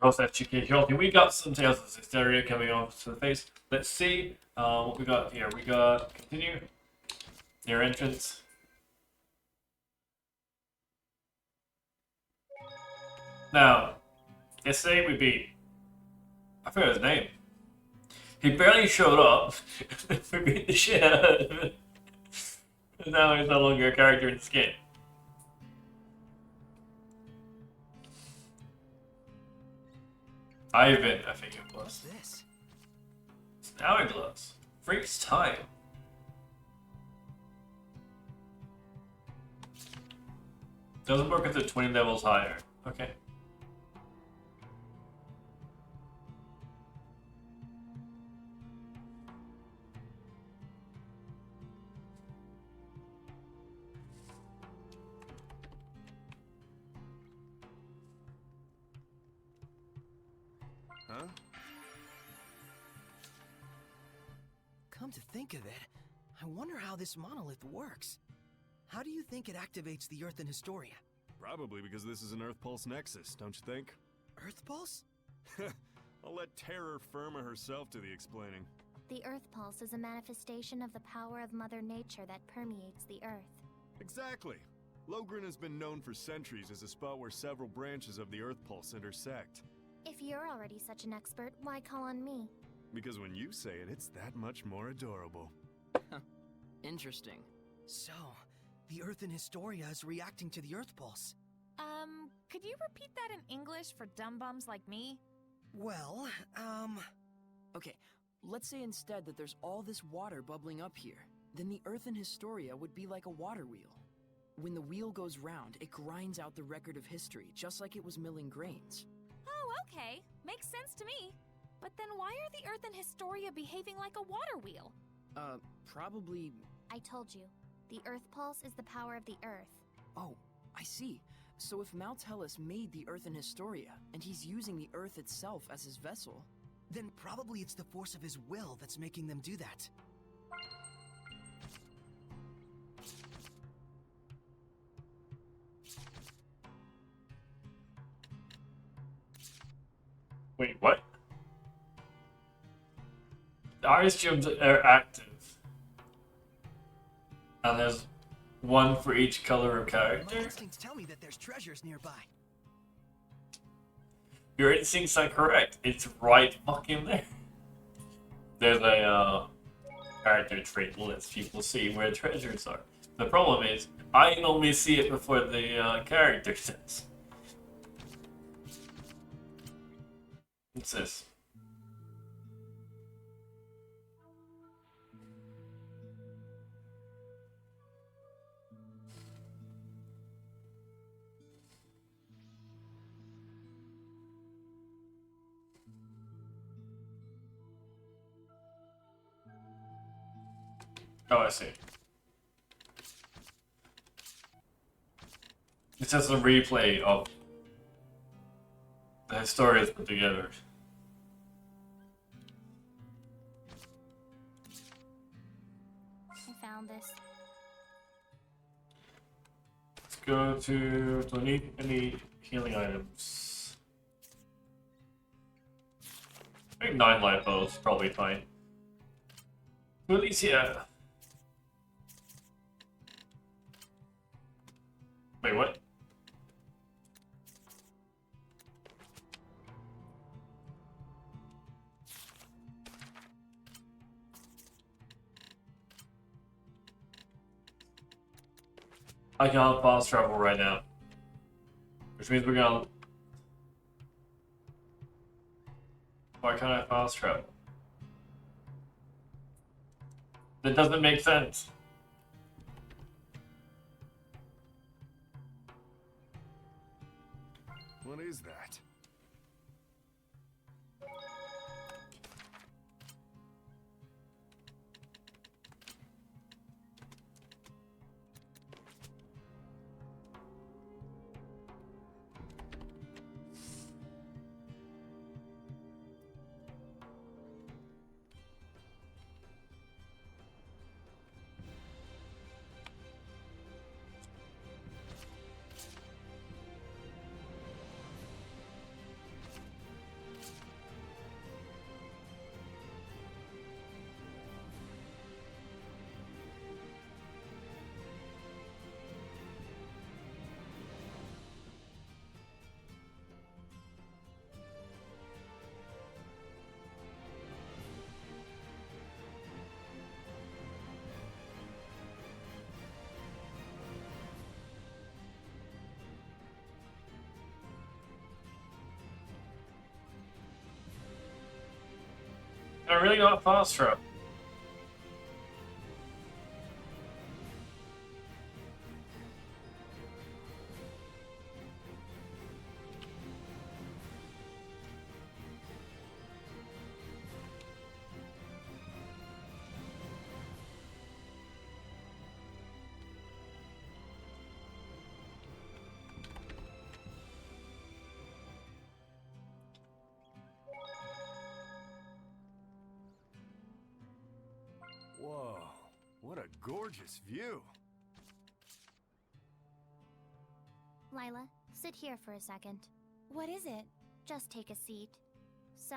post FGK Healthy. We got some Tales of Zestiria coming off to the face. Let's see what we got here. We got continue. Near entrance. Now, yesterday we beat. I forgot his name. He barely showed up. We beat the shit out of him. And now he's no longer a character in this game. Ivan, I think it was. What's this? It's an hourglass. Freaks time. Doesn't work until 20 levels higher. Okay. Huh? Come to think of it, I wonder how this monolith works. How do you think it activates the Earth in Historia? Probably because this is an Earth Pulse Nexus, don't you think? Earth Pulse? I'll let Terror Firma herself do the explaining. The Earth Pulse is a manifestation of the power of Mother Nature that permeates the Earth. Exactly. Logren has been known for centuries as a spot where several branches of the Earth Pulse intersect. If you're already such an expert, why call on me? Because when you say it, it's that much more adorable. Interesting. So, the Earth in Historia is reacting to the Earth Pulse. Could you repeat that in English for dumb bums like me? Well, okay, let's say instead that there's all this water bubbling up here. Then the Earth in Historia would be like a water wheel. When the wheel goes round, it grinds out the record of history, just like it was milling grains. Oh, okay. Makes sense to me. But then why are the Earth and Historia behaving like a water wheel? Probably... I told you, the Earth Pulse is the power of the Earth. Oh, I see. So if Maltellus made the Earth in Historia, and he's using the Earth itself as his vessel, then probably it's the force of his will that's making them do that. Wait, what? The ice gems are active. And there's one for each color of My character. instincts tell me that there's treasures nearby. Your instincts are correct. It's right fucking there. There's a character trait lets people see where treasures are. The problem is, I normally see it before the character does. What's this? Oh, I see. It's just a replay of the historians put together. I found this. Let's go to... Do I need any healing items? I think 9 life bows is probably fine. Well, at least, yeah. Wait, what? I can't fast travel right now. Which means we're gonna... Why can't I fast travel? That doesn't make sense. What is that? I really got fast travel. Whoa, what a gorgeous view. Lila, sit here for a second. What is it? Just take a seat. So,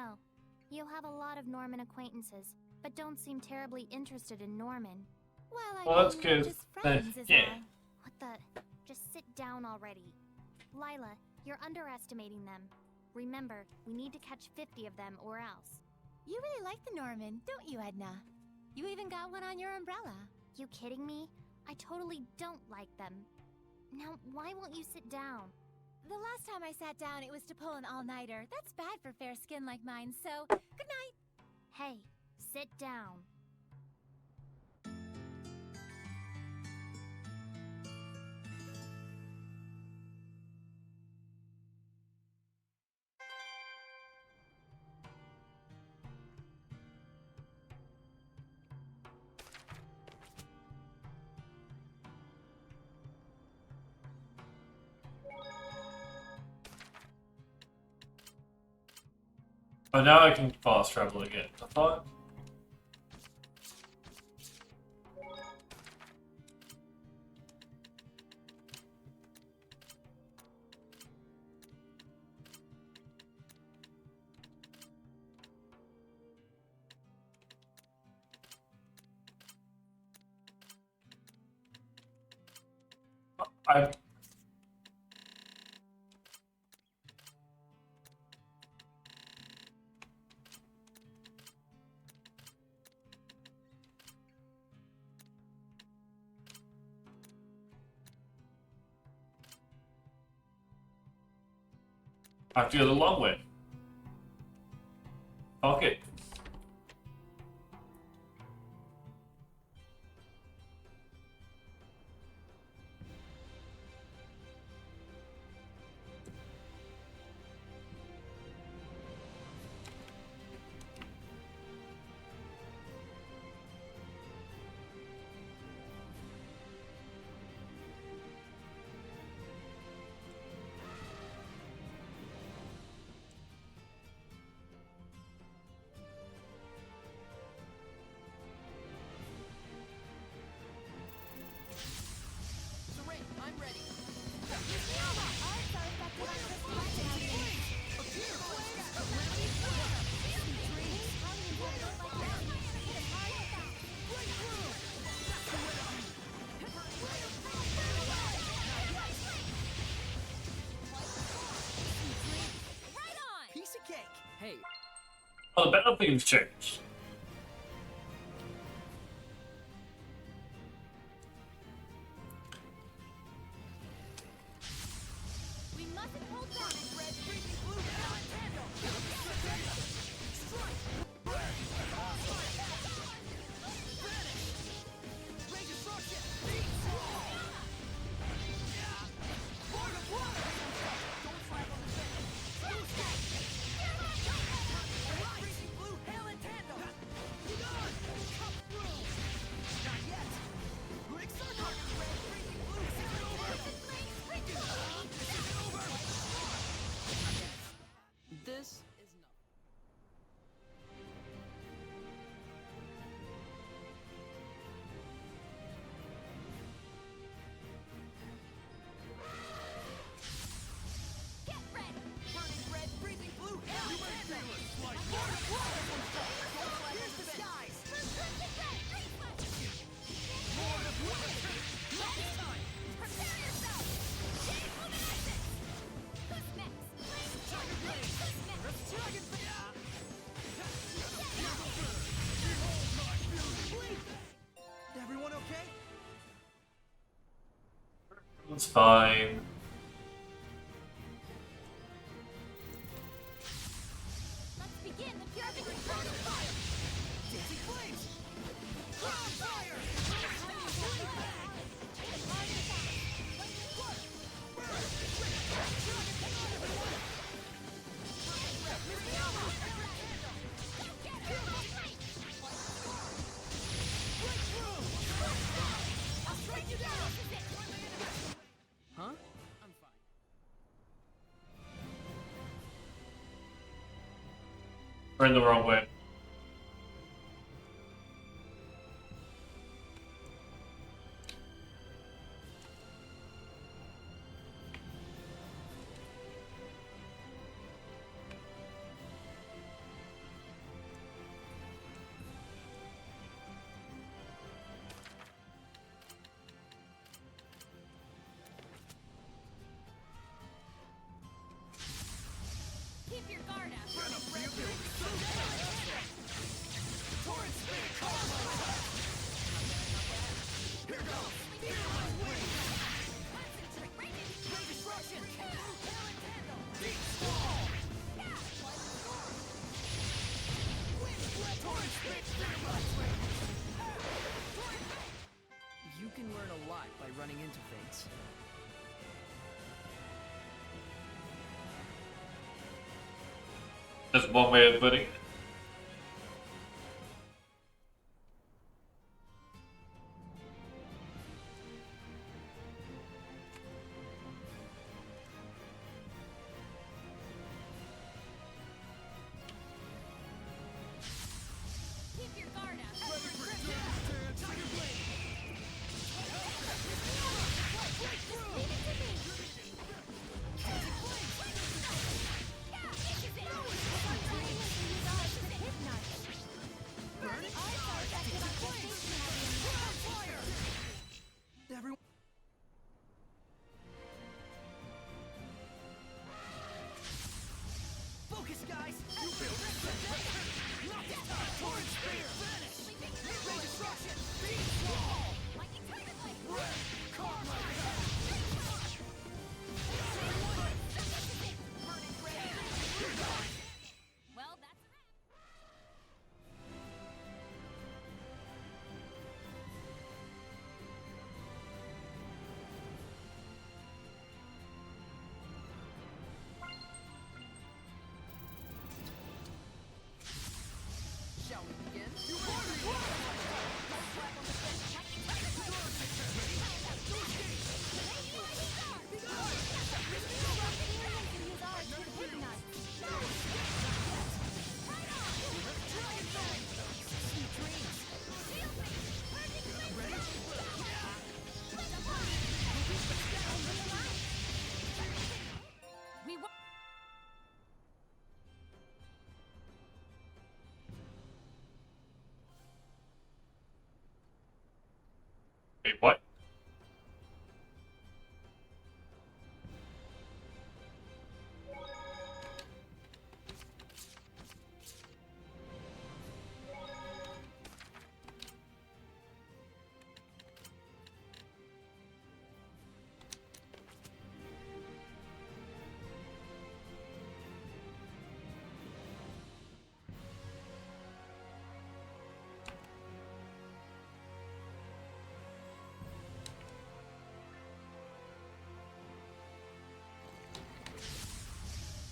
you have a lot of Norman acquaintances, but don't seem terribly interested in Norman. Well, Well, that's we're good. just friends, is Yeah. all. What the? Just sit down already. Lila, you're underestimating them. Remember, we need to catch 50 of them or else. You really like the Norman, don't you, Edna? You even got one on your umbrella. You kidding me? I totally don't like them. Now, why won't you sit down? The last time I sat down, it was to pull an all-nighter. That's bad for fair skin like mine, so good night. Hey, sit down. Oh, now I can fast travel again. I thought. I have to go the long way. Okay. I'm ready. Piece of cake. Hey, Oh, the battlefield's changed. We mustn't hold back. red, freezing blue, Nintendo. Strike. Range destruction. Beat. Lord of water. Don't flag on the thing. Red, freezing blue, hail and tandem. Done. Come through. Not yet. Quick circle. Red, freezing blue, is it over? This is not. Get ready. Burning red, freezing blue, hail and tandem. Lord of water. Here's the skies. Lord of water. Last time. Prepare yourself. Shade luminescence. Who's next? Tiger blade. Who's next? Tiger blade. Everyone okay? It's fine. Let's begin the purification fire. We're in the wrong way. Keep your guard up. You can learn a lot by running into things. That's one way of putting it. Keep your guard up. Everyone. Focus, guys! You build it! Not this time! Torrent Spear! Vanish! Ray Destruction! Beat Wall! Red! Caught my head! Burning Red! You're done! Well, that's a wrap. Shall we begin? We won. Wait, what?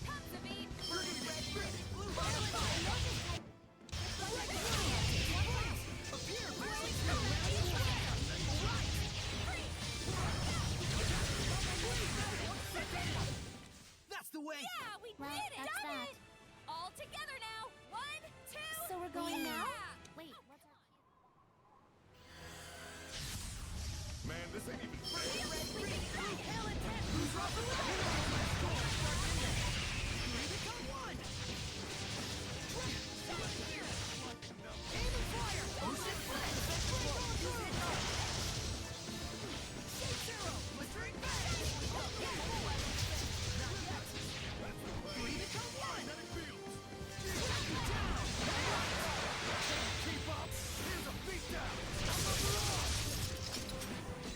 Come to me. That's the way! Yeah, we Well, did it. that's Done that. it. All together now. 1, 2. So we're going now? Yeah. Wait, what's up? Man, this ain't even fair. Keep up! Here's a beatdown!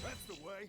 That's the way!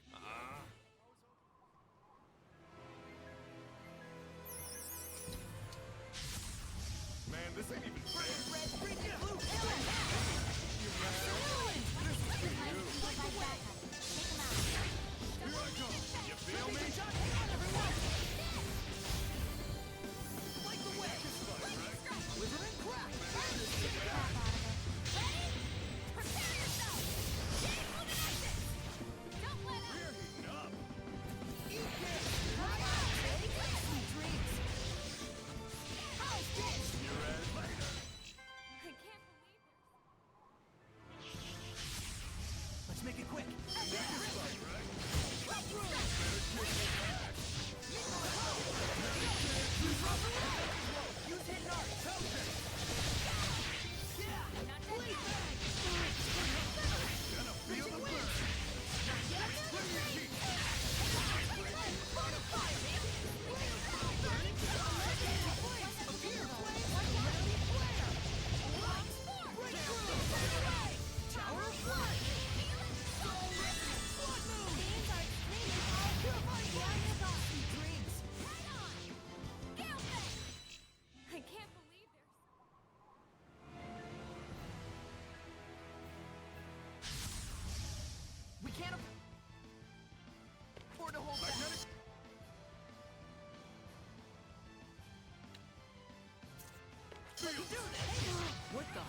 What the?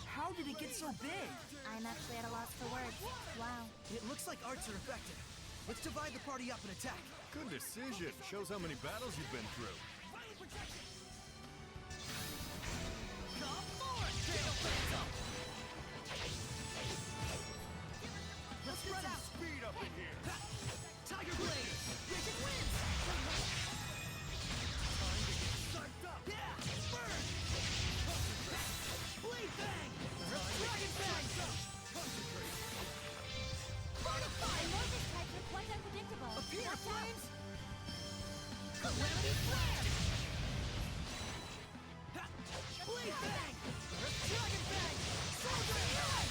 How did it get so big? I'm actually at a loss for words. Wow. It looks like arts are effective. Let's divide the party up and attack. Good decision. Shows how many battles you've been through. Come forward! Tail phantom! Let's spread out! Speed up in here. Tiger blade! Rigid winds! Time to get psyched up! Yeah! Burn! Blade bang! Dragon bang! Concentrate! Fortify! Morphin types are quite unpredictable. Appear Watch out. flames! Calamity flare! Ha! Blade bang! Dragon bang! Sword bang!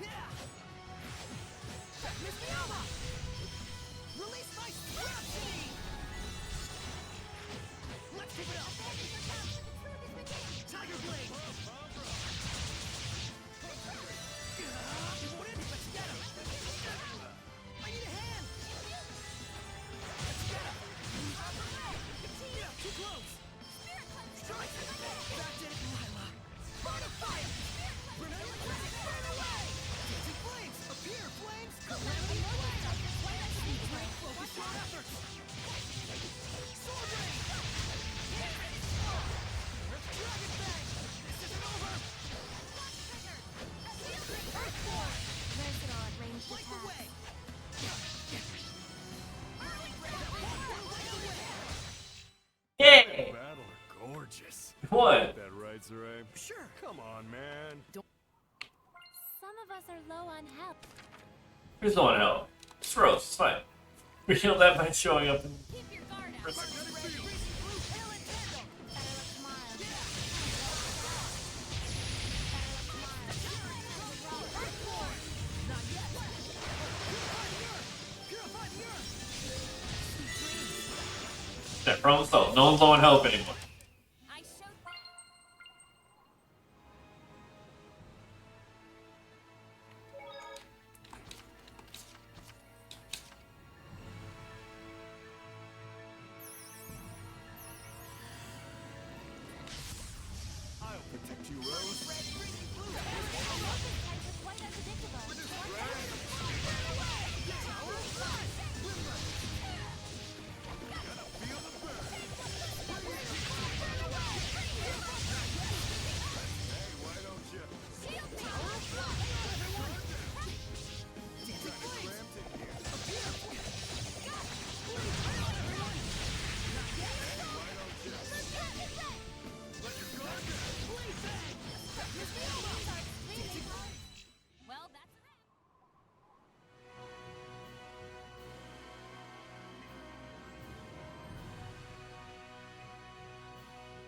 Yeah! Miss Mioma! Release my strategy! Let's keep it up! Tiger blade! He won't end it, let's get him! I need a hand! Let's get him! Yeah, too close! Strike! Back to it, Lila! Fortify him! Grenade! Burn away! Dancing flames! Appear, flames! Calamity flame! Focus your efforts! Sword rain! Dragon bang! This isn't over! Earthborn! Versatile at ranged Light the attacks. way! Yeah! Battle are gorgeous. What? That right, Zeray? Sure. Come on, man. Some of us are low on help. Who's on hell? It's Rose, it's fine. We killed that by showing up in Keep your guard up. person. Better look smile. Not yet! Purify the earth! That problem solved. No one's on help anymore. I showed. I'll protect you, Rose. Morphin types are quite unpredictable. Feel the burn. Hey, why don't you? Cramped in here. Well, that's a wrap.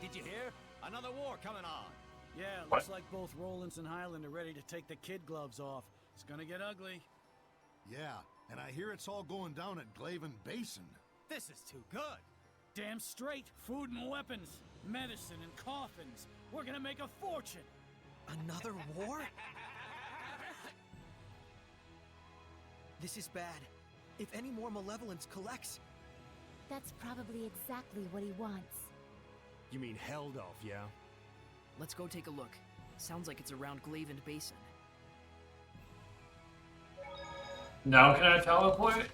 Did you hear? Another war coming on. Yeah, What? looks like both Rollins and Highland are ready to take the kid gloves off. It's gonna get ugly. Yeah, and I hear it's all going down at Glaven Basin. This is too good. Damn straight. Food and weapons, medicine and coffins. We're gonna make a fortune. Another war? This is bad. If any more malevolence collects, That's probably exactly what he wants. You mean Heldolf, yeah? Let's go take a look. Sounds like it's around Glavin Basin. Now can I teleport?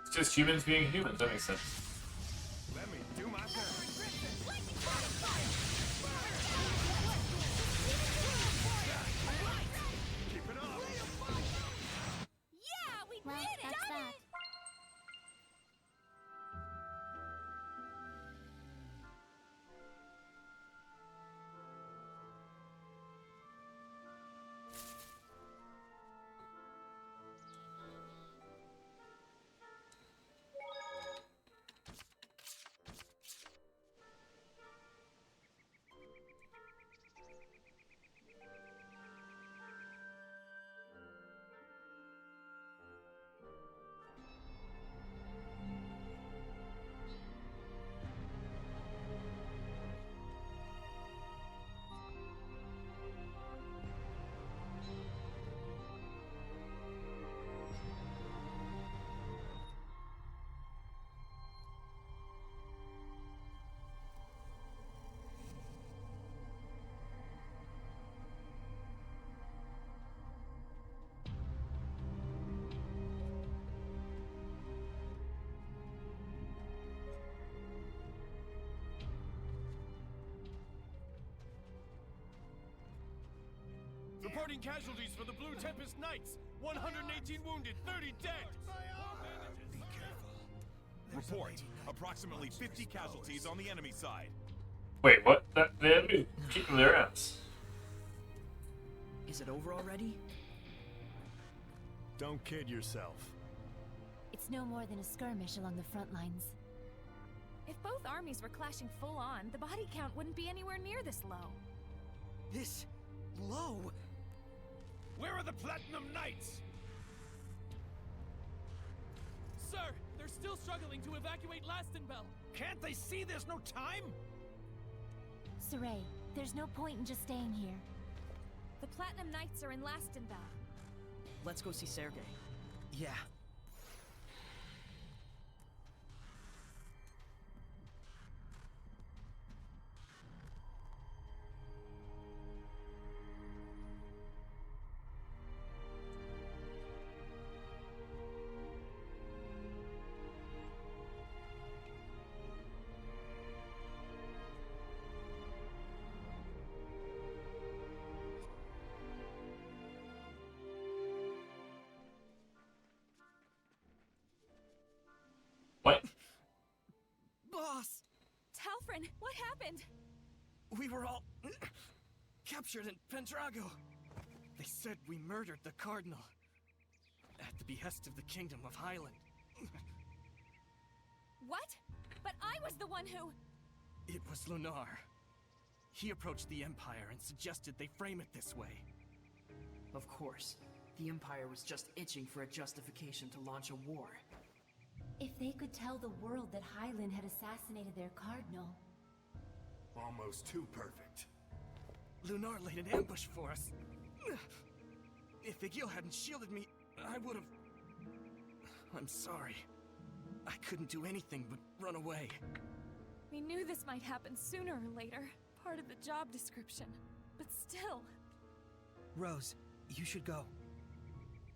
It's just humans being humans, that makes sense. Let me do my thing. Keep it up. Yeah, we Well, did it! that's that. Reporting casualties for the Blue Tempest Knights. 118 wounded, 30 dead. Be careful. Report. Approximately 50 casualties on the enemy side. Wait, what? The enemy kicking their ass. Is it over already? Don't kid yourself. It's no more than a skirmish along the front lines. If both armies were clashing full on, the body count wouldn't be anywhere near this low. This low? Where are the Platinum Knights? Sir, they're still struggling to evacuate Lastenbell. Can't they see there's no time? Saray, there's no point in just staying here. The Platinum Knights are in Lastenbell. Let's go see Sergei. Yeah. What? Boss! Talfrin, what happened? We were all captured in Pendrago. They said we murdered the Cardinal at the behest of the Kingdom of Highland. What? But I was the one who... It was Lunar. He approached the Empire and suggested they frame it this way. Of course. The Empire was just itching for a justification to launch a war. If they could tell the world that Highland had assassinated their cardinal... Almost too perfect. Lunar laid an ambush for us. If Igil hadn't shielded me, I would've... I'm sorry. I couldn't do anything but run away. We knew this might happen sooner or later. Part of the job description. But still. Rose, you should go.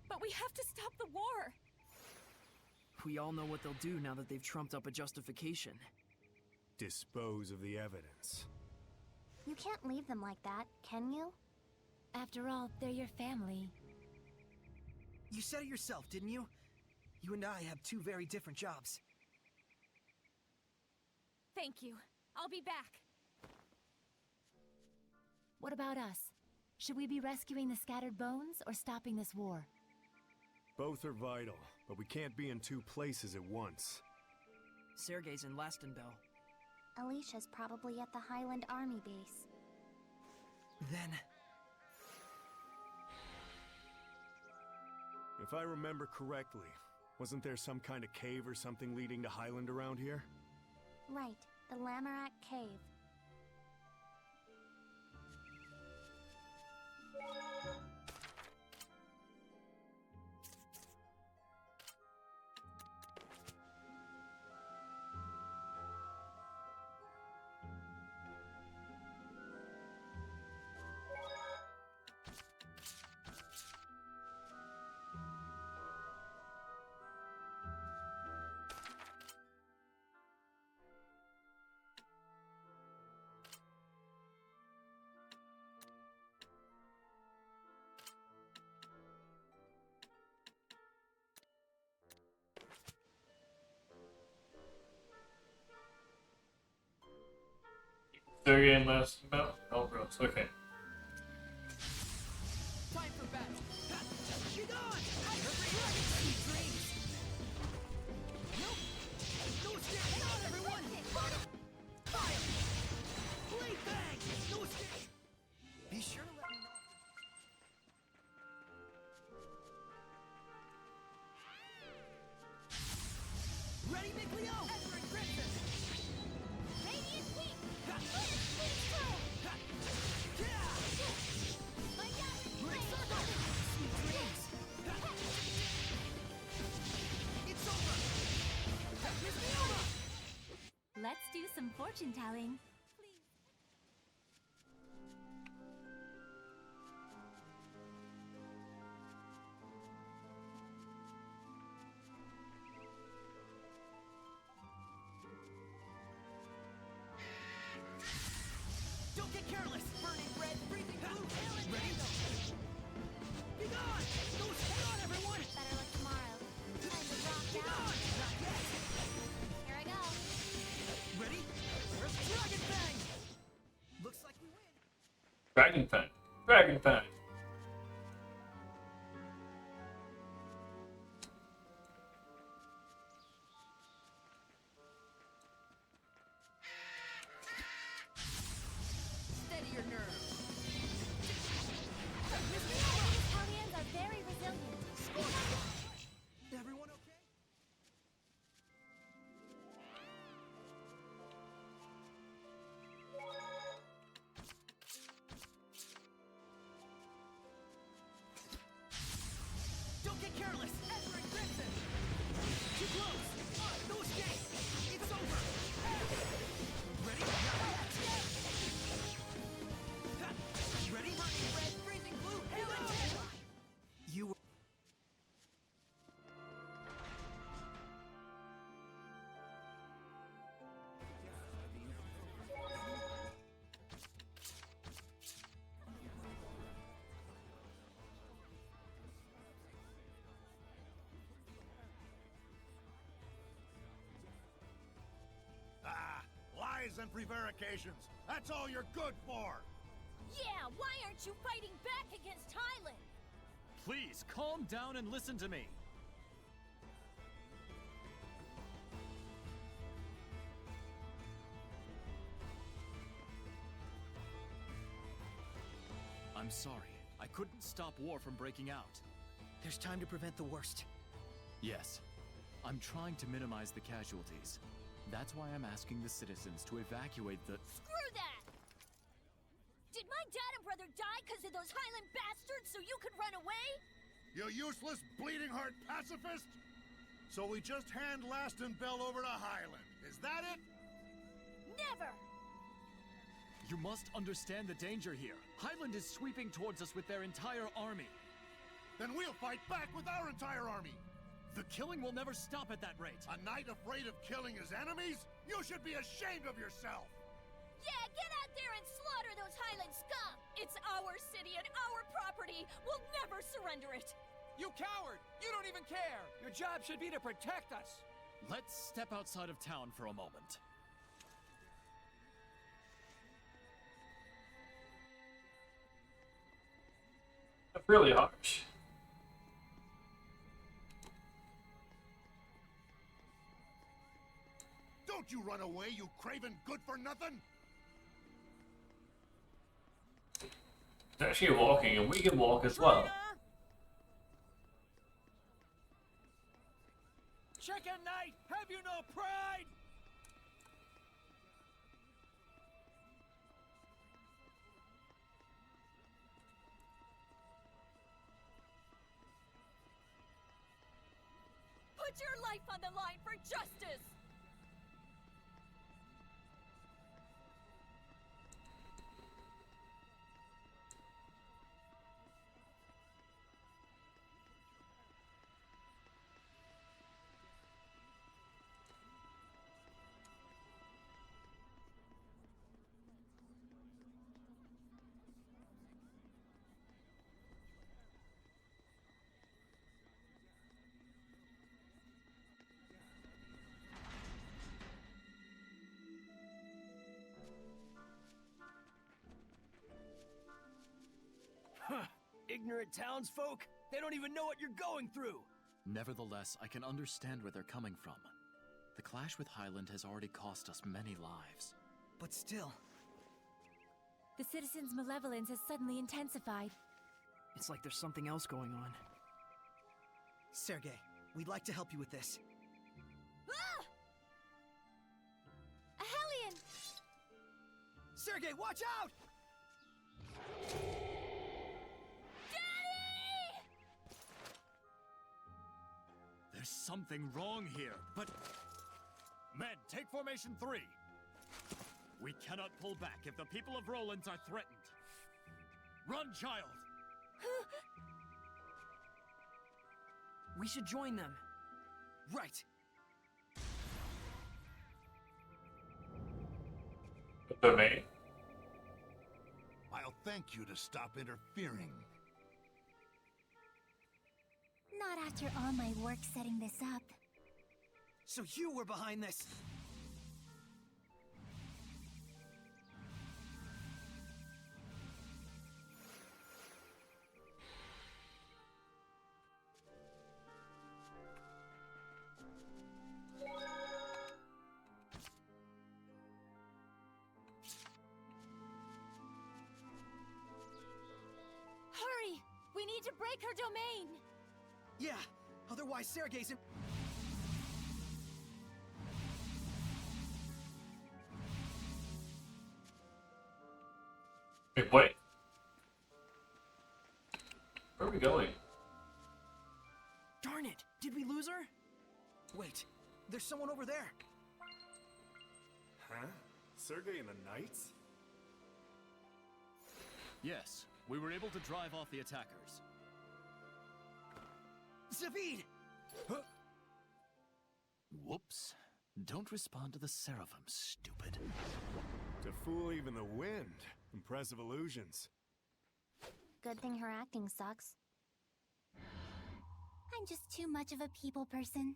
But we have to stop the war! We all know what they'll do now that they've trumped up a justification. Dispose of the evidence. You can't leave them like that, can you? After all, they're your family. You said it yourself, didn't you? You and I have two very different jobs. Thank you. I'll be back. What about us? Should we be rescuing the scattered bones or stopping this war? Both are vital, but we can't be in two places at once. Sergei's in Lastenbell. Alicia's probably at the Highland Army base. Then... If I remember correctly, wasn't there some kind of cave or something leading to Highland around here? Right, the Lamorak Cave. Still getting less about? Oh, gross. Okay. Time for battle. Be gone! I heard dragon sweet dreams. Nope. No escape. Hang on, everyone. Fire! Blade bang! No escape. Be sure to let me know. Ready, Big Leo? Edward Crimson. Radiant Peak! Ha! Please throw! Ha! Yeah! My gathering Great flame! circle! Sweet dreams! Ha! It's over! Miss me over! Let's do some fortune telling. Don't get careless! Burning red, breathing blue, ready? Be gone! No, hang on, everyone! Better luck tomorrow. Time to rock Be out. gone! Not yet! Here I go. Ready? Where's Dragon Bang? Looks like we win. Dragon Fang. Dragon Fang. Steady your nerves. These Hellions are very resilient. Everyone okay? Don't get careless! Edward Crimson! Too close! No escape! It's over! Ready? Not yet! Ha! Ready? Burning red, freezing blue, hail and hail! You were... Ah, lies and prevarications. That's all you're good for. Yeah, why aren't you fighting back against Highland? Please, calm down and listen to me. I'm sorry. I couldn't stop war from breaking out. There's time to prevent the worst. Yes. I'm trying to minimize the casualties. That's why I'm asking the citizens to evacuate the... Screw that! Did my dad and brother die because of those Highland bastards so you could run away? You useless, bleeding heart pacifist! So we just hand Last and Bell over to Highland. Is that it? Never! You must understand the danger here. Highland is sweeping towards us with their entire army. Then we'll fight back with our entire army. The killing will never stop at that rate. A knight afraid of killing his enemies? You should be ashamed of yourself! Yeah, get out there and slaughter those Highland scum! It's our city and our property! We'll never surrender it! You coward! You don't even care! Your job should be to protect us! Let's step outside of town for a moment. That's really harsh. Don't you run away, you craven good-for-nothing! It's actually walking, and we can walk as well. Chicken Knight, have you no pride? Put your life on the line for justice! ignorant townsfolk. They don't even know what you're going through. Nevertheless, I can understand where they're coming from. The clash with Highland has already cost us many lives. But still, The citizens' malevolence has suddenly intensified. it's like there's something else going on. Sergei, we'd like to help you with this. Ah! A Hellion! Sergei, watch out! There's something wrong here, but... Men, take formation 3! We cannot pull back if the people of Rollins are threatened. Run, child! We should join them. Right. The me. I'll thank you to stop interfering. Not after all my work setting this up. So you were behind this. Hurry! We need to break her domain! Yeah, otherwise Sergei's in... Wait, wait. Where are we going? Darn it! Did we lose her? Wait, there's someone over there. Huh? Sergei and the Knights? Yes, we were able to drive off the attackers. Zavid! Whoops. Don't respond to the Seraphim, stupid. To fool even the wind. Impressive illusions. Good thing her acting sucks. I'm just too much of a people person.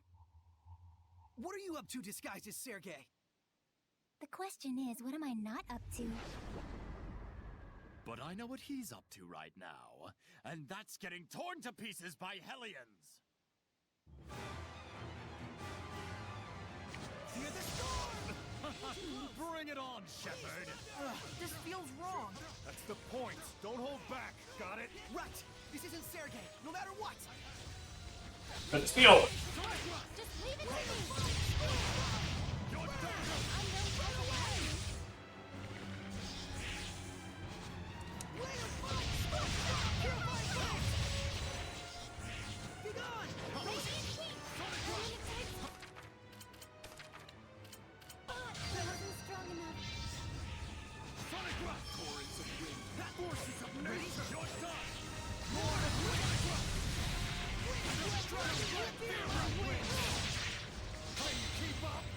What are you up to disguised as Sergei? The question is, what am I not up to? But I know what he's up to right now, and that's getting torn to pieces by Hellions! Fear the storm! Bring it on, Shepard! This feels wrong. That's the point. Don't hold back. Got it? Right! This isn't Sergei, no matter what! Let's feel. Just leave it to me! You're done! Be gone! That wasn't strong enough. Sonic Rush! Torrents of wind! Forces of nature! You're done!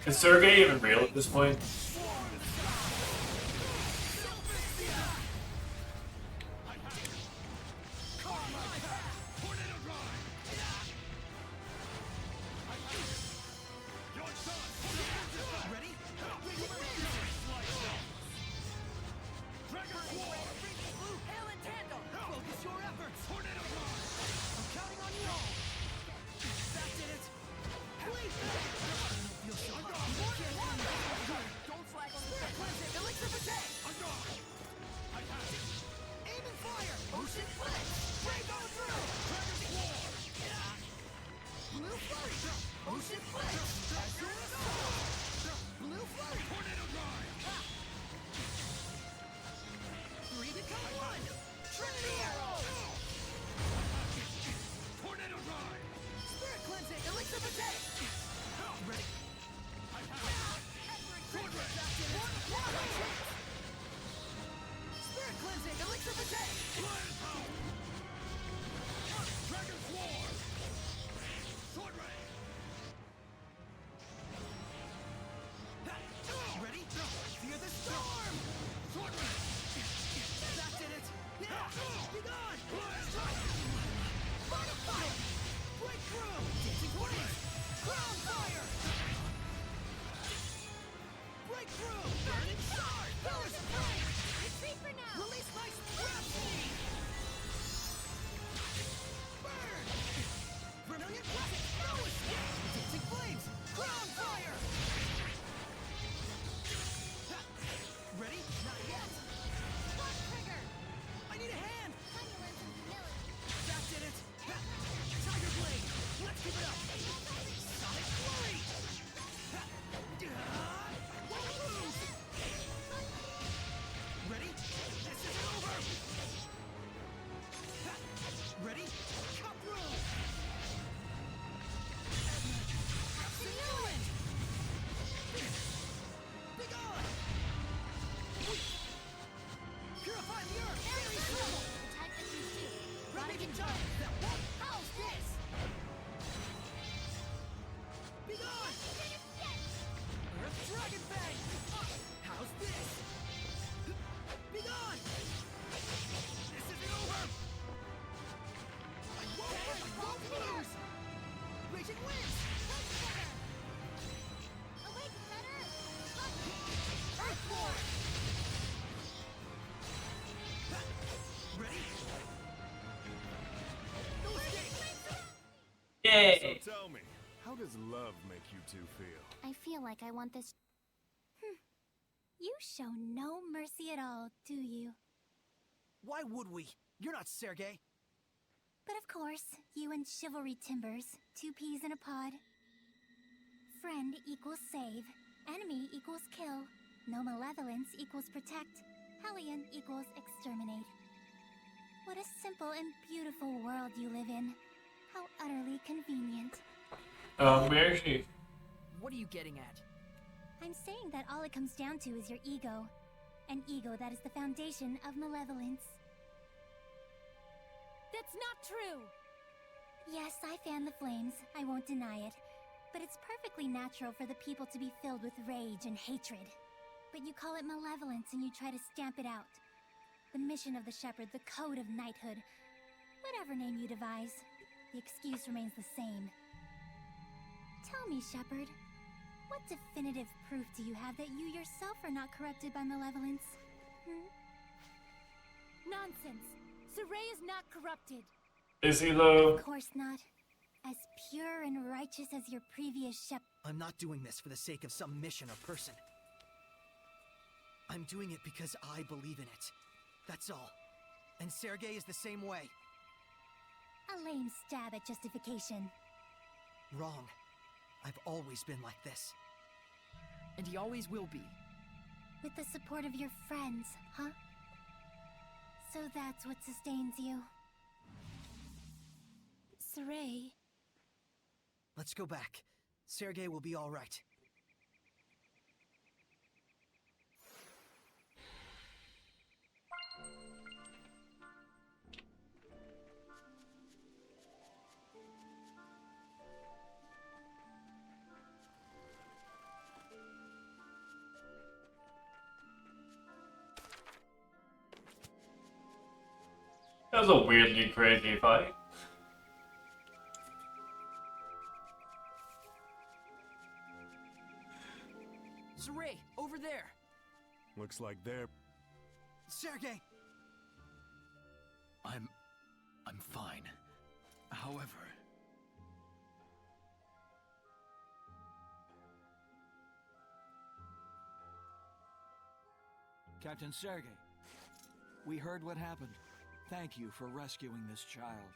Is Sergei even real at this point? Ready? Hail and tandem! Focus your efforts! I'm counting on you all! That did it! Please! Don't flag on the cleansing! Elixir fatigue! Aim and fire! Ocean flame! Break on through! Blue flurry! Ocean flame! Azure assault! Blue flurry! Tornado drive! Three become one! Trinity arrow! Tornado drive! Spirit cleansing! Elixir fatigue! Ready? Spirit cleansing! Elixir fatigue! Dragon's War! Sword ray! Ready? Fear the storm! Sword ray! That did it! Be gone! Fire fire! Breakthrough! Dancing flames! Crown fire! Breakthrough! Burning sword! Pillars of flame! Retreat for now! Release my rhapsody! Making jump! How's this? Be gone! Earth Dragon Fang! How's this? Be gone! This isn't over! I won't lose! Raging Winds! Awake, better! Earthborn! Ready? No escape! Yay! So tell me, how does love make you two feel? I feel like I want this. You show no mercy at all, do you? Why would we? You're not Sergei. But of course, you and chivalry timbers, two peas in a pod. Friend equals save, enemy equals kill, no malevolence equals protect, Hellion equals exterminate. What a simple and beautiful world you live in. How utterly convenient. Where is she? What are you getting at? I'm saying that all it comes down to is your ego. An ego that is the foundation of malevolence. That's not true! Yes, I fan the flames, I won't deny it. But it's perfectly natural for the people to be filled with rage and hatred. But you call it malevolence and you try to stamp it out. The mission of the Shepherd, the code of knighthood. Whatever name you devise, the excuse remains the same. Tell me, Shepherd, what definitive proof do you have that you yourself are not corrupted by malevolence? Nonsense! Saray is not corrupted! Is he though? Of course not. As pure and righteous as your previous Shepherd. I'm not doing this for the sake of some mission or person. I'm doing it because I believe in it. That's all. And Sergei is the same way. A lame stab at justification. Wrong. I've always been like this. And he always will be. With the support of your friends, huh? So that's what sustains you. Saray. Let's go back. Sergei will be all right. That was a weirdly crazy fight. Saray, over there! Looks like they're... Sergei! I'm fine. However... Captain Sergei, we heard what happened. Thank you for rescuing this child.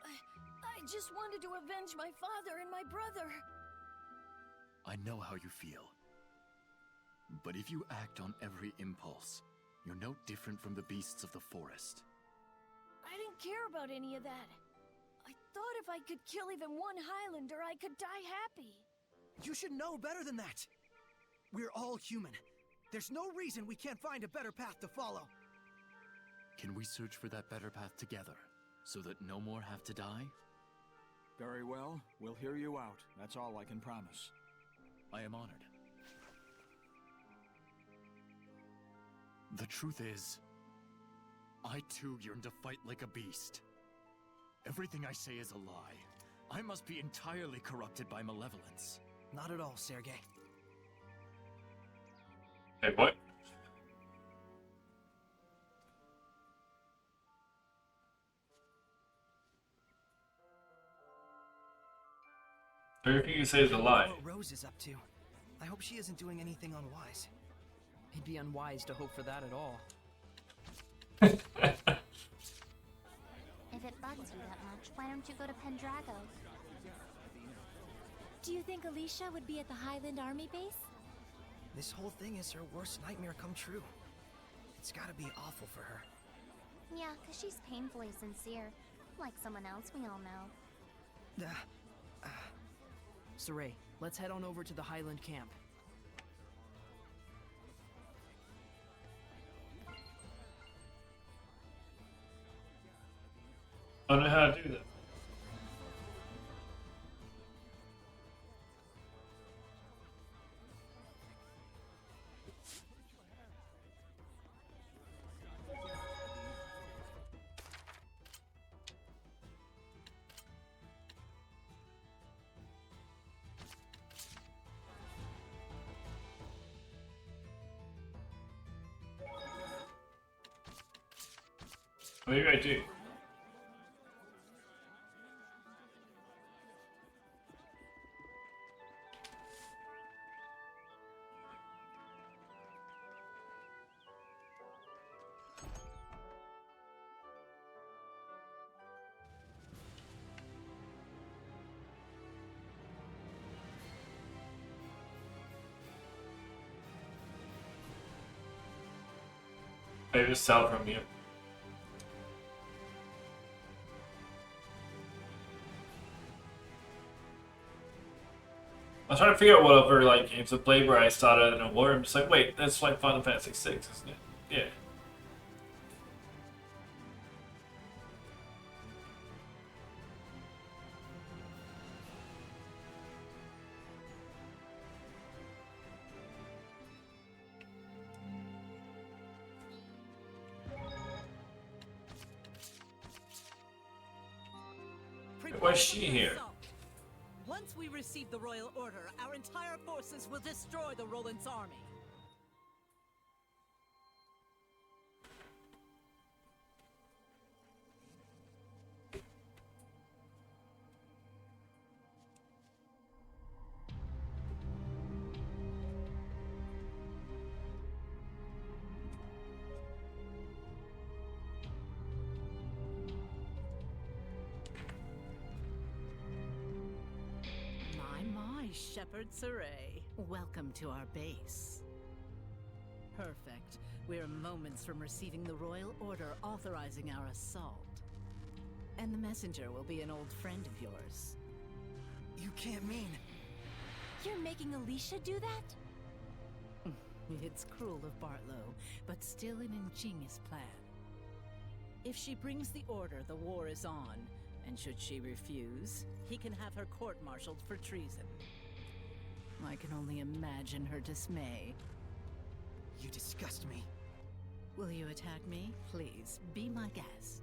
I just wanted to avenge my father and my brother. I know how you feel. But if you act on every impulse, you're no different from the beasts of the forest. I didn't care about any of that. I thought if I could kill even one Highlander, I could die happy. You should know better than that. We're all human. There's no reason we can't find a better path to follow. Can we search for that better path together, so that no more have to die? Very well. We'll hear you out. That's all I can promise. I am honored. The truth is, I too yearn to fight like a beast. Everything I say is a lie. I must be entirely corrupted by malevolence. Not at all, Sergei. Hey, what? Everything you say is a lie. What Rose is up to. I hope she isn't doing anything unwise. It'd be unwise to hope for that at all. If it bugs you that much, why don't you go to Pendrago? Do you think Alicia would be at the Highland Army base? This whole thing is her worst nightmare come true. It's gotta be awful for her. Yeah, 'cause she's painfully sincere. Like someone else we all know. Saray, let's head on over to the Highland camp. don't know how to do that. Maybe I do. Maybe it's south from here. I'm trying to figure out what other like games of play where I started in a war. I'm just like, wait, that's like Final Fantasy VI, isn't it? Yeah. Why is she here? Once we receive the royal order, our entire forces will destroy the Roland's army. My, Shepherd Saray. Welcome to our base. Perfect. We're moments from receiving the royal order authorizing our assault. And the messenger will be an old friend of yours. You can't mean... You're making Alicia do that? It's cruel of Bartlow, but still an ingenious plan. If she brings the order, the war is on. And should she refuse, he can have her court-martialed for treason. I can only imagine her dismay. You disgust me. Will you attack me? Please, be my guest.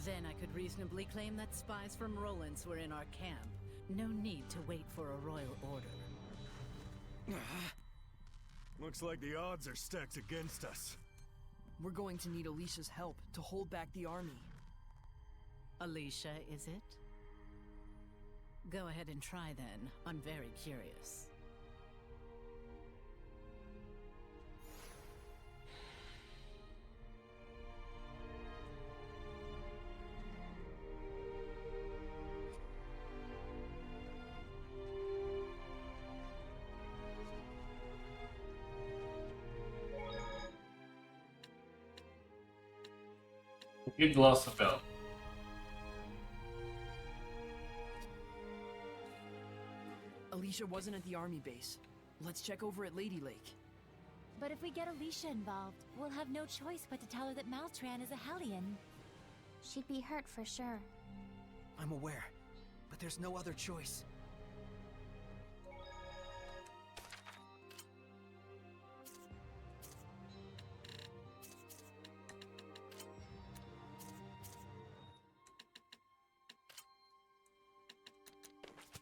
Then I could reasonably claim that spies from Roland's were in our camp. No need to wait for a royal order. Looks like the odds are stacked against us. We're going to need Alicia's help to hold back the army. Alicia, is it? Go ahead and try then. I'm very curious. You'd lost the belt. Alicia wasn't at the army base. Let's check over at Lady Lake. But if we get Alicia involved, we'll have no choice but to tell her that Maltran is a Hellion. She'd be hurt for sure. I'm aware, but there's no other choice.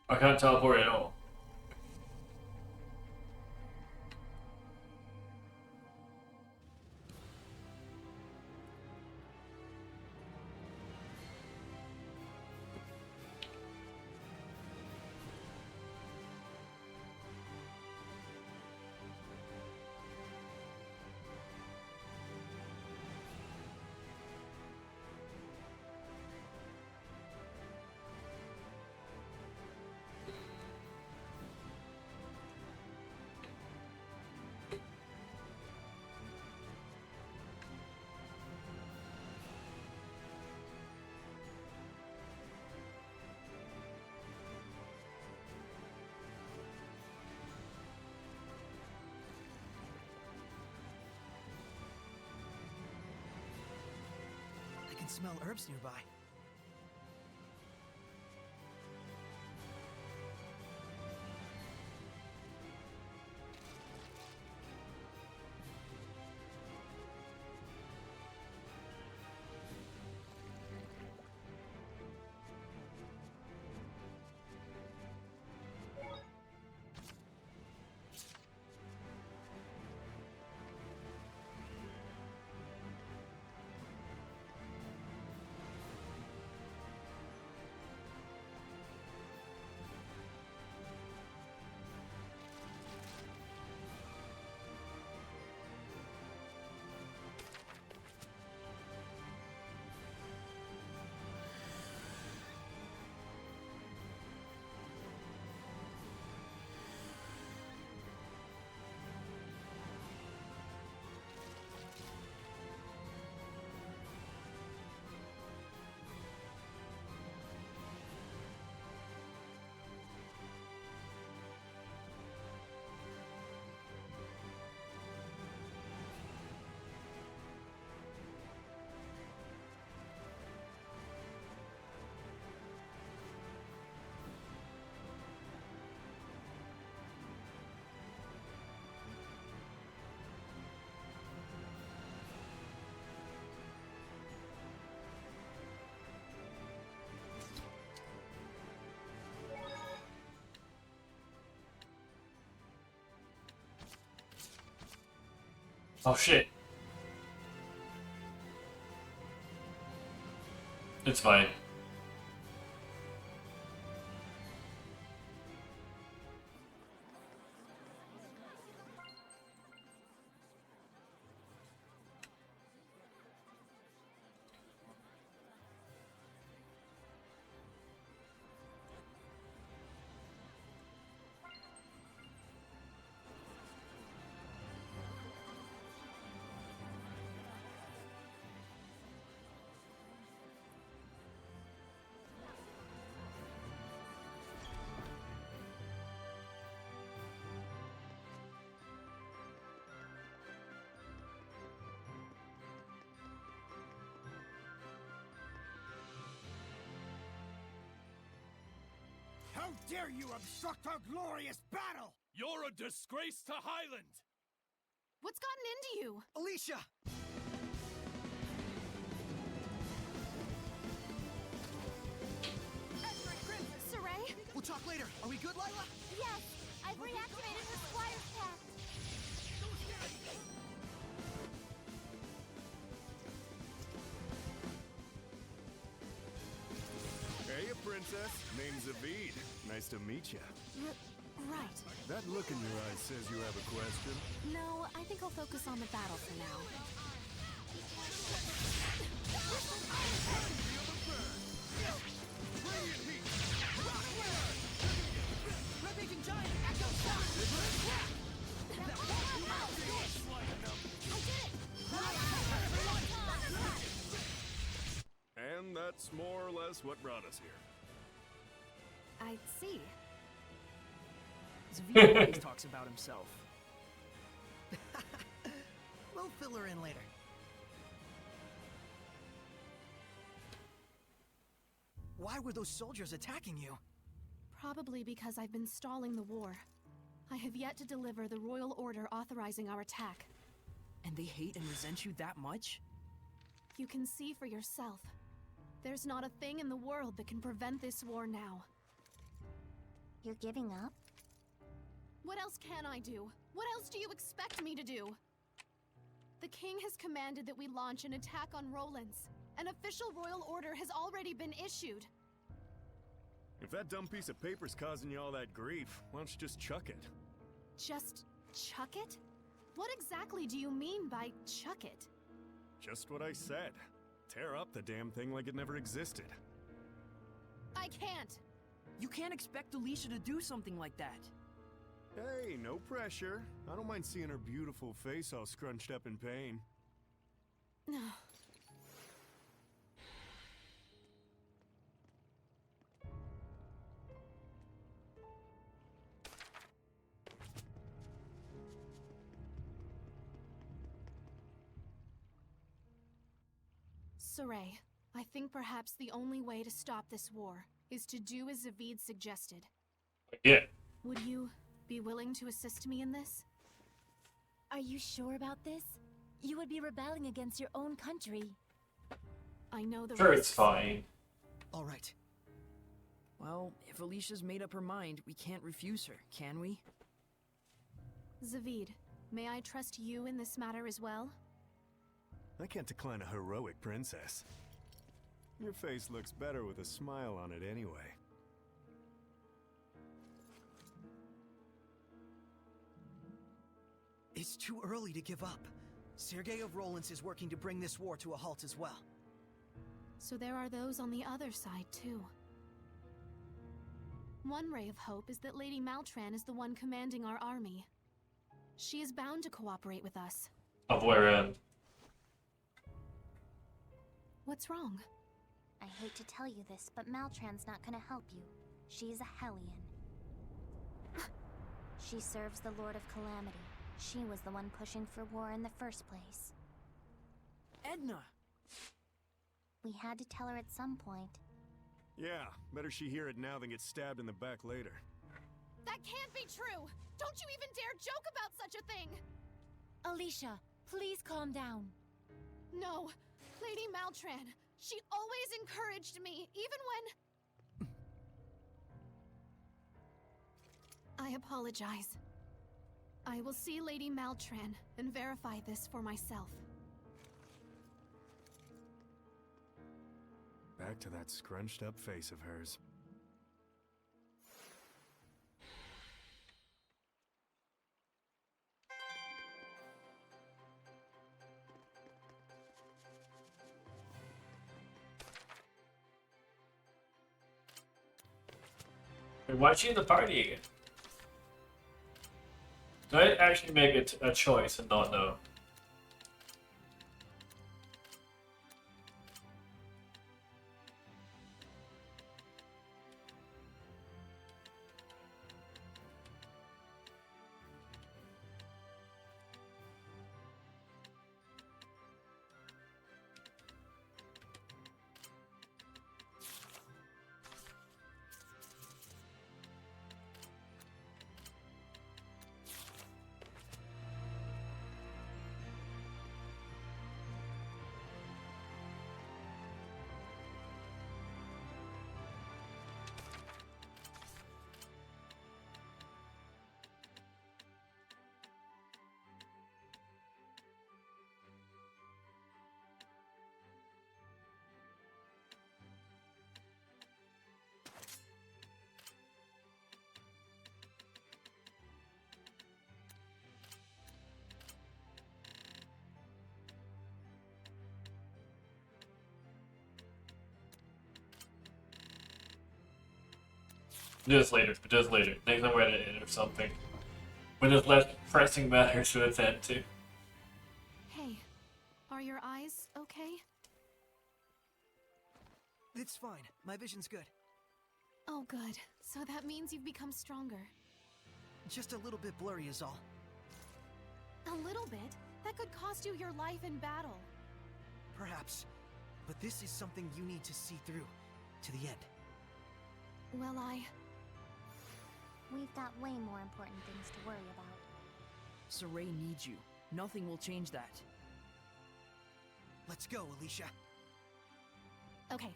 I can't teleport at all. I can smell herbs nearby. Oh shit. It's fine. How dare you obstruct our glorious battle! You're a disgrace to Highland! What's gotten into you? Alicia! Saray? We'll talk later. Are we good, Lila? Yes, I've reactivated the Squire's Pact. Hey, princess. Name's Zavid. Nice to meet you. Right. That look in your eyes says you have a question. No, I think I'll focus on the battle for now. Red-Beacon Giant, Echo Shot! And that's more or less what brought us here. I see. Zestiria always talks about himself. We'll fill her in later. Why were those soldiers attacking you? Probably because I've been stalling the war. I have yet to deliver the royal order authorizing our attack. And they hate and resent you that much? You can see for yourself. There's not a thing in the world that can prevent this war now. You're giving up? What else can I do? What else do you expect me to do? The king has commanded that we launch an attack on Roland's. An official royal order has already been issued. If that dumb piece of paper's causing you all that grief, why don't you just chuck it? Just chuck it? What exactly do you mean by chuck it? Just what I said. Tear up the damn thing like it never existed. I can't. You can't expect Alicia to do something like that. Hey, no pressure. I don't mind seeing her beautiful face all scrunched up in pain. No. Saray, I think perhaps the only way to stop this war is to do as Zavid suggested. Yeah. Would you be willing to assist me in this? Are you sure about this? You would be rebelling against your own country. I know the Sure, risks. it's fine. All right. Well, if Alicia's made up her mind, we can't refuse her, can we? Zavid, may I trust you in this matter as well? I can't decline a heroic princess. Your face looks better with a smile on it anyway. It's too early to give up. Sergei of Rollins is working to bring this war to a halt as well. So there are those on the other side, too. One ray of hope is that Lady Maltran is the one commanding our army. She is bound to cooperate with us. Of where, What's wrong? I hate to tell you this, but Maltran's not gonna help you. She's a Hellion. She serves the Lord of Calamity. She was the one pushing for war in the first place. Edna! We had to tell her at some point. Yeah, better she hear it now than get stabbed in the back later. That can't be true! Don't you even dare joke about such a thing! Alicia, please calm down. No, Lady Maltran, she always encouraged me, even when... I apologize. I will see Lady Maltran and verify this for myself. Back to that scrunched up face of hers. Why'd she in the party again? Do I actually make it a choice and not know? Just later, just later. Next time we're at it or something. When there's less pressing matters to attend to. Hey, are your eyes okay? It's fine. My vision's good. Oh, good. So that means you've become stronger. Just a little bit blurry is all. A little bit? That could cost you your life in battle. Perhaps. But this is something you need to see through. To the end. Well, We've got way more important things to worry about. Saray needs you. Nothing will change that. Let's go, Alicia. Okay.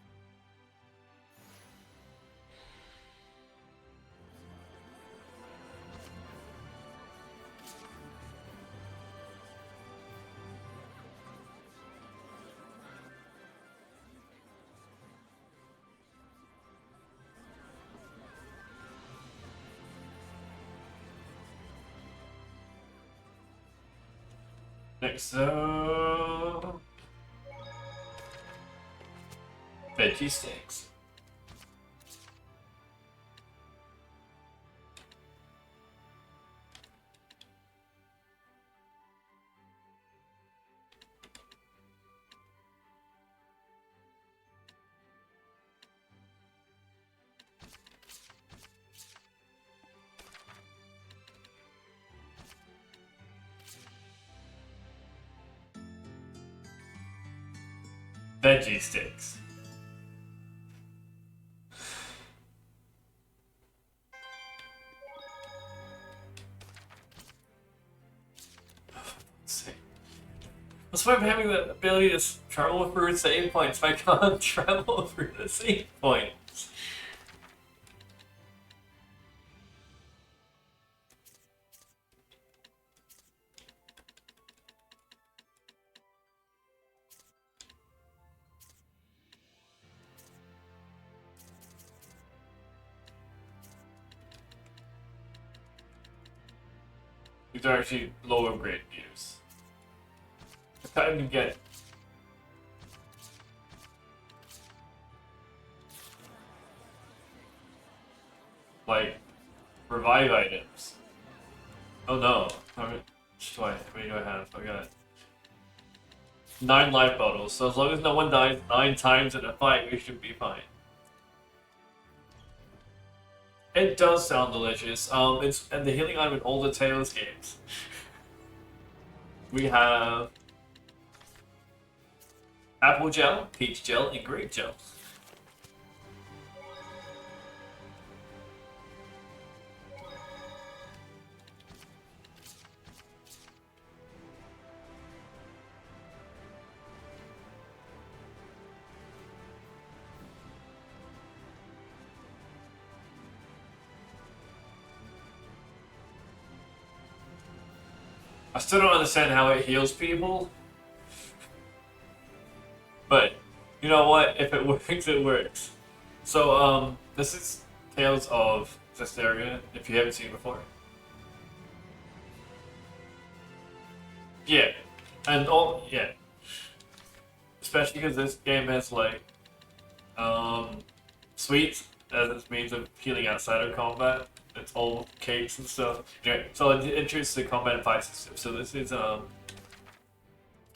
Next up, veggie sticks. Veggie sticks. What's the point of having the ability to travel through save points if I can't travel through the save points? These are actually lower grade views. I can't even get like revive items. Oh no. How many do I have? I got 9 life bottles, so as long as no one dies 9 times in a fight, we should be fine. It does sound delicious. It's and the healing item in all the Tales games. We have apple gel, peach gel, and grape gel. I still don't understand how it heals people. But, you know what? If it works, it works. So, this is Tales of Zestiria, if you haven't seen it before. Yeah. And yeah. Especially because this game has, like, sweets as its means of healing outside of combat. It's all cakes and stuff. Anyway, so it introduces the combat and fight system. So this is,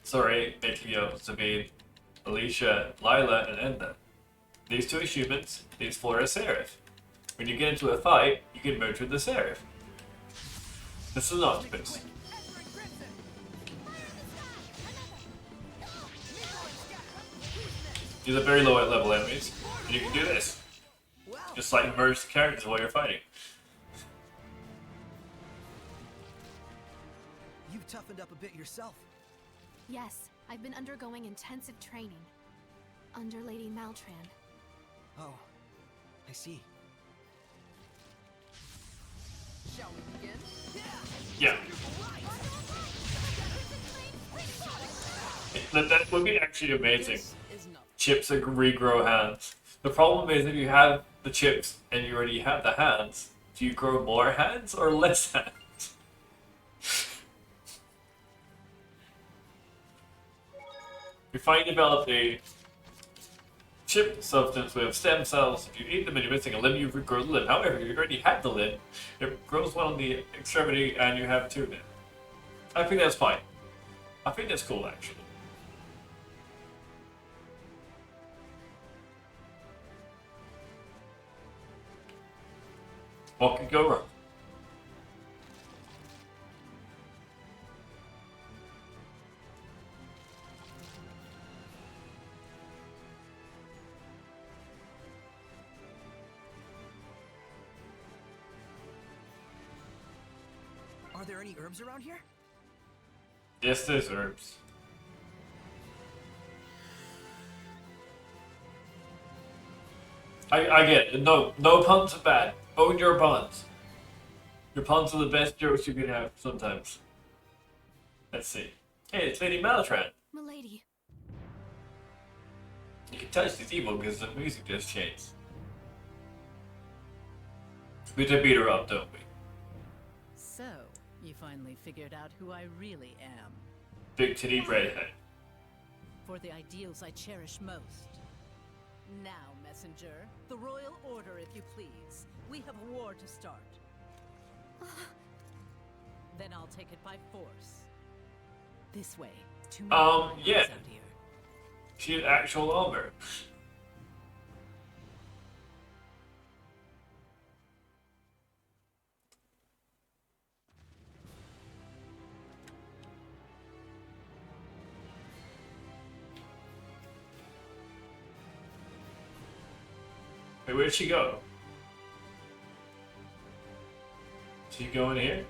Sorry, Mikio, Sabine, Alicia, Lila, and Edna. These two are humans, these four are Seraph. When you get into a fight, you can merge with the Seraph. This is an octopus. These are very low level enemies, and you can do this. Just like merge the characters while you're fighting. You've toughened up a bit yourself. Yes, I've been undergoing intensive training. Under Lady Maltran. Oh, I see. Shall we begin? Yeah. That would be actually amazing. Chips that regrow hands. The problem is if you have the chips and you already have the hands, do you grow more hands or less hands? We finally developed a chip substance with stem cells. If you eat them and you're missing a limb, you regrow the limb. However, if you already have the limb, it grows one on the extremity and you have two now. I think that's fine. I think that's cool, actually. What could go wrong? Are there any herbs around here? Yes, there's herbs. I get it. No puns are bad. Own your puns. Your puns are the best jokes you can have sometimes. Let's see. Hey, it's Lady Maltran. Milady. You can tell she's evil because the music just changed. We did beat her up, don't we? So, you finally figured out who I really am. Big titty redhead. For the ideals I cherish most. Now, messenger, the royal order, if you please. We have a war to start. Then I'll take it by force. This way. Yeah. Out here. She's actual armor. Wait, where'd she go? Did she go in here?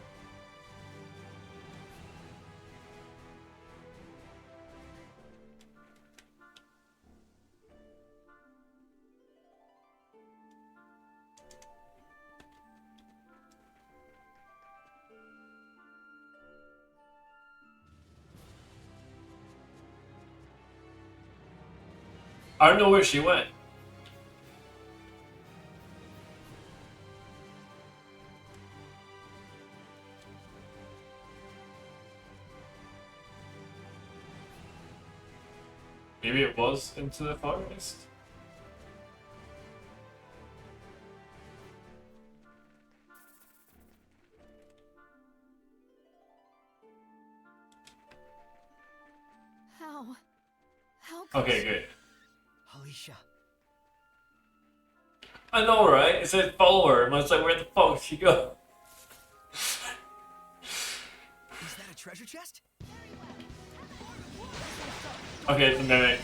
I don't know where she went. Maybe it was into the forest? How Okay, good. Alicia. I know, right? It said follow her, and I was like, where the fuck did she go? Is that a treasure chest? Okay, it's a mimic.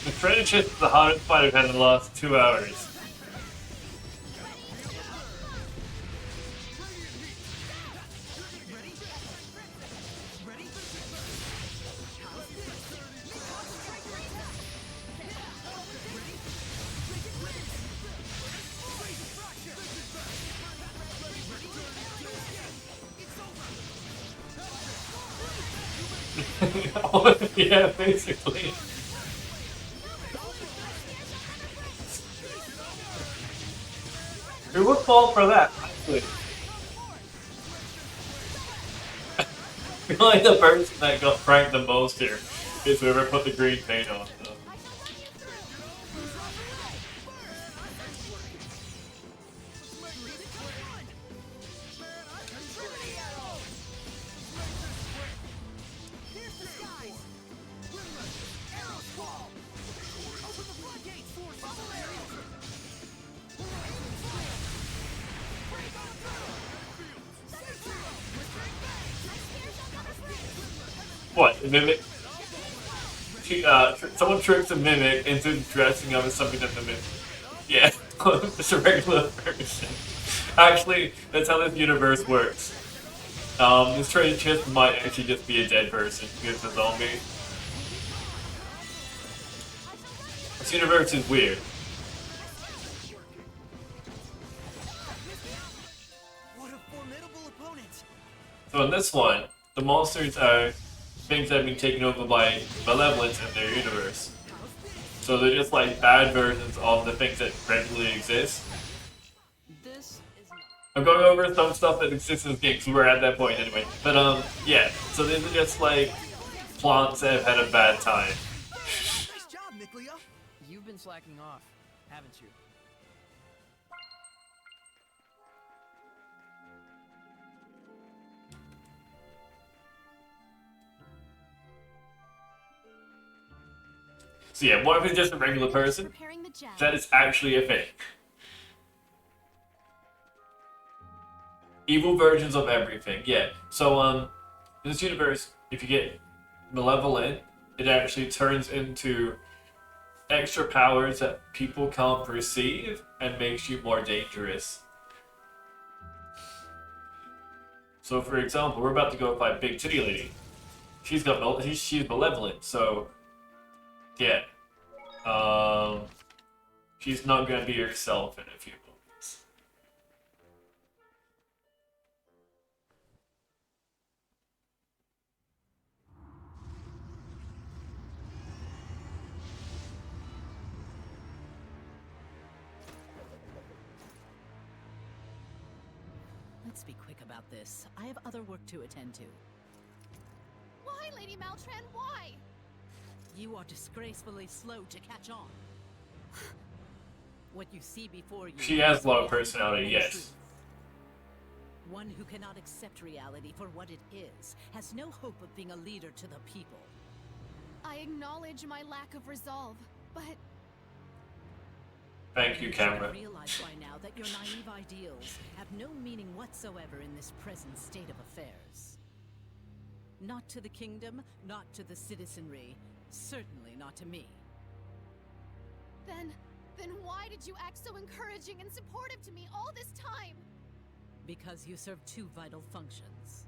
The treasure chest is the hardest fight I've had in the last 2 hours. Yeah, basically. Who would fall for that, actually? I feel like the person that got pranked the most here is whoever put the green paint on. So. What? Mimic? Someone tricks a mimic into dressing up as something that the mimic. Yeah, it's a regular person. Actually, that's how this universe works. This treasure chest might actually just be a dead person because it's a zombie. This universe is weird. What a formidable opponent. So in this one, the monsters are things that have been taken over by malevolence in their universe. So they're just like bad versions of the things that regularly exist. I'm going over some stuff that exists in this game because we're at that point anyway. But yeah, so these are just like plants that have had a bad time. Nice job, Niklia. You've been slacking off, haven't you? So yeah, what if it's just a regular person? Preparing the gem. That is actually a thing. Evil versions of everything, yeah. So in this universe, if you get malevolent, it actually turns into extra powers that people can't perceive and makes you more dangerous. So for example, we're about to go fight Big Titty Lady. She's malevolent, so yeah. She's not gonna be herself in a few moments. Let's be quick about this. I have other work to attend to. Why, Lady Maltran, why? You are disgracefully slow to catch on. What you see before you... She has low personality, yes. One who cannot accept reality for what it is has no hope of being a leader to the people. I acknowledge my lack of resolve, but Thank you, You should camera. have realized by now that your naive ideals have no meaning whatsoever in this present state of affairs. Not to the kingdom, not to the citizenry, certainly not to me. then why did you act so encouraging and supportive to me all this time? Because you serve two vital functions.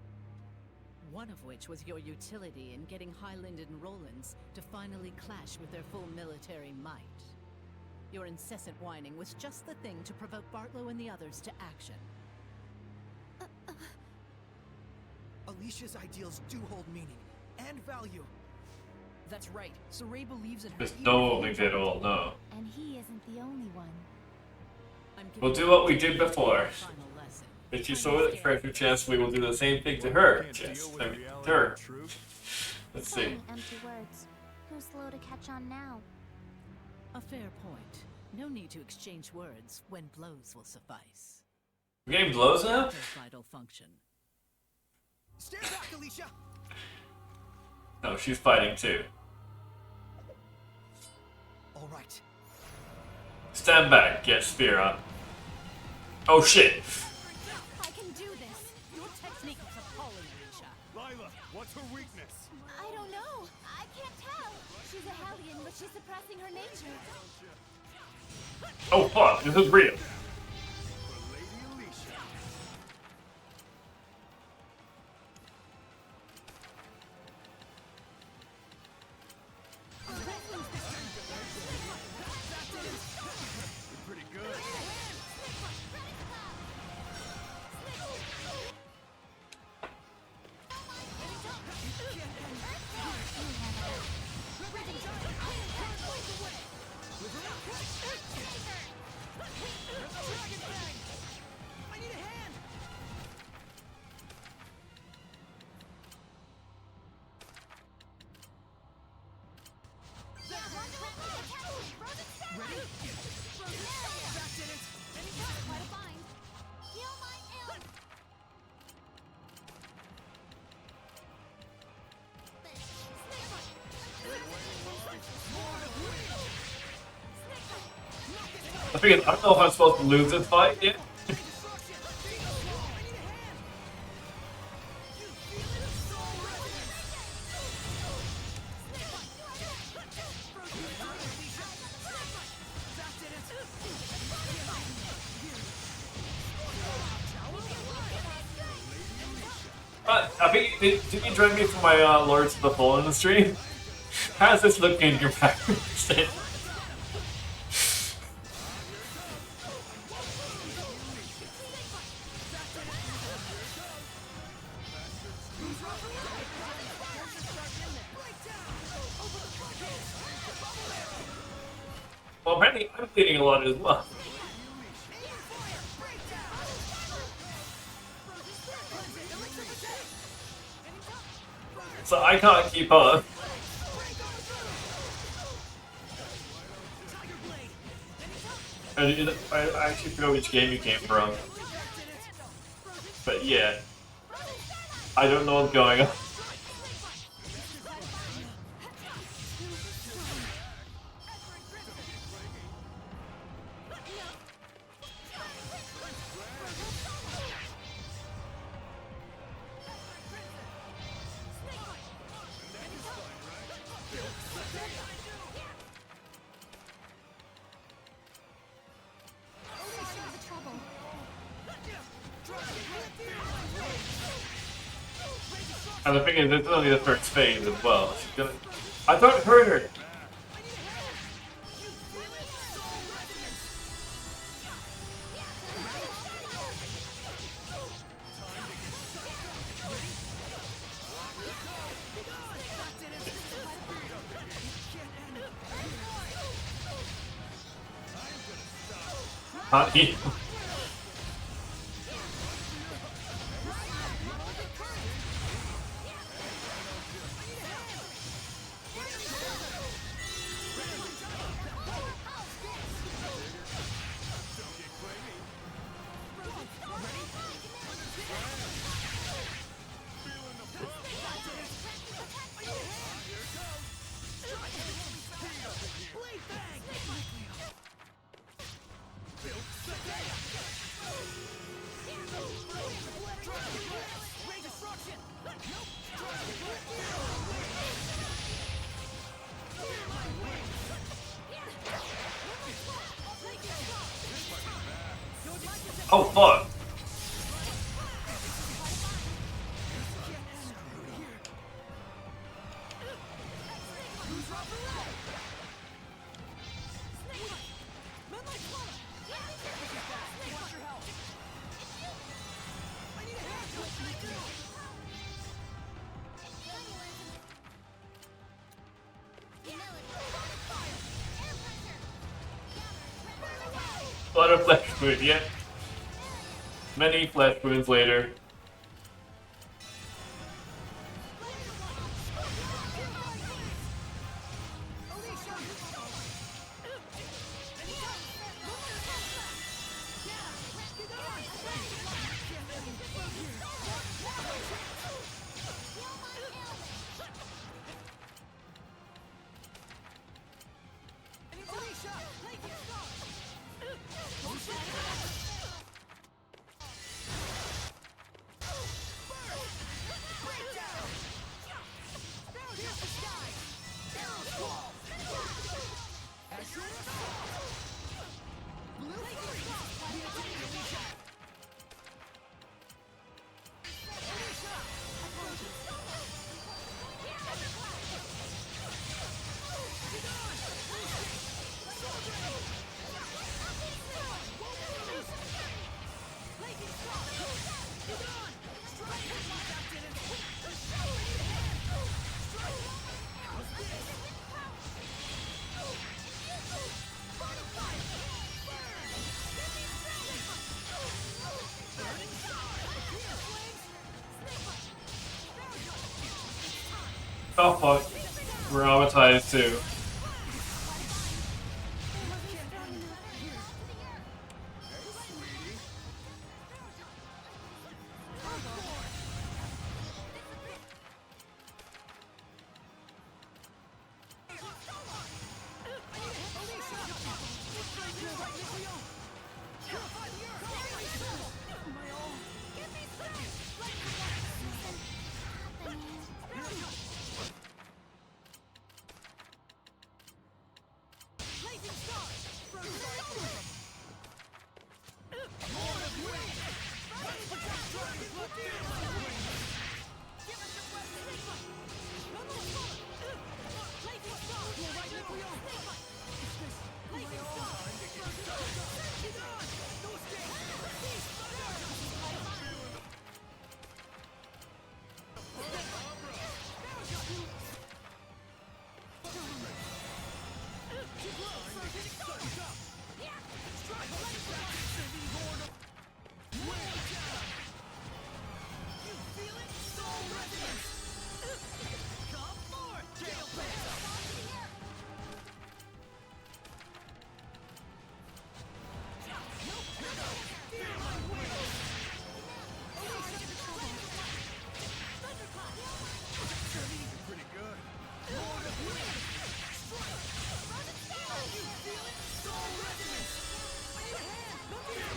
One of which was your utility in getting Highland and Rollins to finally clash with their full military might. Your incessant whining was just the thing to provoke Bartlow and the others to action. Alicia's ideals do hold meaning and value. That's right. Saray believes in her. There's no things at all, no. And he isn't the only one. We'll do what we did before. Final lesson. If you saw the treasure chest, we will do the same thing to her Can't chest. deal with I mean, reality to her. and truth. Let's see. Saying empty words. Who's slow to catch on now? A fair point. No need to exchange words when blows will suffice. We're getting blows now? Their vital function. Stand back, Alicia! No, she's fighting too. All right. Stand back, get spear up. Oh shit! I can do this. Your technique is appalling, Alicia. Lila, what's her weakness? I don't know. I can't tell. She's a Hellion, but she's suppressing her nature. Oh fuck, this is real. I figured, I don't know if I'm supposed to lose this fight yet. I think, did you join me for my Lords of the Fallen stream? How's this looking in your back? Well, apparently I'm bleeding a lot as well. So I can't keep up. And I actually forgot which game you came from. But yeah. I don't know what's going on. And the thing is, this is only the first phase as well. She's gonna... I thought it hurt her! He... Oh fuck! A lot of flesh wound, yeah. Many flesh wounds later. Oh fuck. We're traumatized too.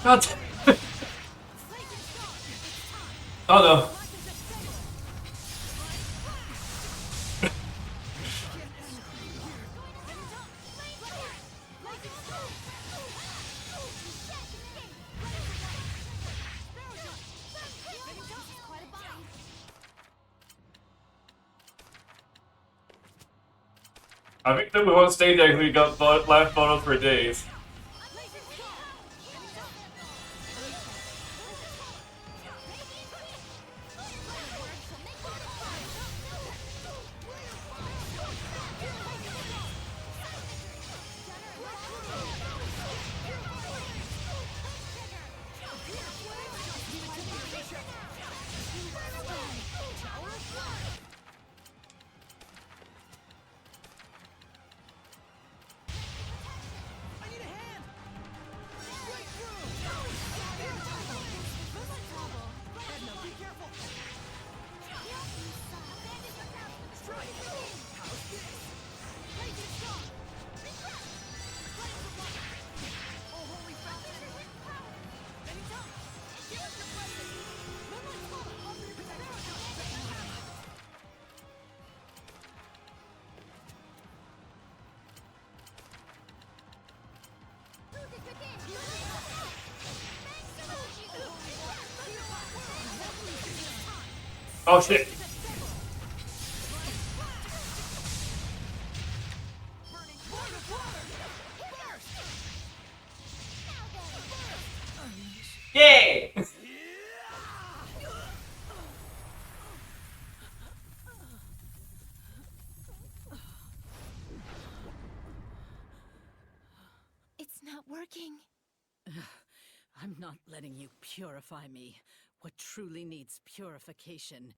God. Oh no. I think that we won't stay there because we got life bottles for days. Oh shit. Yay! It's not working. I'm not letting you purify me. What truly needs purification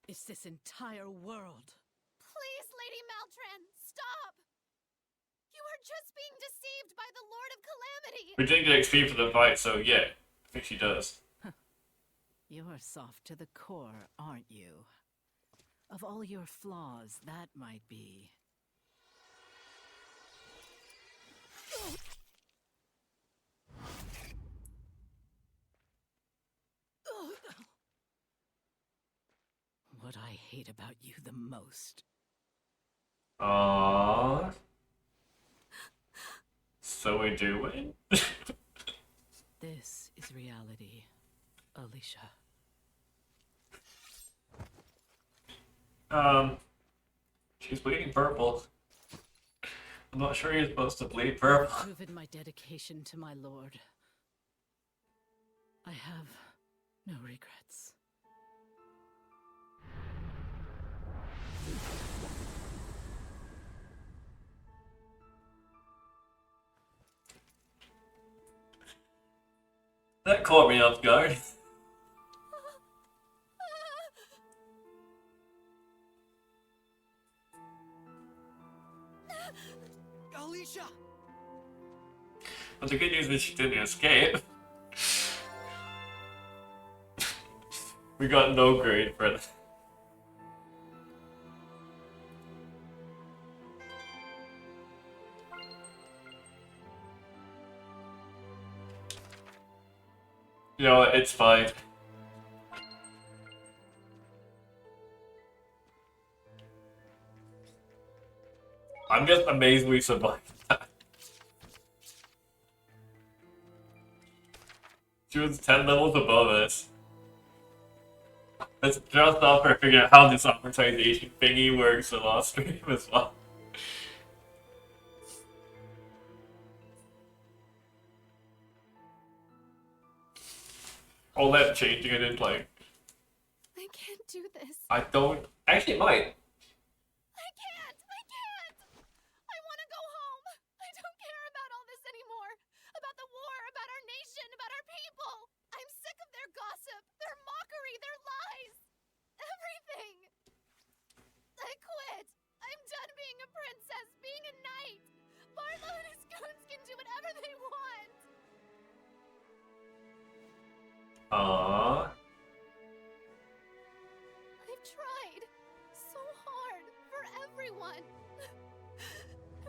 is this entire world. Please, Lady Maltran, stop! You are just being deceived by the Lord of Calamity! We didn't get XP for the fight, so yeah. I think she does. You're soft to the core, aren't you? Of all your flaws, that might be. What I hate about you the most. Aww. So we do win? This is reality, Alicia. She's bleeding purple. I'm not sure you're supposed to bleed purple. I've proven my dedication to my lord. I have no regrets. That caught me off guard. But the good news is she didn't escape. We got no grade for that. You know what, it's fine. I'm just amazed we survived that. She was 10 levels above us. Let's just off her figure out how this amortization thingy works in last stream as well. All that changing it in like I can't do this. I don't actually might. I can't! I want to go home! I don't care about all this anymore! About the war, about our nation, about our people! I'm sick of their gossip, their mockery, their lies! Everything! I quit! I'm done being a princess, being a knight! Barlow and his goons can do whatever they want! Aww. I've tried so hard for everyone.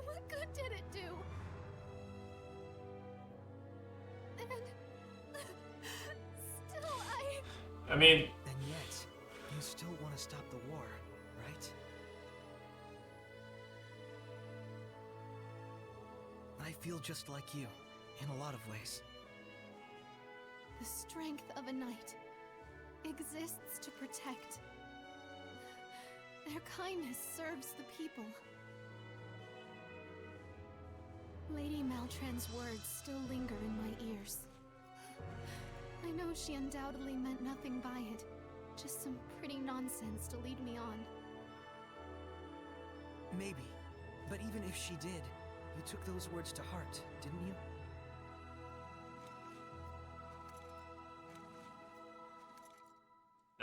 What good did it do? And still I mean, And yet, you still want to stop the war, right? I feel just like you, in a lot of ways. the strength of a knight exists to protect. Their kindness serves the people. Lady Maltran's words still linger in my ears. I know she undoubtedly meant nothing by it, just some pretty nonsense to lead me on. Maybe. But even if she did, you took those words to heart, didn't you?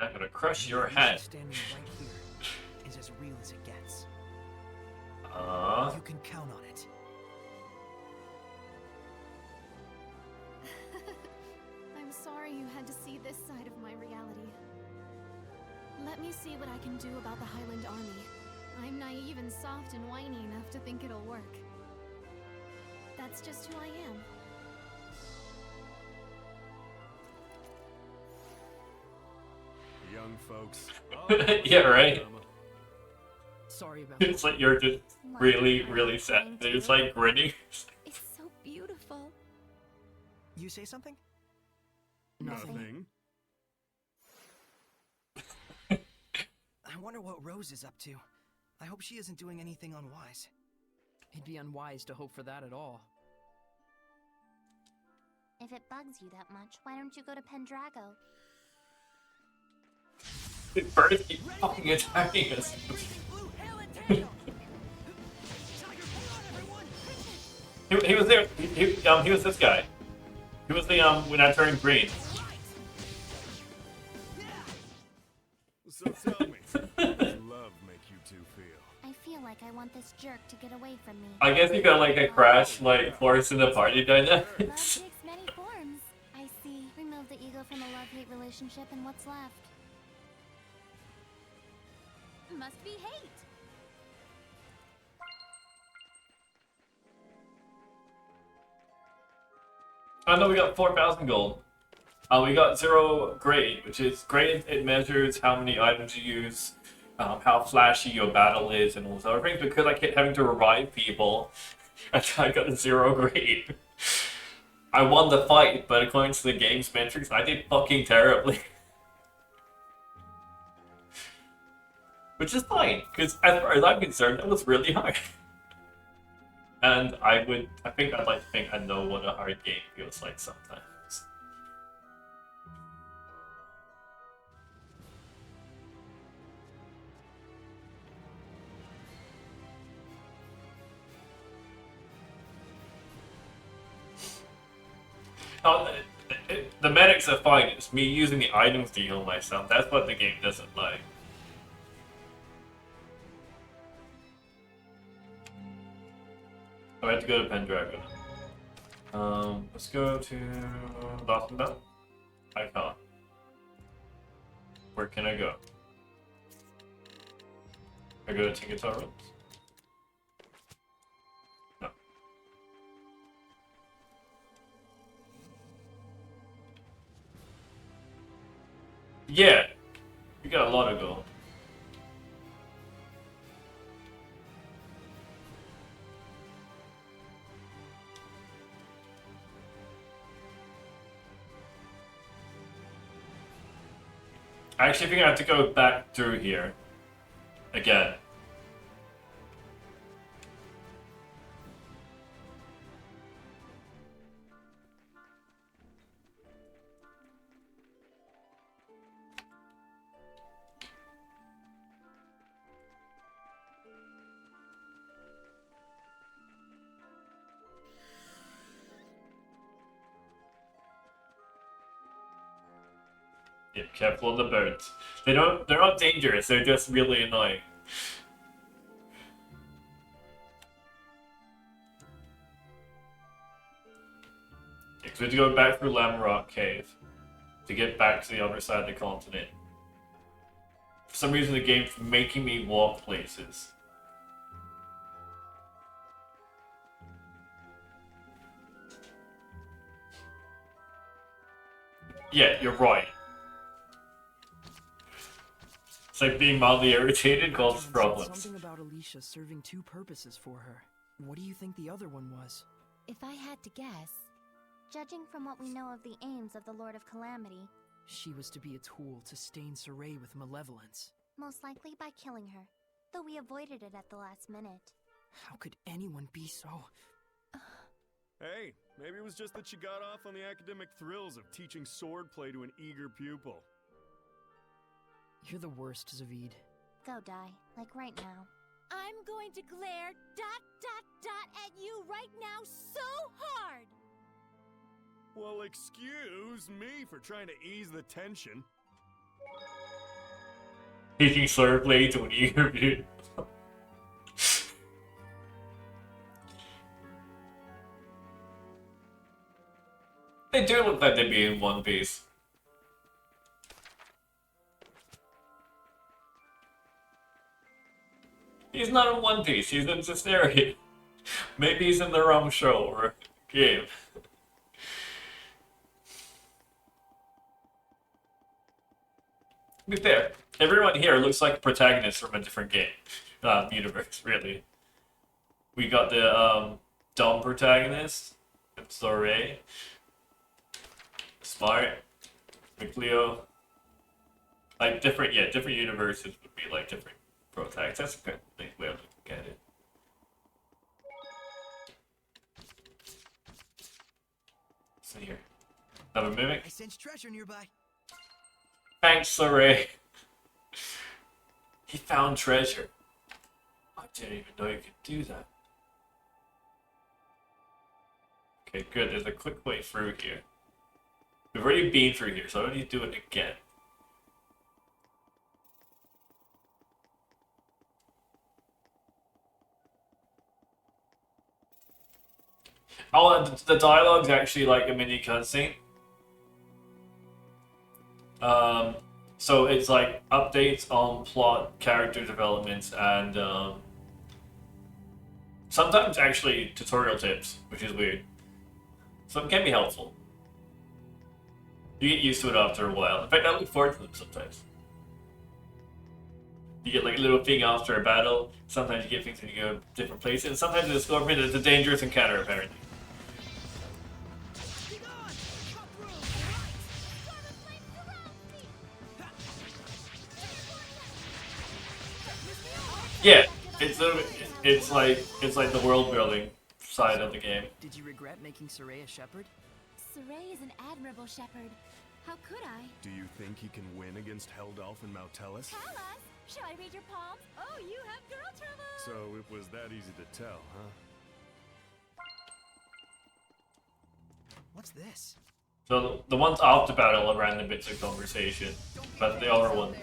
I'm gonna crush your The head. reason standing right here is as real as it gets. You can count on it. I'm sorry you had to see this side of my reality. Let me see what I can do about the Highland Army. I'm naive and soft and whiny enough to think it'll work. That's just who I am. Young folks. Yeah, right. Sorry about It's like you're just really, really sad. They're just like grinning. It's so beautiful. You say something? Nothing. I wonder what Rose is up to. I hope she isn't doing anything unwise. It'd be unwise to hope for that at all. If it bugs you that much, why don't you go to Pendrago? The birds keep fucking attacking us. He was there. He was this guy. He was the when I turned green. So tell me, how does love make you two feel? I feel like I want this jerk to get away from me. I guess you got like a crash, like force in the party Love dynamics. takes many forms. I see. Remove the ego from a love-hate relationship and what's left? Must be hate. Oh no, we got 4,000 gold. We got 0 grade, which is grade. It measures how many items you use, how flashy your battle is, and all those other things. Because I kept having to revive people, I got a 0 grade. I won the fight, but according to the game's metrics, I did fucking terribly. Which is fine, because as far as I'm concerned, that was really hard. And I think I'd like to think I know what a hard game feels like sometimes. Oh, the medics are fine, it's me using the items to heal myself. That's what the game doesn't like. I have to go to Pendragon. Let's go to Nottingham. I can't. Where can I go? I go to Guitar Rooms? No. Yeah, we got a lot of gold. I actually think I have to go back through here again. Yeah, careful of the birds. They're not dangerous, they're just really annoying. Yeah, 'cause we have to go back through Lamrock Cave to get back to the other side of the continent. For some reason the game's making me walk places. Yeah, you're right. It's like being mildly irritated causes problems. Something about Alicia serving two purposes for her. What do you think the other one was? If I had to guess, judging from what we know of the aims of the Lord of Calamity, She was to be a tool to stain Saray with malevolence. most likely by killing her, though we avoided it at the last minute. How could anyone be so... Hey, maybe it was just that she got off on the academic thrills of teaching swordplay to an eager pupil. You're the worst, Zavid. Go die, like right now. I'm going to glare ... at you right now so hard! Well, excuse me for trying to ease the tension. Teaching swordplay to an eager beauty. They do look like they'd be in one piece. He's not in One Piece, he's in Zestiria. Maybe he's in the wrong show or game. To be fair, everyone here looks like a protagonist from a different game. Universe, really. We got the dumb protagonist, Soray, Smart, McLeo. Like different universes would be like different protagonists. That's a good way of looking at it. See here. Another mimic. I sense treasure nearby. Thanks, Soray. He found treasure. I didn't even know you could do that. Okay, good. There's a quick way through here. We've already been through here, so I don't need to do it again. Oh, and the dialogue's actually like a mini cutscene. So it's like updates on plot, character developments, and sometimes actually tutorial tips, which is weird. So it can be helpful. You get used to it after a while. In fact, I look forward to them sometimes. You get like a little thing after a battle. Sometimes you get things when you go different places. And sometimes you discover that it's a dangerous encounter, apparently. Yeah, it's like the world building side of the game. Did you regret making Saray a shepherd? Saray is an admirable shepherd. How could I? Do you think he can win against Heldalf and Mautelis? Tell us! Shall I read your palms? Oh, you have girl trouble! So it was that easy to tell, huh? What's this? So the ones after battle are random bits of conversation, but the other one.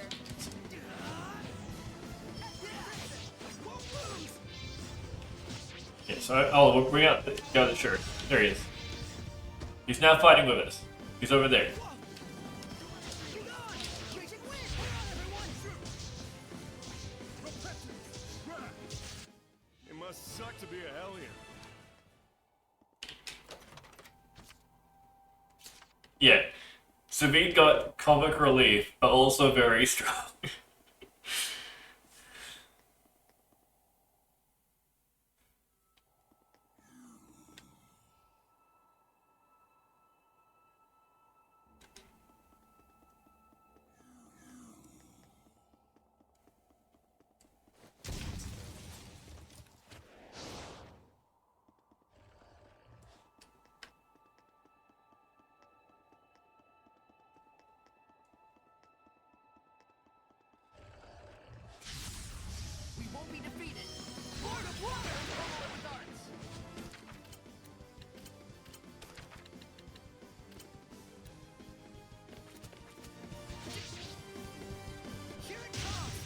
Yeah, so we'll bring out the shirt. There he is. He's now fighting with us. He's over there. It must suck to be a Hellion. Yeah. Savid got comic relief, but also very strong. We won't be defeated. Lord of Water, follow with arts. Here it comes.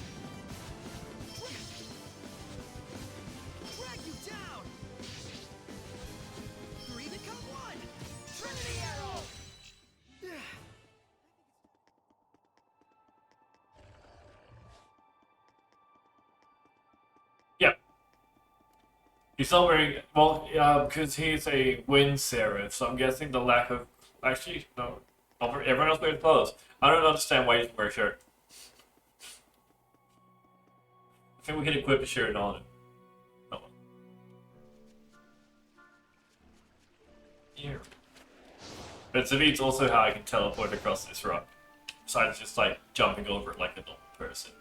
Drag you down. Three become one. Trinity arrow. Yep. He's not wearing, well, because he's a wind seraph, so I'm guessing the lack of, actually, no, everyone else wears clothes. I don't understand why he doesn't wear a shirt. I think we can equip a shirt on him. No. Here. But Savid's also how I can teleport across this rock. Besides just like jumping over it like a normal person.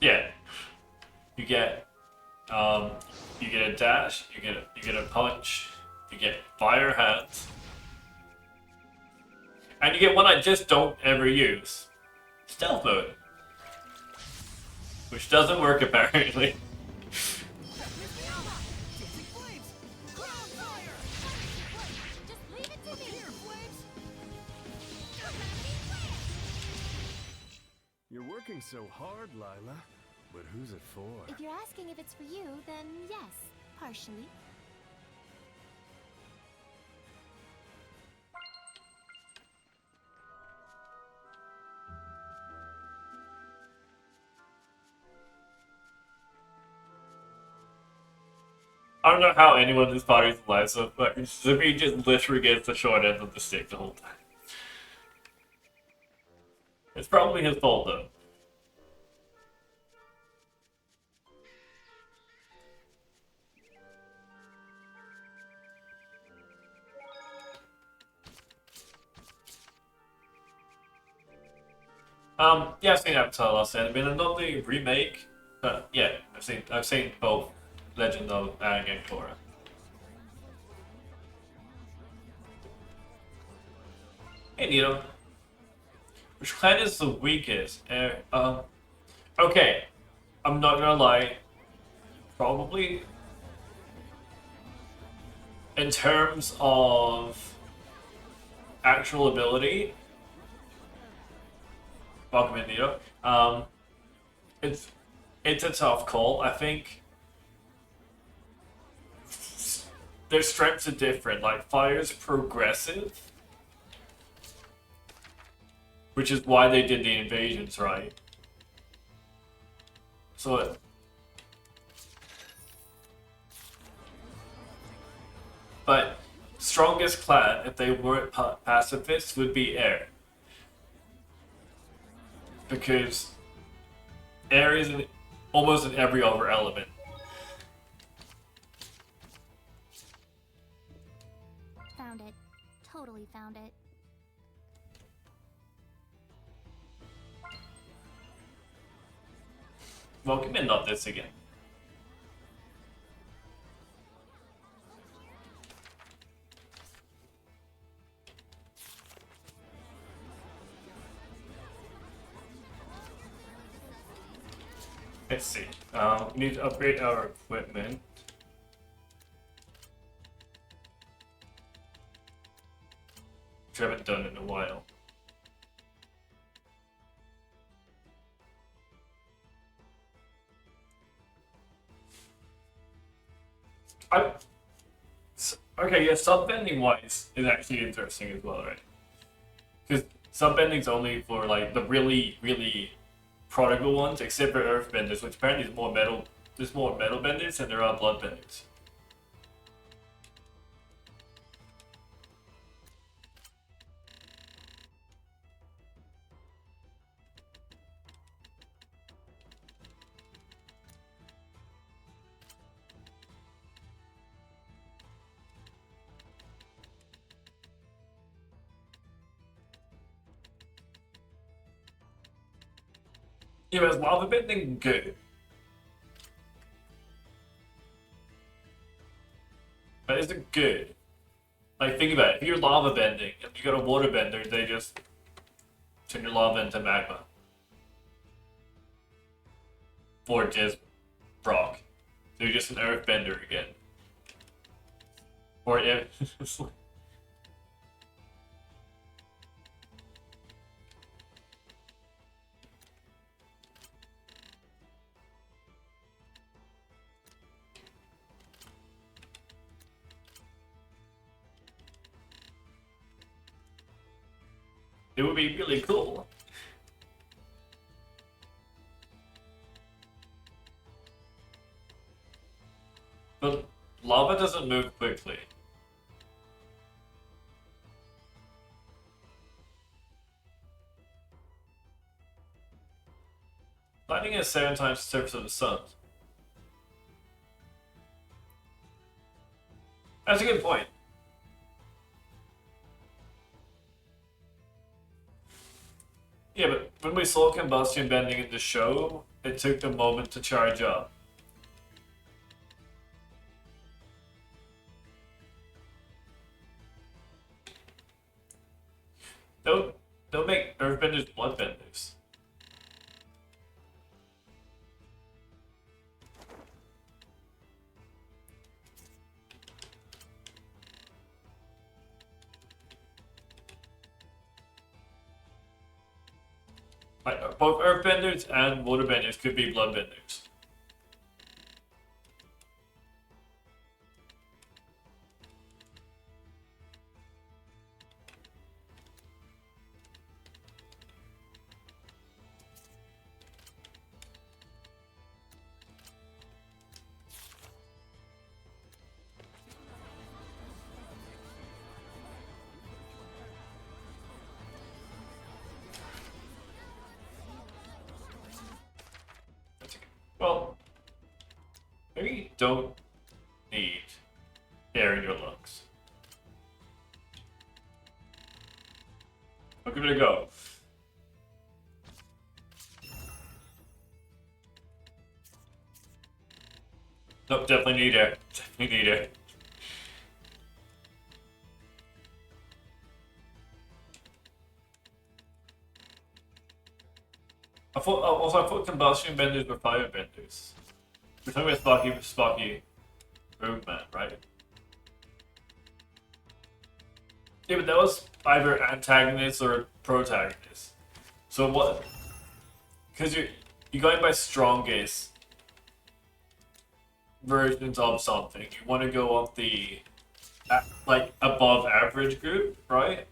Yeah. You get a dash, you get a punch, you get fire hands. And you get one I just don't ever use. Stealth mode. Which doesn't work apparently. You're working so hard, Lila. But who's it for? If you're asking if it's for you, then yes, partially. I don't know how anyone in this party is alive, so but Zippy just literally gets the short end of the stick the whole time. It's probably his fault though. Yeah, I've seen Avatar: Last Airbender, and not the remake, but yeah, I've seen both Legend of Aang and Korra. Hey, Nito. Which clan is the weakest? Okay, I'm not gonna lie. Probably, in terms of actual ability, welcome in, Nito. It's a tough call. I think their strengths are different. Like fire's progressive, which is why they did the invasions, right? So, but strongest clan, if they weren't pacifists, would be air, because air is almost in every other element. Found it. Totally found it. Welcome in, not this again. Let's see. We need to upgrade our equipment. Which I haven't done in a while. Okay, yeah, sub-bending wise is actually interesting as well, right? Because sub-bending's only for like the really, really prodigal ones, except for earth benders, which apparently is more metal. There's more metal benders than there are blood benders. Yeah, but is lava bending good? But is it good? Like, think about it. If you're lava bending and you got a water bender, they just turn your lava into magma. Or just rock. So you're just an earth bender again. Or if... It would be really cool. But lava doesn't move quickly. Lightning is 7 times the surface of the sun. That's a good point. Yeah, but when we saw combustion bending in the show, it took a moment to charge up. Don't make earthbenders bloodbenders. Like, both earthbenders and waterbenders could be bloodbenders. Well, maybe you don't need air in your lungs. I'll give it a go. Nope, definitely need air. Definitely need air. I thought combustion benders were fire benders. We're talking about Sparky Roadman, right? Yeah, but that was either antagonist or protagonist. So what? Because you're going by strongest versions of something. You want to go up the like above average group, right?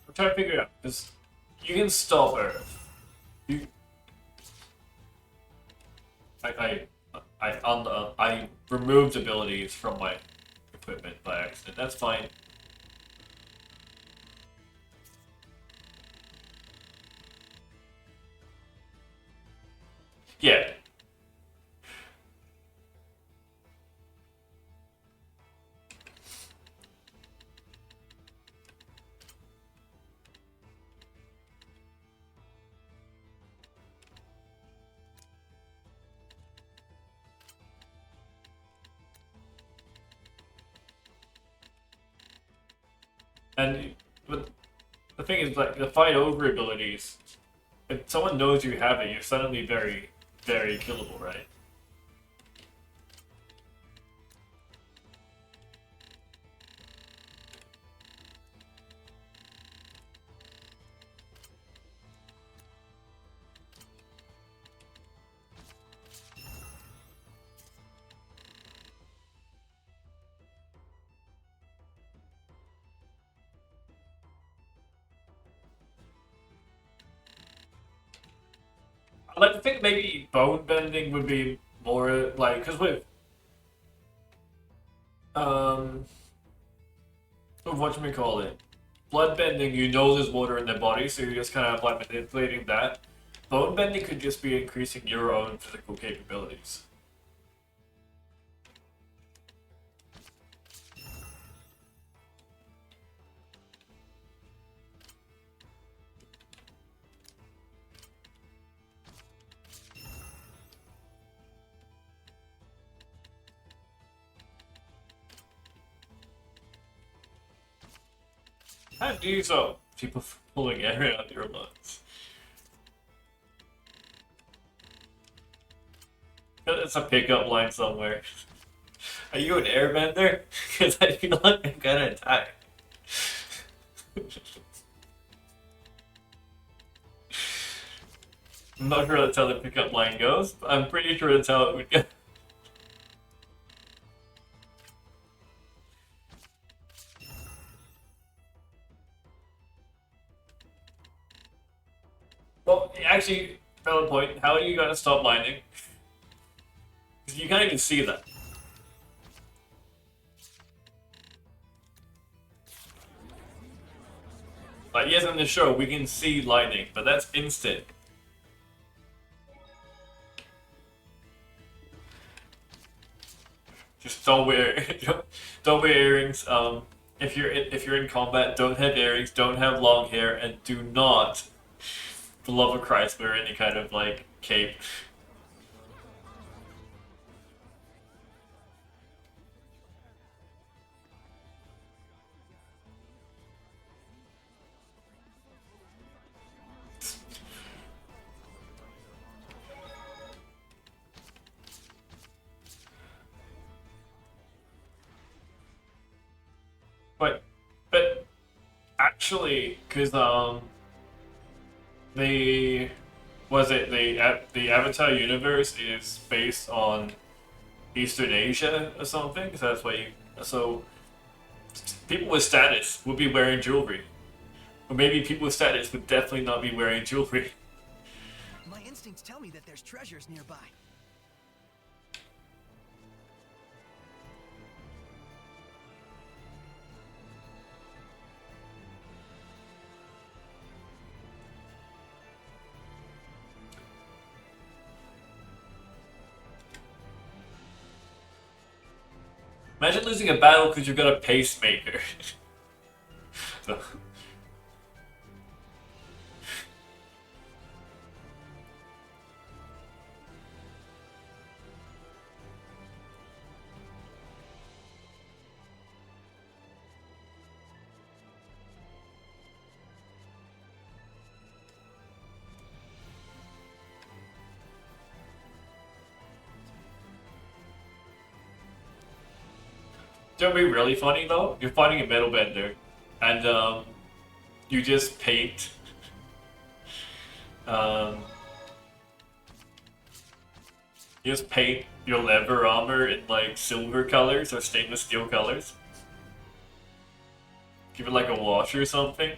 I'm trying to figure it out because you can stop Earth. I removed abilities from my equipment by accident. That's fine. Yeah. And but the thing is, like, the fight over abilities, if someone knows you have it, you're suddenly very, very killable, right? I'd like to think maybe bone bending would be more like, because with whatchamacallit, blood bending, you know there's water in their body, so you're just kind of like manipulating that. Bone bending could just be increasing your own physical capabilities. How do you so? People pulling air out of your lungs. It's a pickup line somewhere. Are you an airbender? Because I feel like I'm gonna die. I'm not sure that's how the pickup line goes, but I'm pretty sure that's how it would go. Well, actually, valid point. How are you gonna stop lightning? Because you can't even see that. Like, yes, in the show, we can see lightning, but that's instant. Just don't wear don't wear earrings. If you're in combat, don't have earrings, don't have long hair, and do not, for the love of Christ, wear any kind of like cape. But actually, because the the Avatar universe is based on Eastern Asia or something. So that's why so people with status would be wearing jewelry, or maybe people with status would definitely not be wearing jewelry. My instincts tell me that there's treasures nearby. Imagine losing a battle because you've got a pacemaker. So. Don't be really funny though. You're fighting a metal bender, and you just paint. You just paint your leather armor in like silver colors or stainless steel colors. Give it like a wash or something.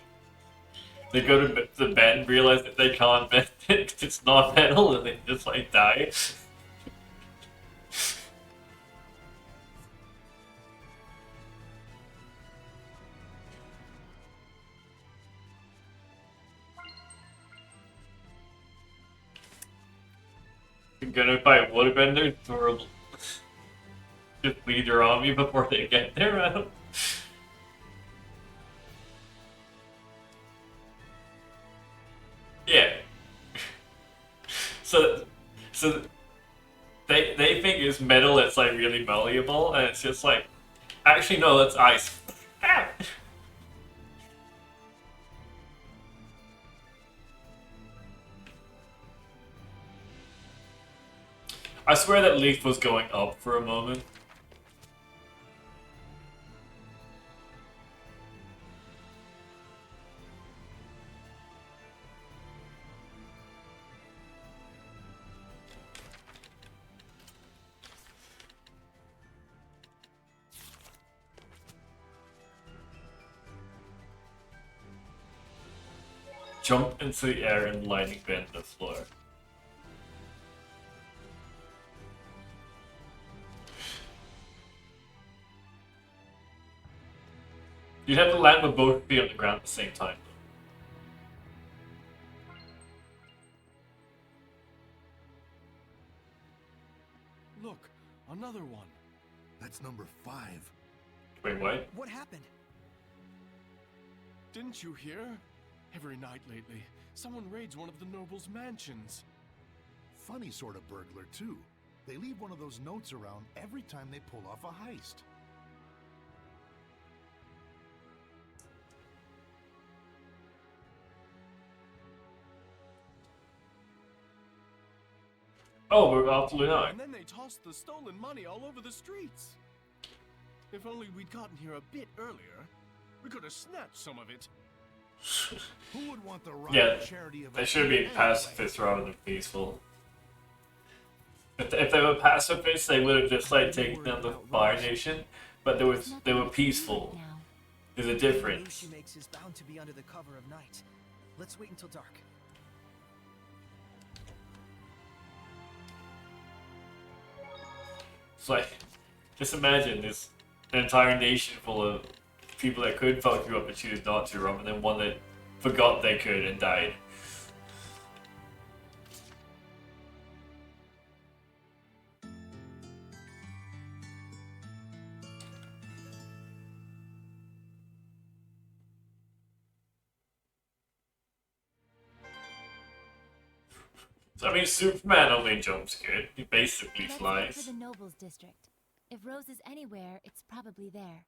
They go to the bend, realize that they can't bend it. It's not metal, and they just like die. You're gonna fight waterbenders or just lead your army before they get there? I don't... Yeah. So they think it's metal that's like really malleable, and it's just like, actually no, that's ice. I swear that Leaf was going up for a moment. Jump into the air and lightning bend the floor. You'd have to land with both feet on the ground at the same time. Look, another one. That's number 5. Wait, what? What happened? Didn't you hear? Every night lately, someone raids one of the nobles' mansions. Funny sort of burglar, too. They leave one of those notes around every time they pull off a heist. Oh, we're about to learn. And then they tossed the stolen money all over the streets. If only we'd gotten here a bit earlier, we could have snatched some of it. Who would want the rotten Yeah, charity of they a should be anyway? pacifists rather than peaceful. If they were pacifists, they would have just like taken down the Fire Nation, but they were peaceful. There's a The difference. she makes is bound to be under the cover of night. Let's wait until dark. It's like, just imagine this an entire nation full of people that could fuck you up and choose not to, and then one that forgot they could and died. So I mean, Superman only jumps good. He basically Let's head flies. for the Nobles District. If Rose is anywhere, it's probably there.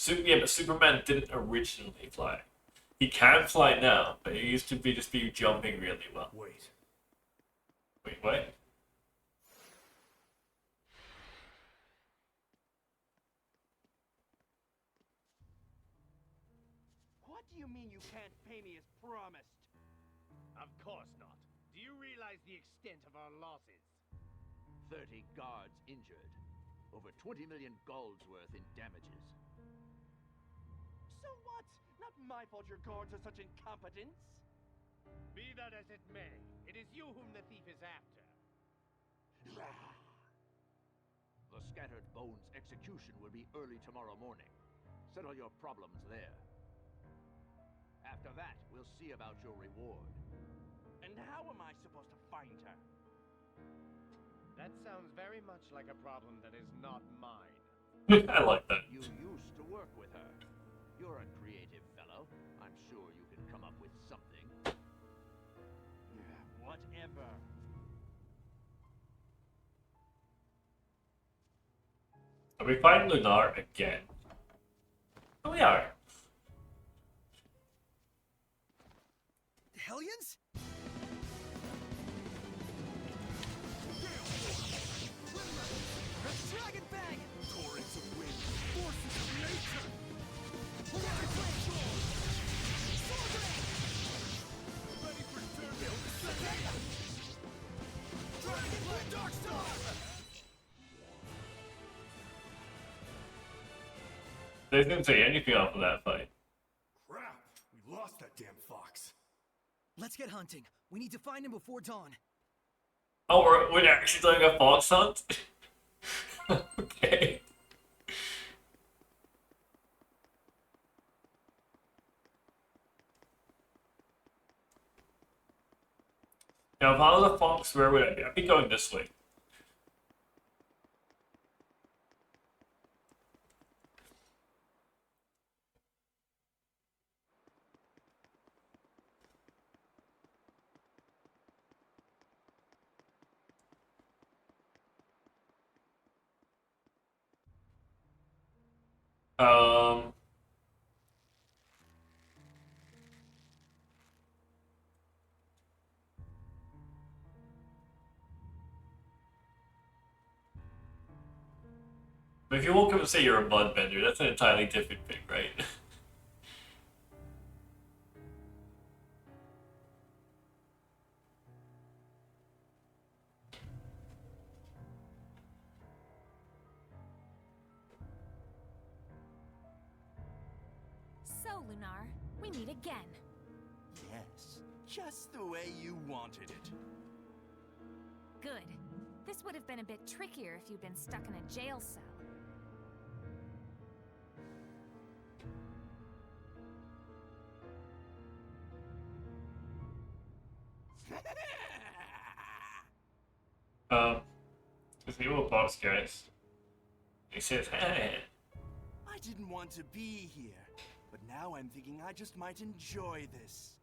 Yeah, but Superman didn't originally fly. He can fly now, but he used to be just be jumping really well. Wait. Wait, what? What do you mean you can't pay me as promised? Of course not. Do you realize the extent of our losses? 30 guards injured. Over 20 million gold's worth in damages. So what? Not my fault your guards are such incompetents. Be that as it may, it is you whom the thief is after. The Scattered Bones execution will be early tomorrow morning. Settle your problems there. After that, we'll see about your reward. And how am I supposed to find her? That sounds very much like a problem that is not mine. I like that. You used to work with her. You're a creative fellow. I'm sure you can come up with something. Whatever. Are we fighting Lunar again? Oh, we are. Hellions? Dragon Bang! Torrents of wind, forces of nature. Polaris Flame! Sword Ring! Ready for turbo. Dragon Blade Dark Star! They didn't say anything off of that fight. Crap! We lost that damn fox. Let's get hunting. We need to find him before dawn. Oh, we're actually doing a fox hunt? Okay. Now, if I was a fox, where would I be? I'd be going this way. Um, But if you woke up and say you're a mudbender, that's an entirely different thing, right? So, Lunar, we meet again. Yes, just the way you wanted it. Good. This would have been a bit trickier if you'd been stuck in a jail cell. This little box, guys. He says, hey. I didn't want to be here, but now I'm thinking I just might enjoy this.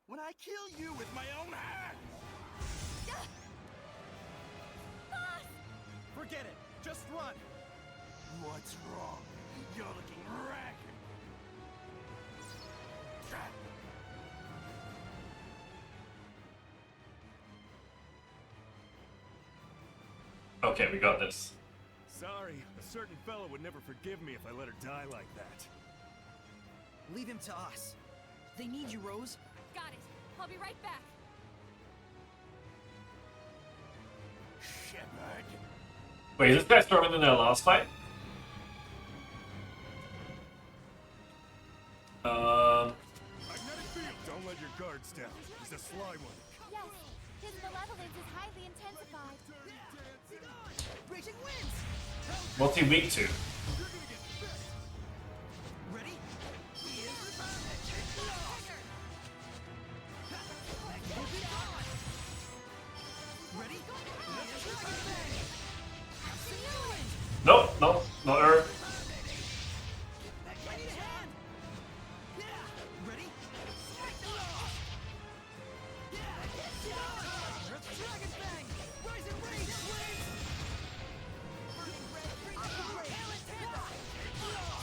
When I kill you with my own hands! Forget it. Just run. What's wrong? You're looking ragged. Okay, we got this. Sorry, a certain fella would never forgive me if I let her die like that. Leave him to us. They need you, Rose. Got it. I'll be right back. Shepard. Wait, is this guy stronger than their last fight? Magnetic field. Don't let your guards down. He's a sly one. Yes, his malevolence is highly intensified. Raging winds! What's he weak to? Ready? Ready? Nope, nope, not her. I need a hand! Yeah! Ready? Earth Dragon Fang! Rise and rage!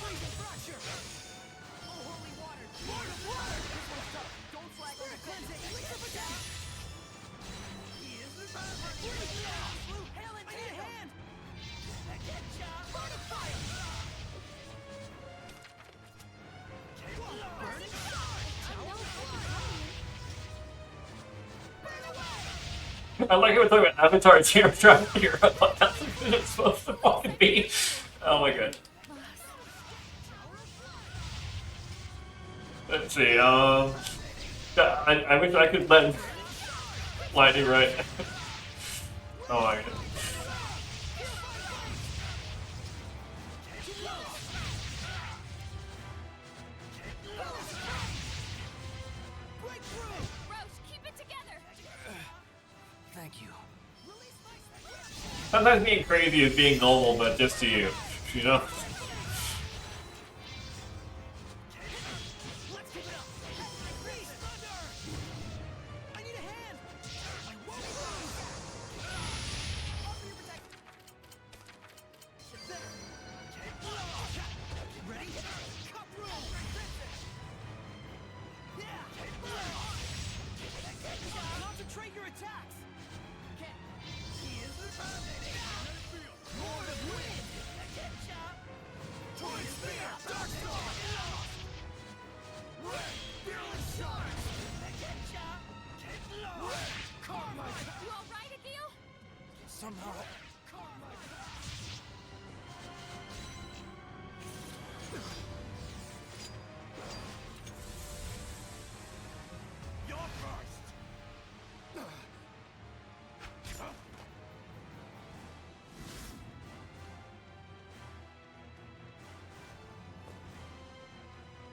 Freezing fracture! Oh, holy water! Lord of water! This one's tough. Don't slack on the cleansing. Leap of attack! He is the Blue Hail and I need a hand! Burn of fire! Burning I like how we're talking about Avatar's here, trying to figure out what that's what it's supposed to fucking be. Oh my god. Let's see, I wish I could let lightning right. Oh my god. Thank you. Sometimes being crazy is being normal, but just to you, you know? I need a hand! Ready? Cup room! Yeah! Concentrate your attacks! He is the Lord of Wind! Toy Spear! Dark Storm! Virulent Shark! Carmine! You alright, Akil? Somehow. You're first.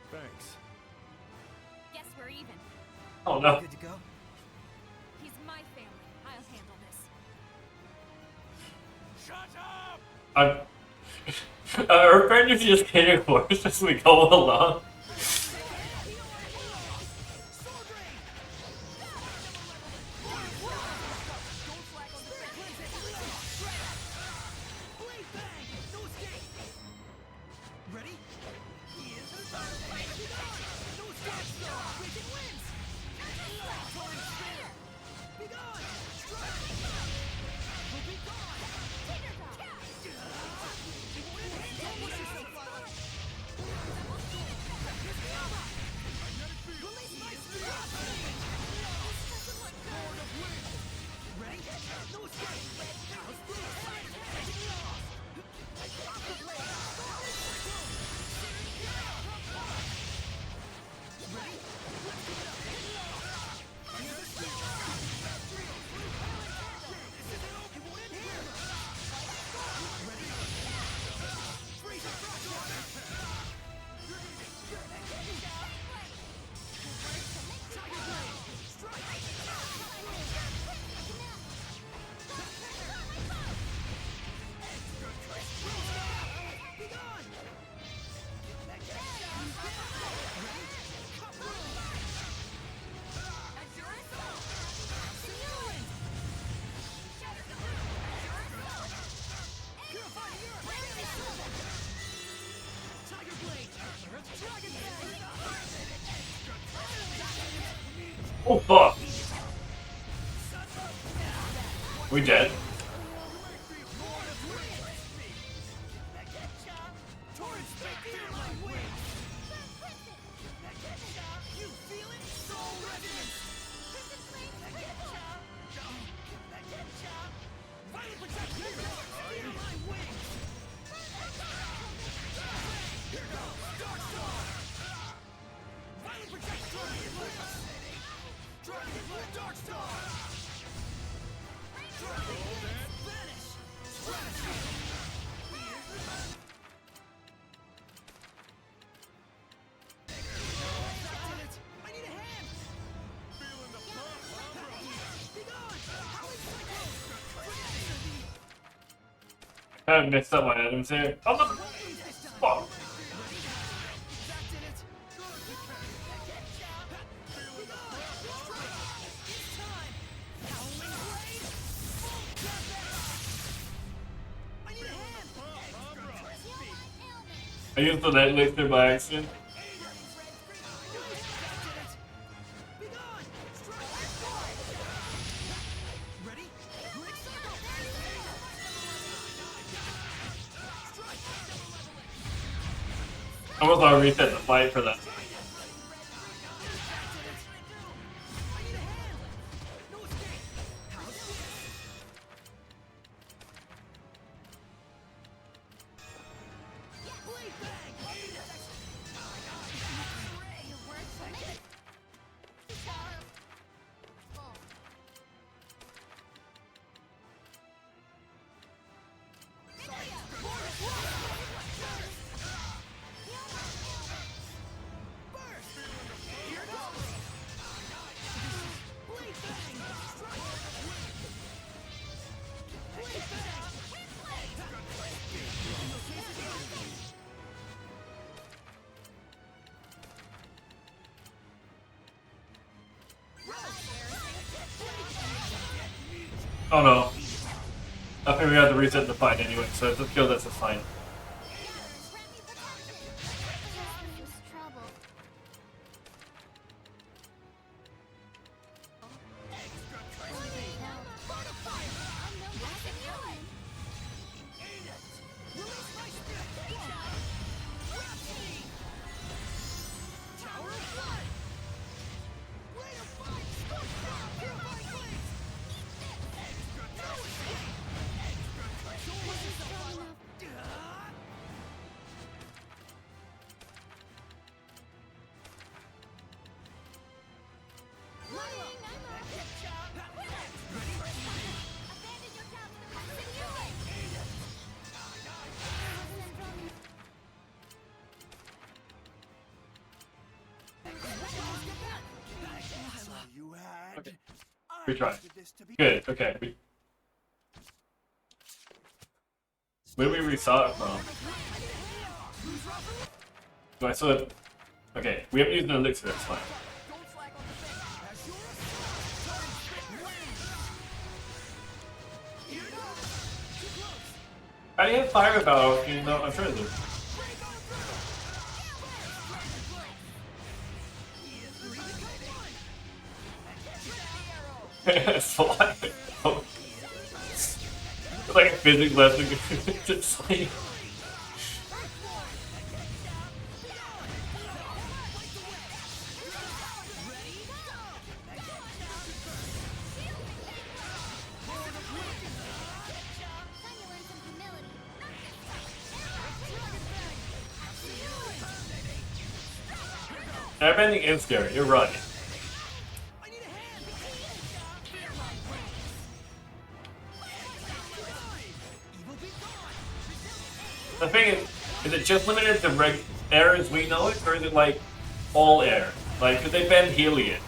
Thanks. Guess we're even. Oh no. Good to go? He's my family. I'll handle this. Shut up! Our friend is just getting worse as we go along. Ready? He is the No escape! Raging winds! Soaring spear! Be gone! Strike! Will be gone! He won't Oh fuck! We dead? I kind of mixed up my items here. Oh, no. Fuck. I used the light laser by accident. I almost want to reset the fight for that. Oh no. I think we have to reset the fight anyway, so if it's a kill, that's a fine. Okay. Retry. Good, okay. Where did we restart from? Do I still have... Okay, we haven't used an elixir, that's fine. I didn't have fire battle, you know, I'm sure it is. It's like a physics lesson. Just like... Airbending is scary, you're right. The thing is it just limited to air as we know it, or is it like all air? Like, could they bend helium?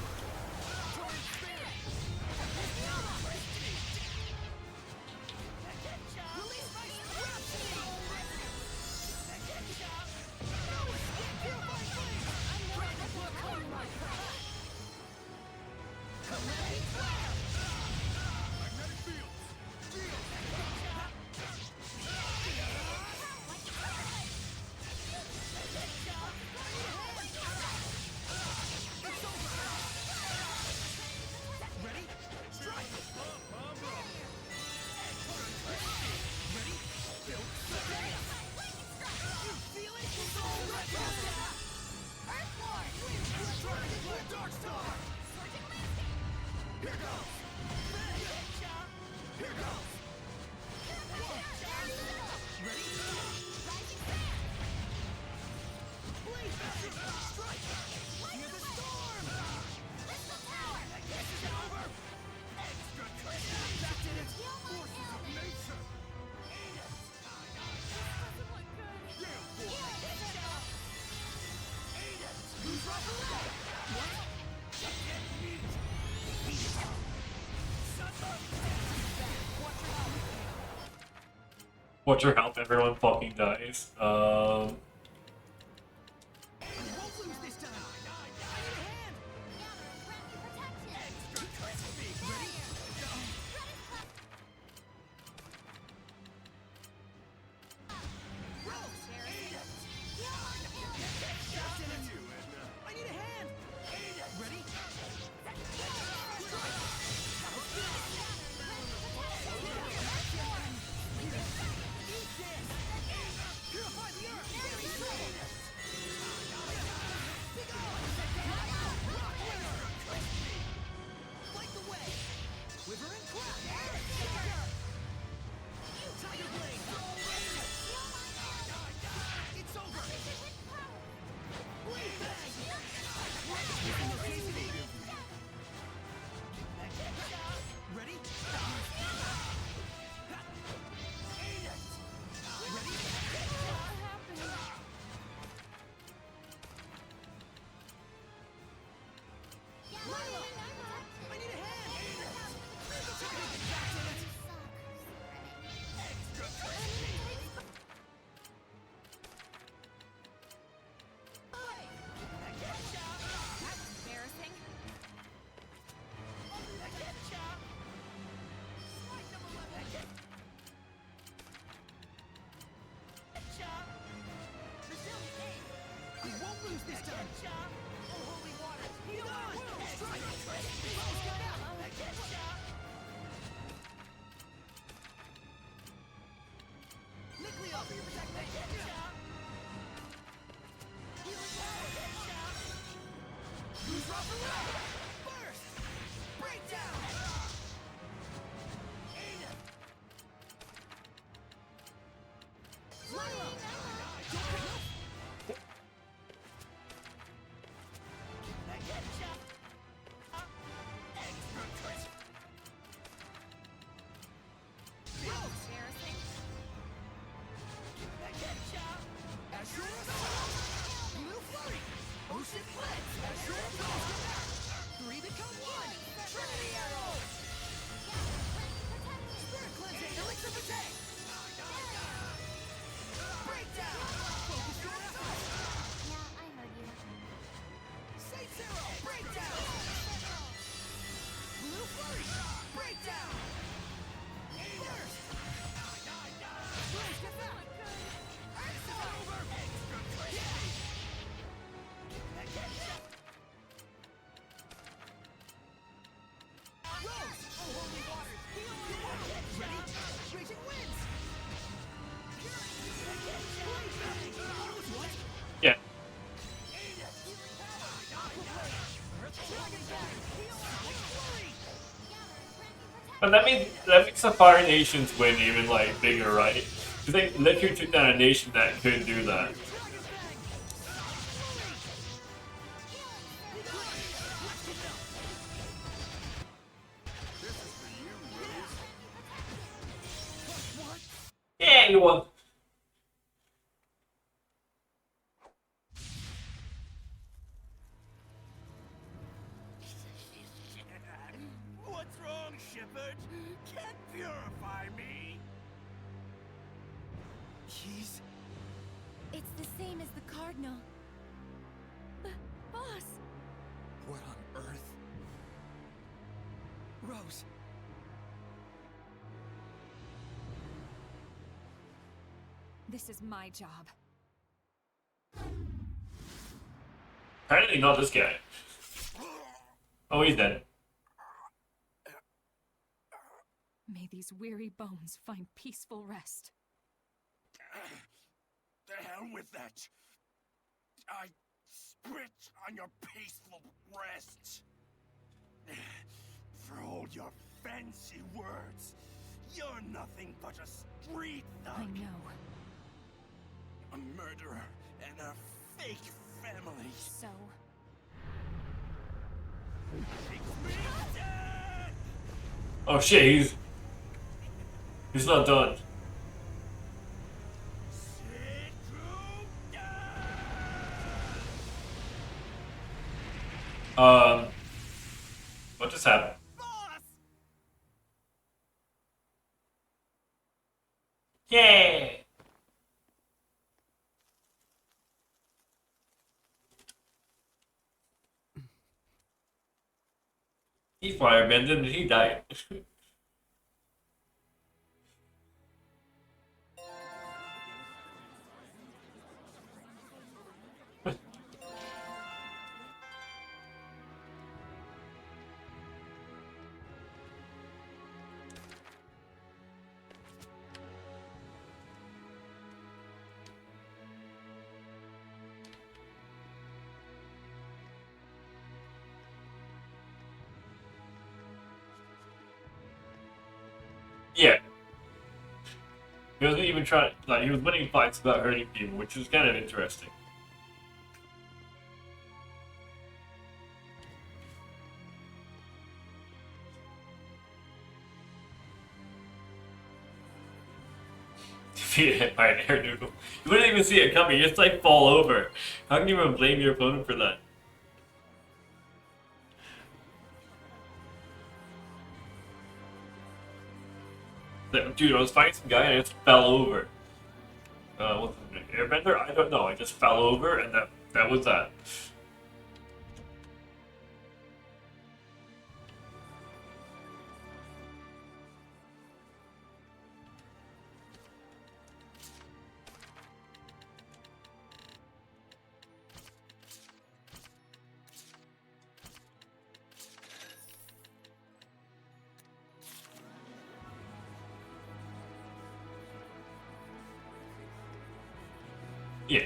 Watch your health, everyone fucking dies. Yeah. But that makes the Fire Nations win even like bigger, right? Because they literally took down a nation that could do that. Yeah, you won. What's wrong, Shepard? Can't purify me? He's... It's the same as the Cardinal. Boss! What on earth? Rose! This is my job. Apparently not this guy. Oh, he's dead. May these weary bones find peaceful rest. The hell with that! I spit on your peaceful rest! For with your fancy words. You're nothing but a street thug. I know. A murderer and a fake family. So, Oh shit, he's not done. What just happened? Yeah. He firebended and he died. Yeah. He wasn't even trying, like, he was winning fights without hurting people, which is kind of interesting. Defeated hit by an air noodle. You wouldn't even see it coming, you just like fall over. How can you even blame your opponent for that? Dude, I was fighting some guy and I just fell over. What's it, airbender? I don't know. I just fell over and that was that. Yeah.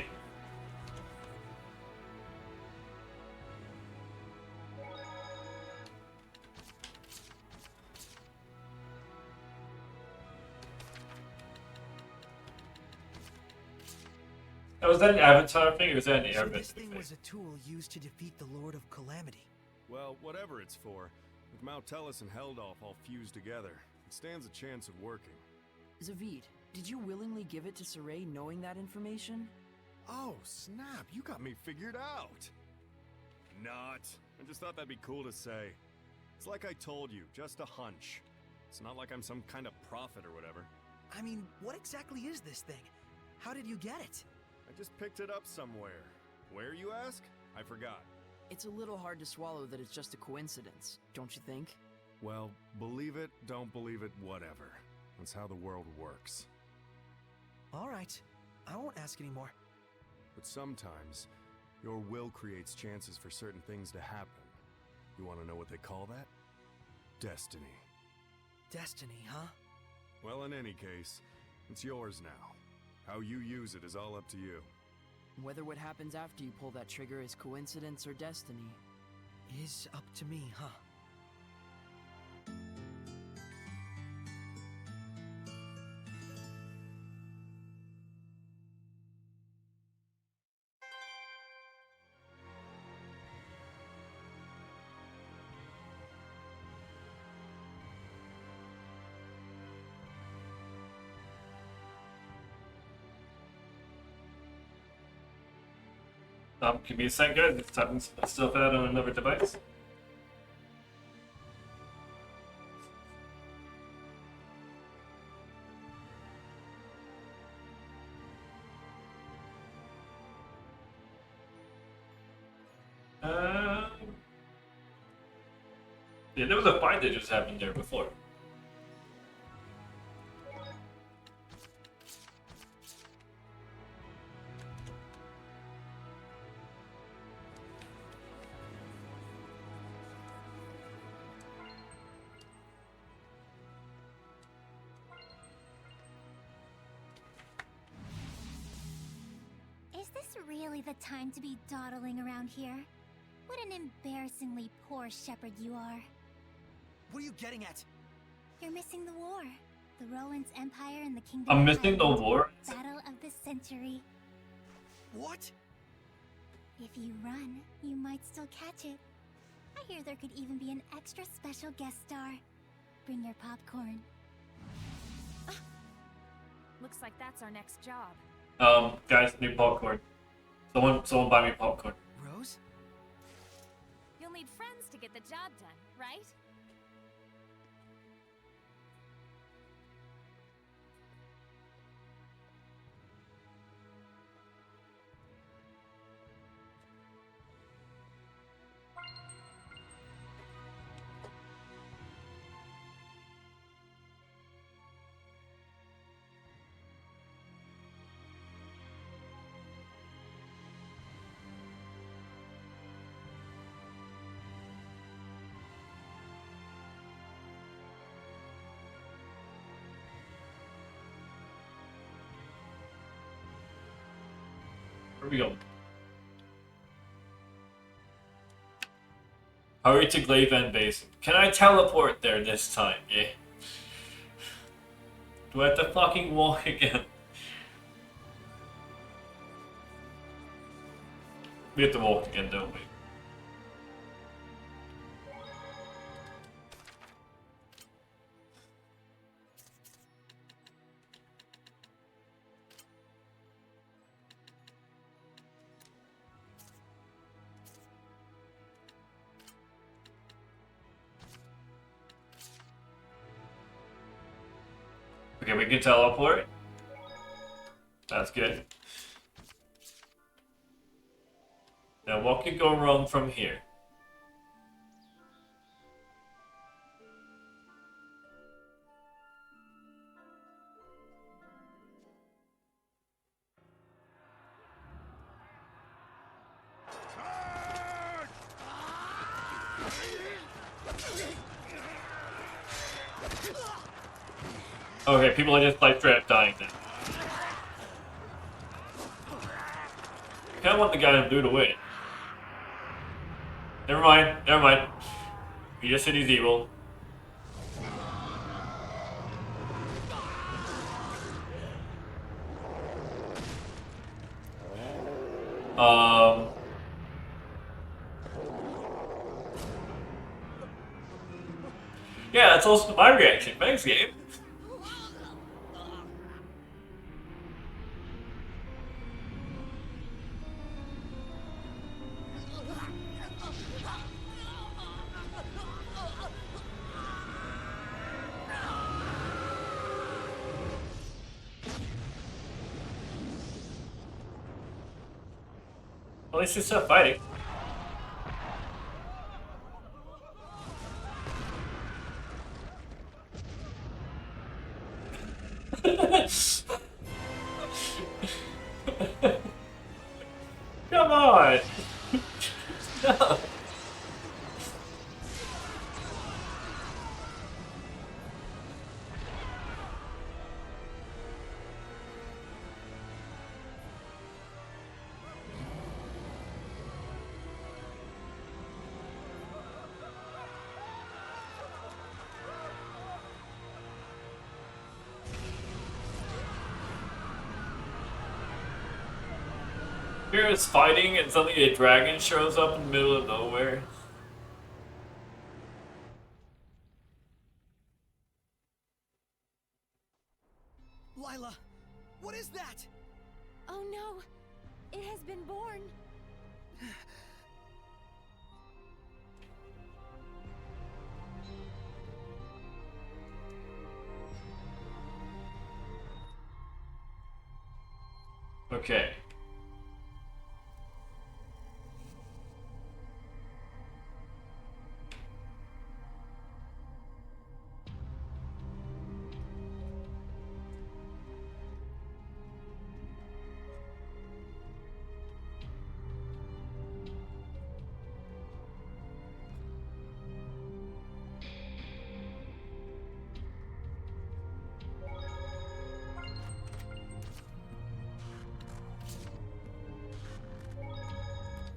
Oh, was that an avatar thing or was that an So airbender this thing? thing was a tool used to defeat the Lord of Calamity. Well, whatever it's for, with Mautellus and Heldolf all fused together, it stands a chance of working. Zavid, did you willingly give it to Saray knowing that information? Oh, snap, you got me figured out! Not. I just thought that'd be cool to say. It's like I told you, just a hunch. It's not like I'm some kind of prophet or whatever. I mean, what exactly is this thing? How did you get it? I just picked it up somewhere. Where, you ask? I forgot. It's a little hard to swallow that it's just a coincidence, don't you think? Well, believe it, don't believe it, whatever. That's how the world works. All right, I won't ask anymore. But sometimes, your will creates chances for certain things to happen. You want to know what they call that? Destiny. Destiny, huh? Well, in any case, it's yours now. How you use it is all up to you. Whether what happens after you pull that trigger is coincidence or destiny is up to me, huh? Give me a sec, guys. It's typing stuff out on another device. Yeah, there was a fight that just happened there before. Is this really the time to be dawdling around here? What an embarrassingly poor shepherd you are. What are you getting at? You're missing the war. The Roland's Empire and the Kingdom I'm of missing the Highland. war? Battle of the century. What? If you run, you might still catch it. I hear there could even be an extra special guest star. Bring your popcorn. Looks like that's our next job. Guys, need popcorn. Someone buy me popcorn. Rose? You'll need friends to get the job done, right? Where we go? Hurry to Glaven Basin. Can I teleport there this time? Yeah. Do I have to fucking walk again? We have to walk again, don't we? Okay, we can teleport. That's good. Now, what could go wrong from here? Okay, people are just like straight up dying then. I kinda want the guy in blue to win. Never mind, never mind. He just said he's evil. Yeah, that's also my reaction. Thanks, game. At least it's not fighting. Come on! No! Here it's fighting and suddenly a dragon shows up in the middle of nowhere. Lila, what is that? Oh no! It has been born! Okay.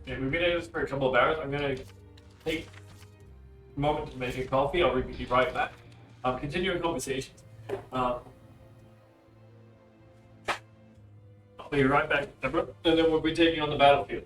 Yeah, we've been at this for a couple of hours. I'm gonna take moment to make a coffee. I'll be right back. Continuing conversations. I'll be right back, Deborah, and then we'll be taking on the battlefield.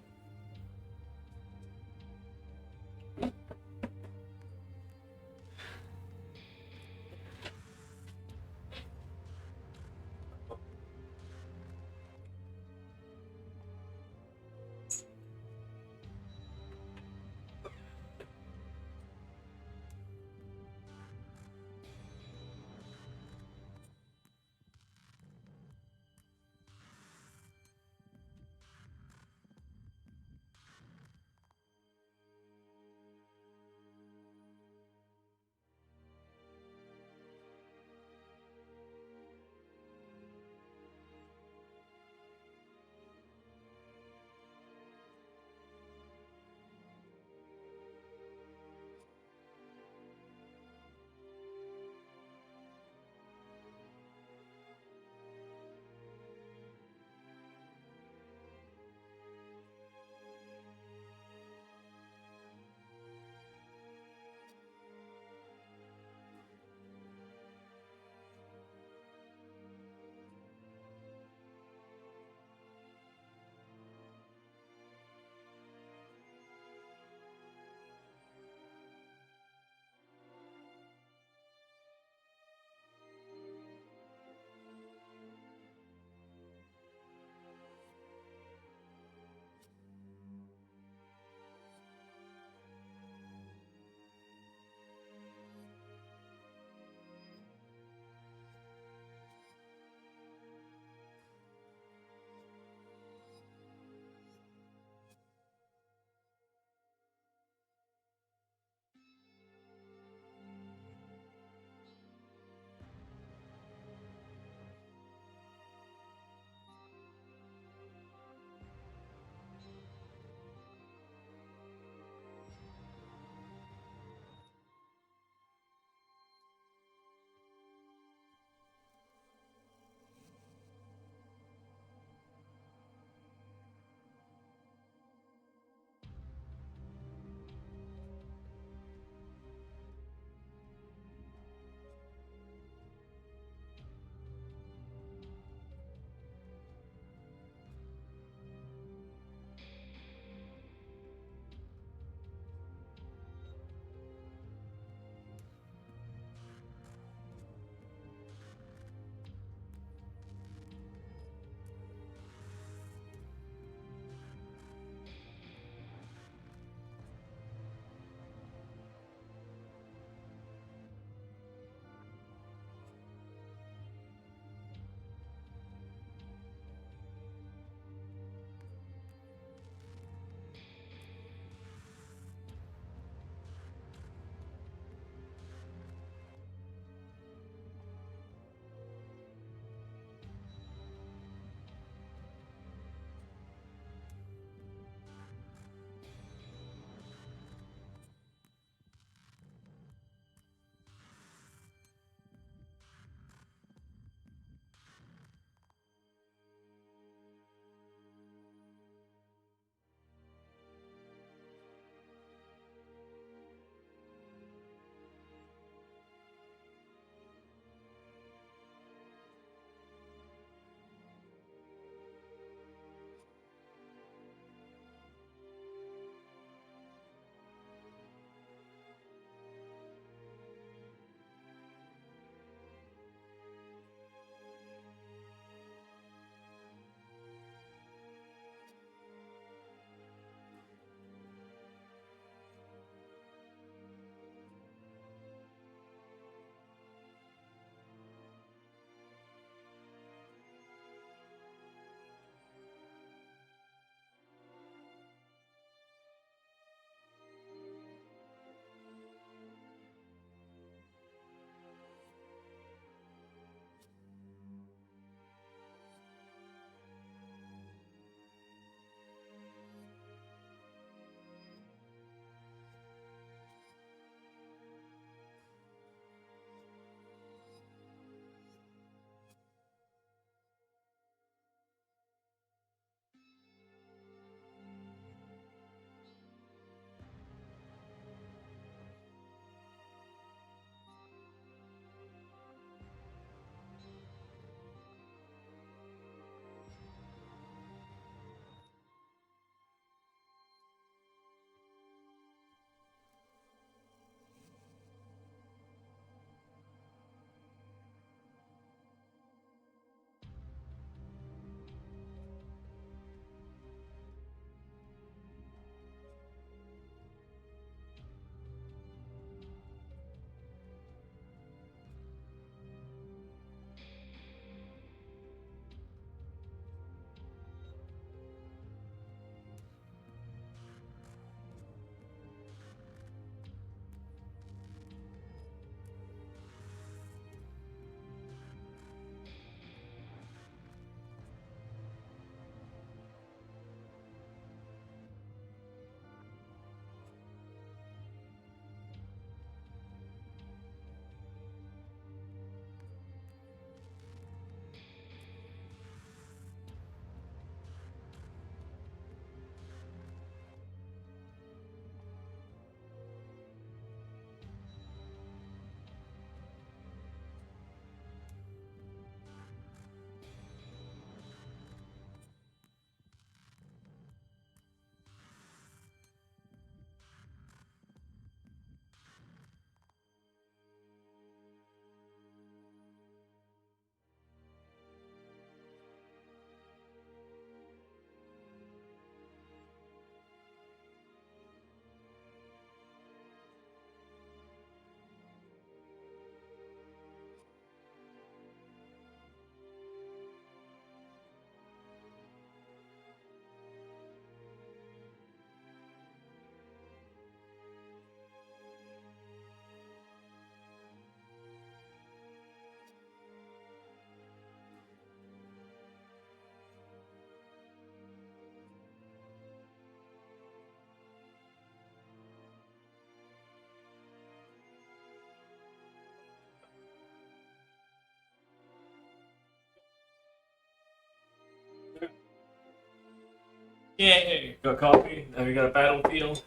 Yeah, got coffee. Now we got a battlefield.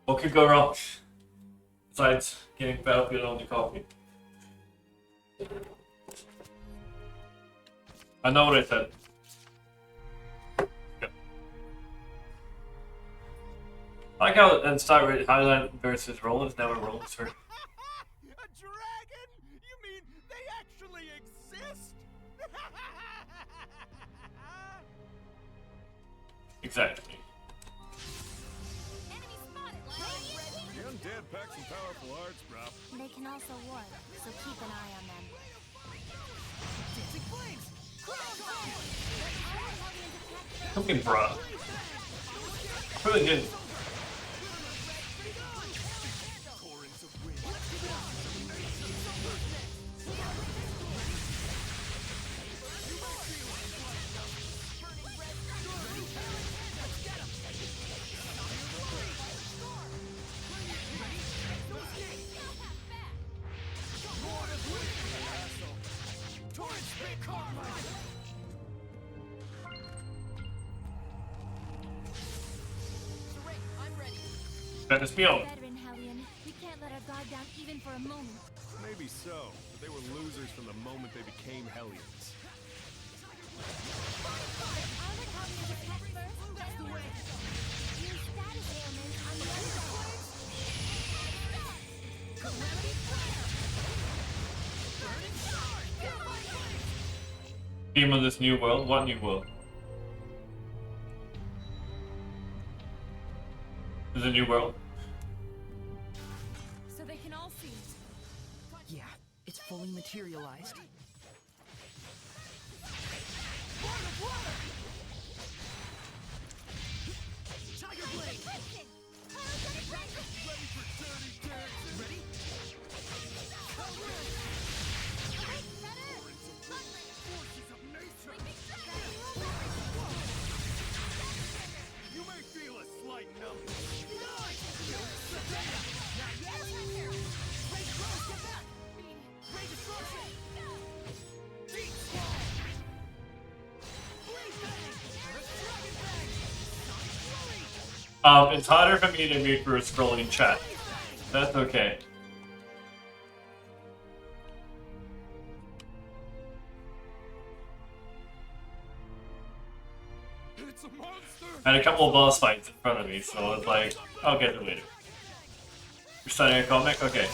What could go wrong? Besides getting battlefield on the coffee. I know what I said. Yeah. I like how it started with Highland versus Rollins, now we're Rollins for. A dragon? You mean they actually exist? Exactly. The undead pack some powerful arts, bro. They can also warp, so keep an eye on them. Dancing flames! Something bruh. Really good. Better spiel. Veteran Hellion, we can't let our guard down even for a moment. Maybe so, but they were losers from the moment they became Hellions. Armored Hellions attack first, then way. Use status ailments on the other side. Calamity Flare! Burning Sword! Theme of this new world? What new world? Is it a new world? So they can all see it. Yeah, it's fully materialized. Tiger Blade! Ready for dirty dancing? Ready? Forces of nature! You may feel a slight numbness. It's harder for me to mute for a scrolling chat. That's okay. It's a monster! I had a couple of boss fights in front of me, so it's like, I'll get it later. You're starting a comic? Okay.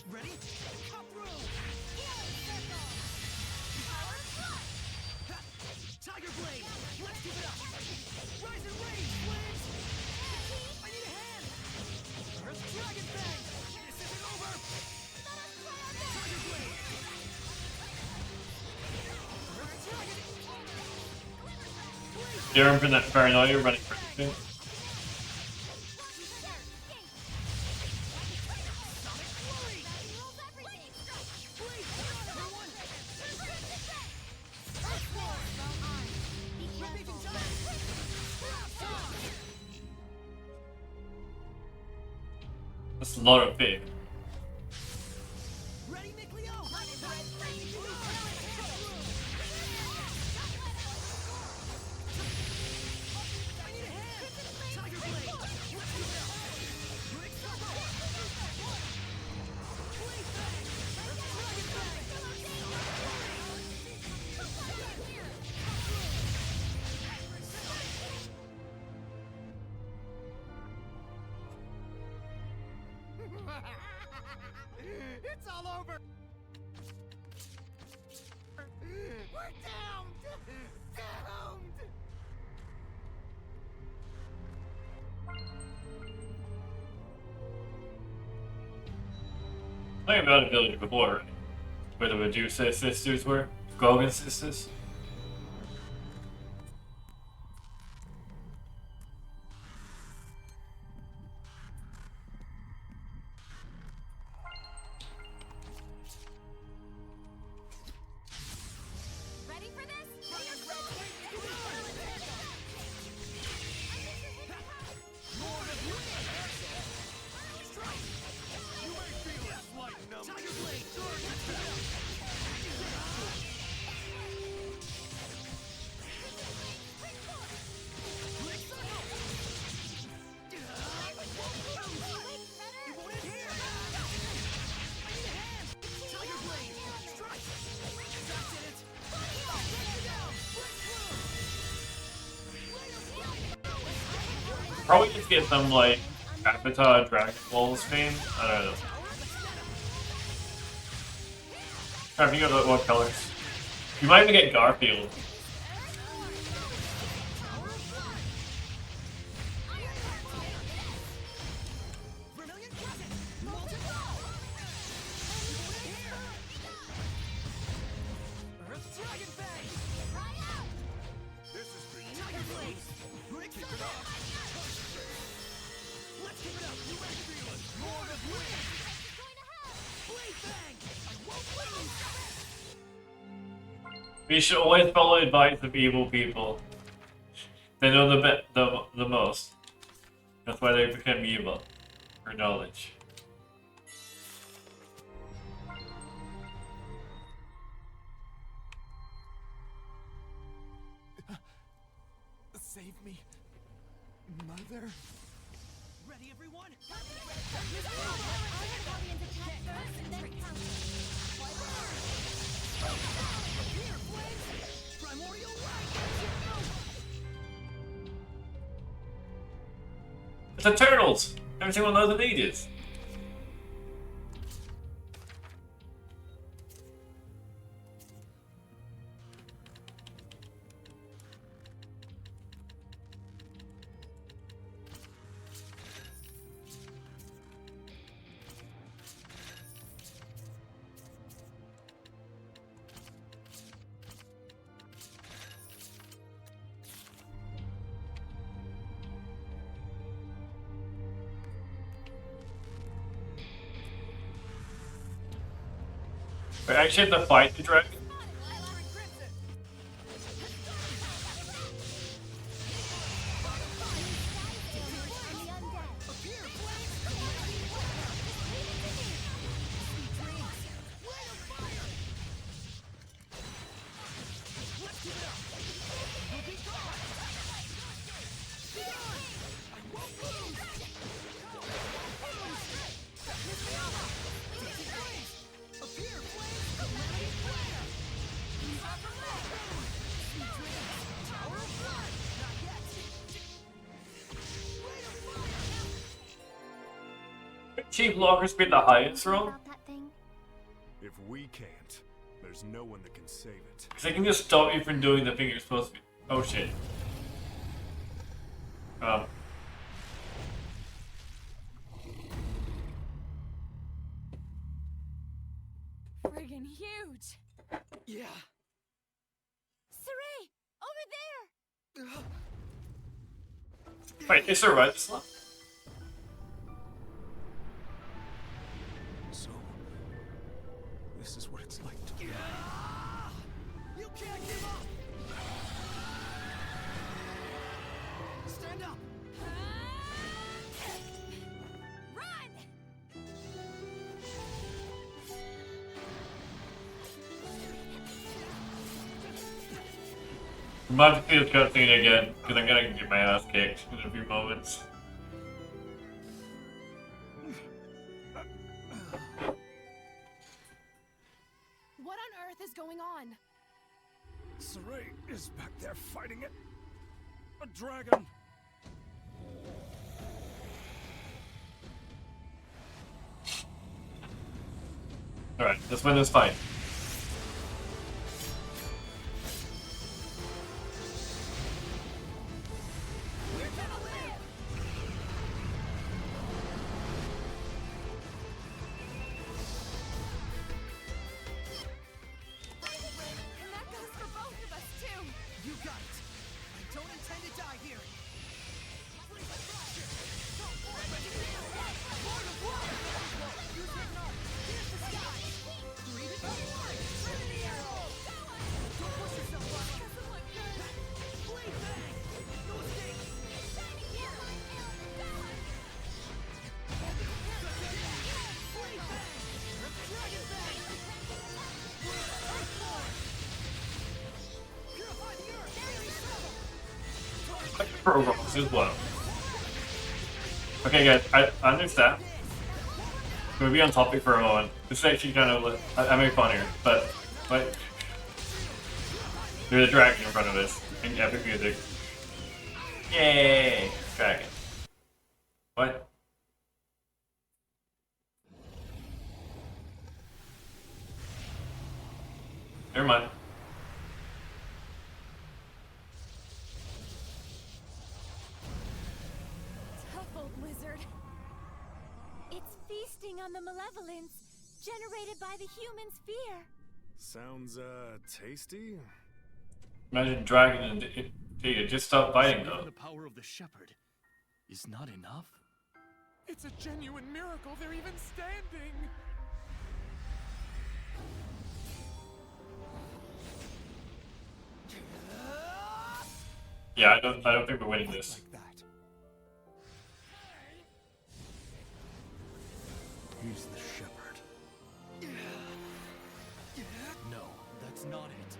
Ready? Come through! Tiger Blade! Let's give it up! Rise and rage, flames! I need a hand! Earth Dragon Fang! This isn't over! Tiger Blade! Earth Dragon! Darren from that paranoia running for the That's a lot of big. Ready, Mikleo? I need a hand! Tiger Blade! Let's give it up! Quick Circle! Blade Fang! Earth Dragon Fang! It's all over! We're downed! Doomed! Playing about a village before, right? Where the Medusa sisters were? Gorgon sisters? Ready for this? Probably just get some like Avatar Dragon Balls fame. I don't know. Crap, you got what colors? You might even get Garfield. We should always follow advice of evil people. They know the most. That's why they become evil. For knowledge. Save me, Mother. Ready, everyone? Primordial light! It's the turtles! Every single one knows what it is. We actually have to fight the dragon. Chief Locker's been the highest roll? If we can't, there's no one that can save it. Because they can just stop you from doing the thing you're supposed to be. Oh shit. Friggin' huge! Yeah. Saray! Over there! Wait, is there right this one? So, this is what it's like to be. You can't give up! Stand up! Run! I'm about to see this cutscene again, because I'm gonna get my ass kicked in a few moments. What on earth is going on? Saray is back there fighting it. A dragon. Alright, let's win this fight. And that goes for both of us, too! You got it! I don't intend to die here! Programs as well. Okay guys, I understand. We'll be on topic for a moment. This is actually kind of, I make fun here, but there's a dragon in front of us, and epic music. Yay! Dragon. old lizard. It's feasting on the malevolence generated by the human's fear. Sounds, tasty? Imagine dragging it. Dude, just stop biting So even though. the power of the shepherd is not enough? It's a genuine miracle they're even standing! Yeah, I don't think we're winning this. He's the shepherd. No, that's not it.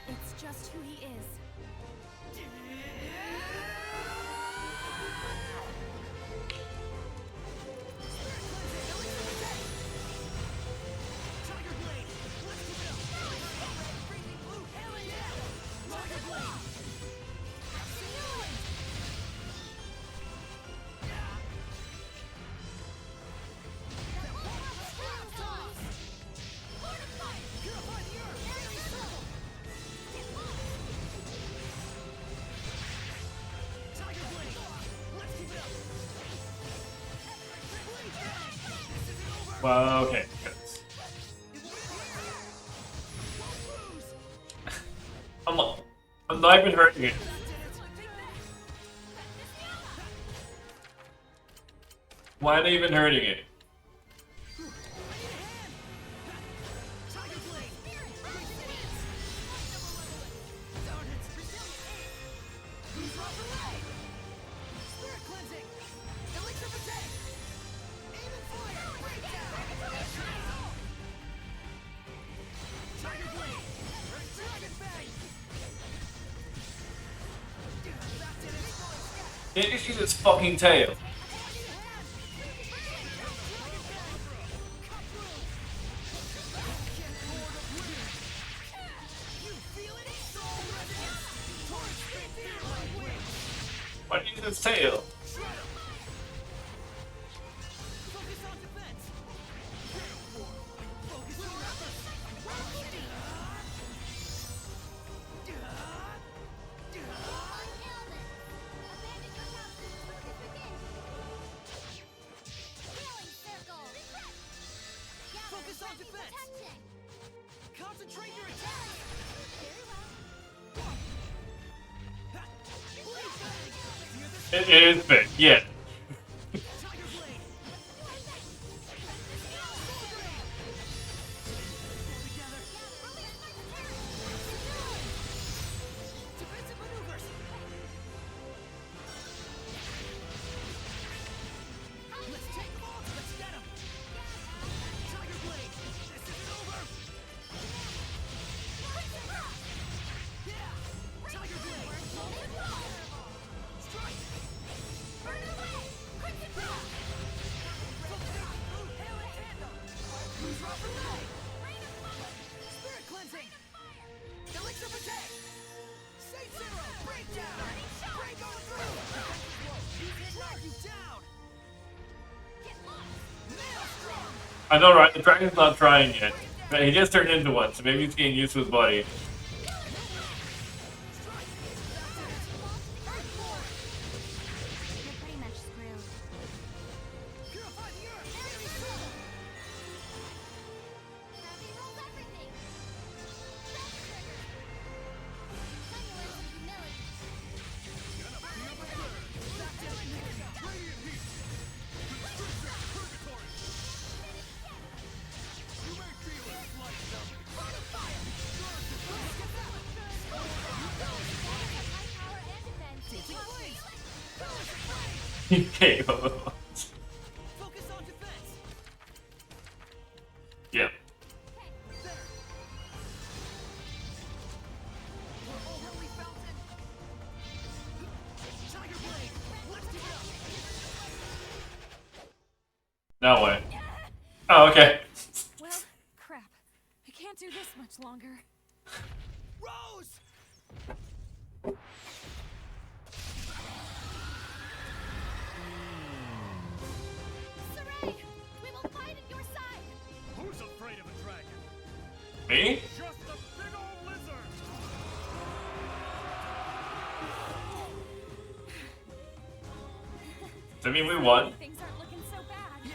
It's just who he is. Well, okay. I'm not even hurting it. Why are they even hurting it? Did you see this fucking tail? Why do you use its tail? It is big, yeah. I know, right? The dragon's not trying yet. But he just turned into one, so maybe he's getting used to his body. Okay. Yeah. Now what? Oh, okay. Well, crap. I can't do this much longer. Rose! Saray, we will fight at your side. Who's afraid of a dragon? Me? Just the I mean, we won. Things aren't looking so bad. Yeah.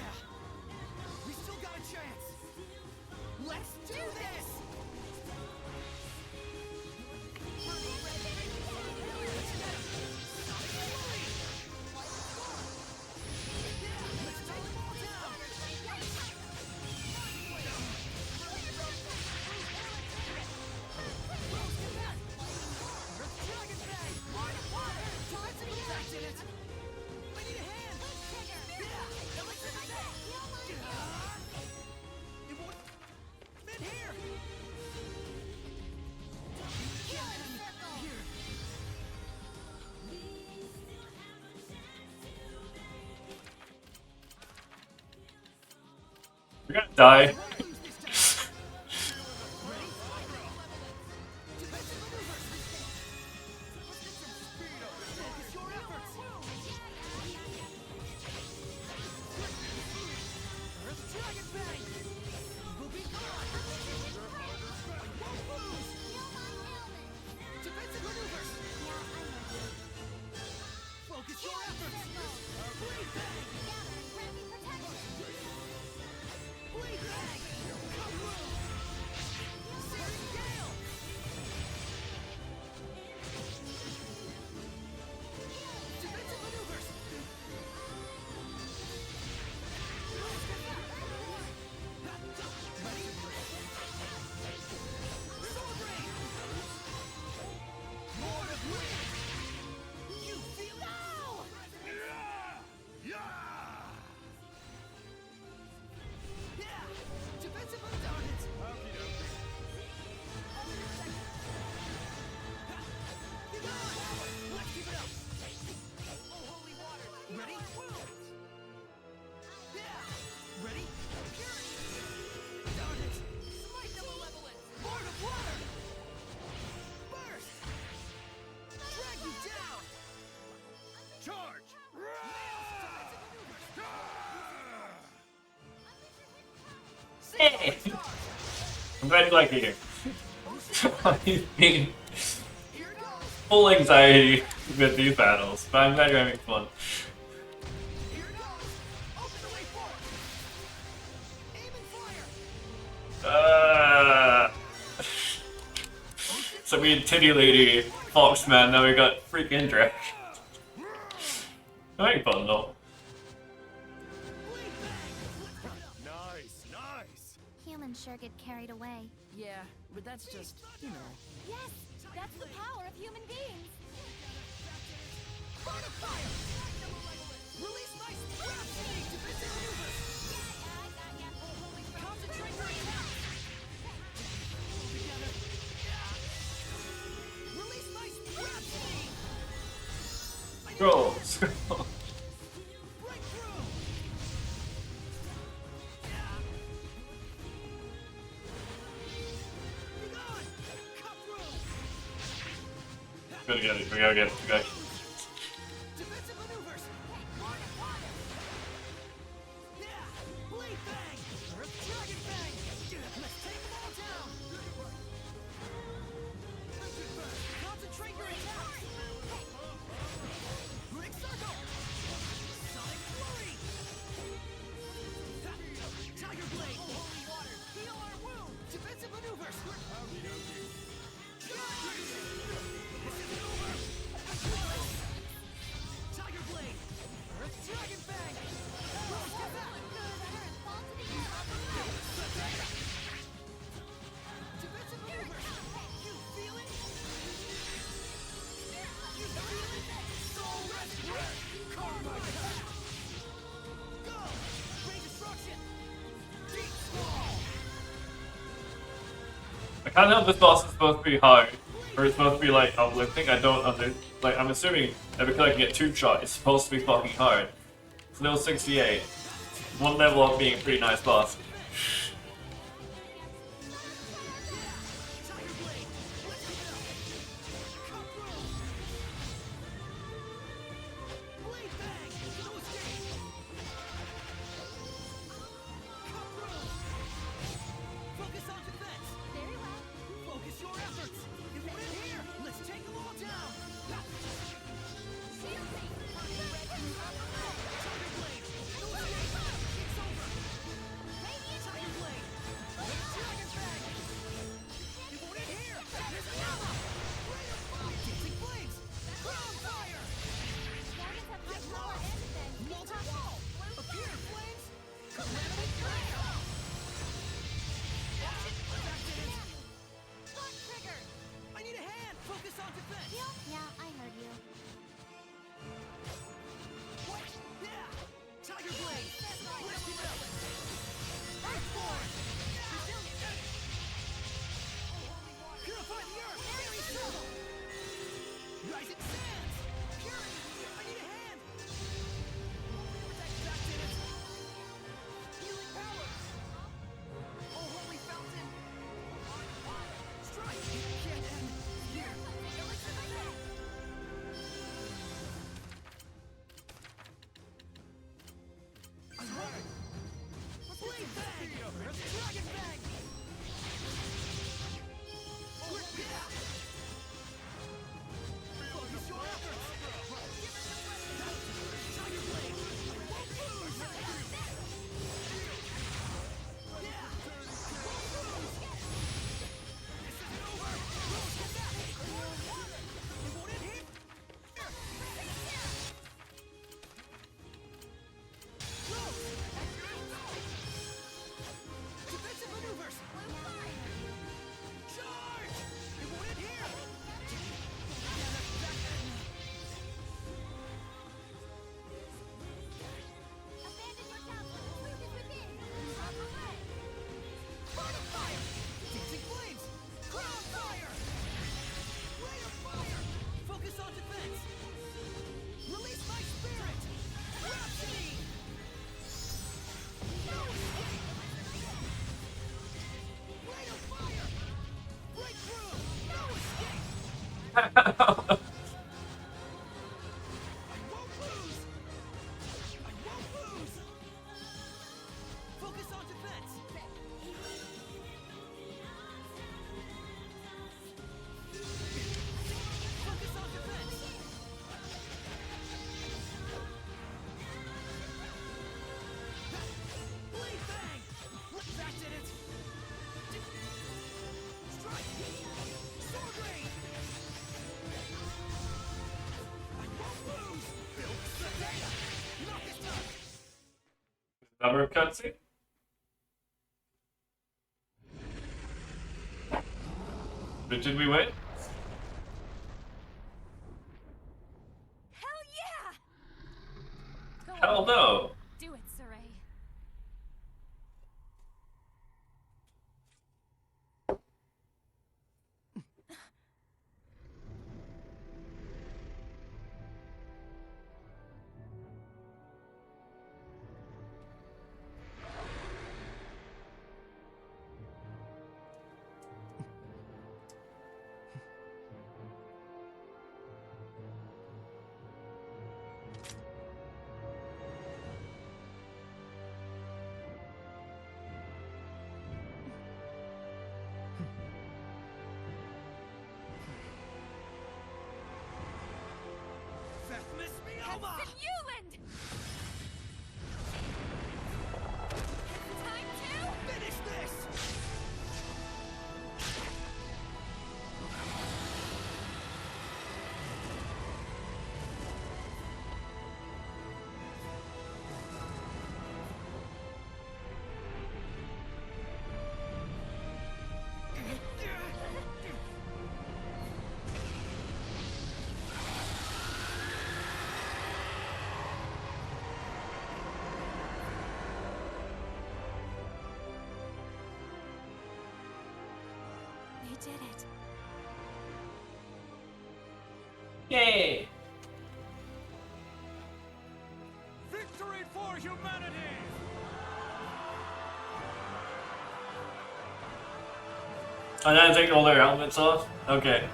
We still got a chance. Let's do this. We're gonna die. Hey. I'm glad you like it here. I've been full anxiety with these battles, but I'm glad you're having fun. So we had Titty Lady, Foxman, now we got freaking Drake. Having fun though. Humans sure get carried away. Yeah, but that's just, you know. Yes, that's the power of human beings. Release my scrap seed to visit maneuvers. Concentrate your attack. Together. Release my scrap seed. Scroll, scroll. We gotta get it, we gotta get it, we gotta get it. Defensive maneuvers. Blade bang. Dragon bang. Let's take them all down. Concentrate your attack. Runic circle. Sonic flurry. Tiger blade. Holy water. Heal our wound. Defensive maneuvers. Tiger blade. Dragon bang. Defensive maneuvers. You feel it? You feel it? Soul Rescue. Carbide. Go. Ray destruction. Deep squall. I can't tell if this boss is supposed to be hard, or it's supposed to be like uplifting. I don't like, I'm assuming that because I can get 2 shots, it's supposed to be fucking hard. It's level 68. One level up being a pretty nice boss. Focus on defense. Very well. Focus your efforts. You want it here? Let's take them all down. Purify the earth! Very subtle! Rising sands! Purity! I need a hand! Protect that, did it! Healing powers! Oh, holy fountain! On fire! Strike! It can't end! Here! Elixir my head! I'm ready! Blade bang! Dragon bang! Focus your efforts! Tiger blade! Won't lose! Yeah! Won't lose! This isn't over! Rose, get back! It won't end here! Rose! Defensive maneuvers! Charge! It won't end here! Yeah, that's Abandon your council. The truth is within. Drop away. Heart of fire! Dancing flames! Crown fire! Ray of fire! Focus on defense! Release my spirit! Rhapsody! No escape! Ray of fire! Breakthrough! No escape! I won't lose! I won't lose! Focus on defense! Focus on defense! Blade bang! That did it! Strike! Sword rain! I won't lose! Build the data! Knock it down! Another cutscene? But did we win? Hell yeah! Go Hell on. no! Do it, Saray. Miss Mioma! Yuland! Time to Finish this! We did it. Yay! Victory for humanity! I gotta take all their helmets off? Okay.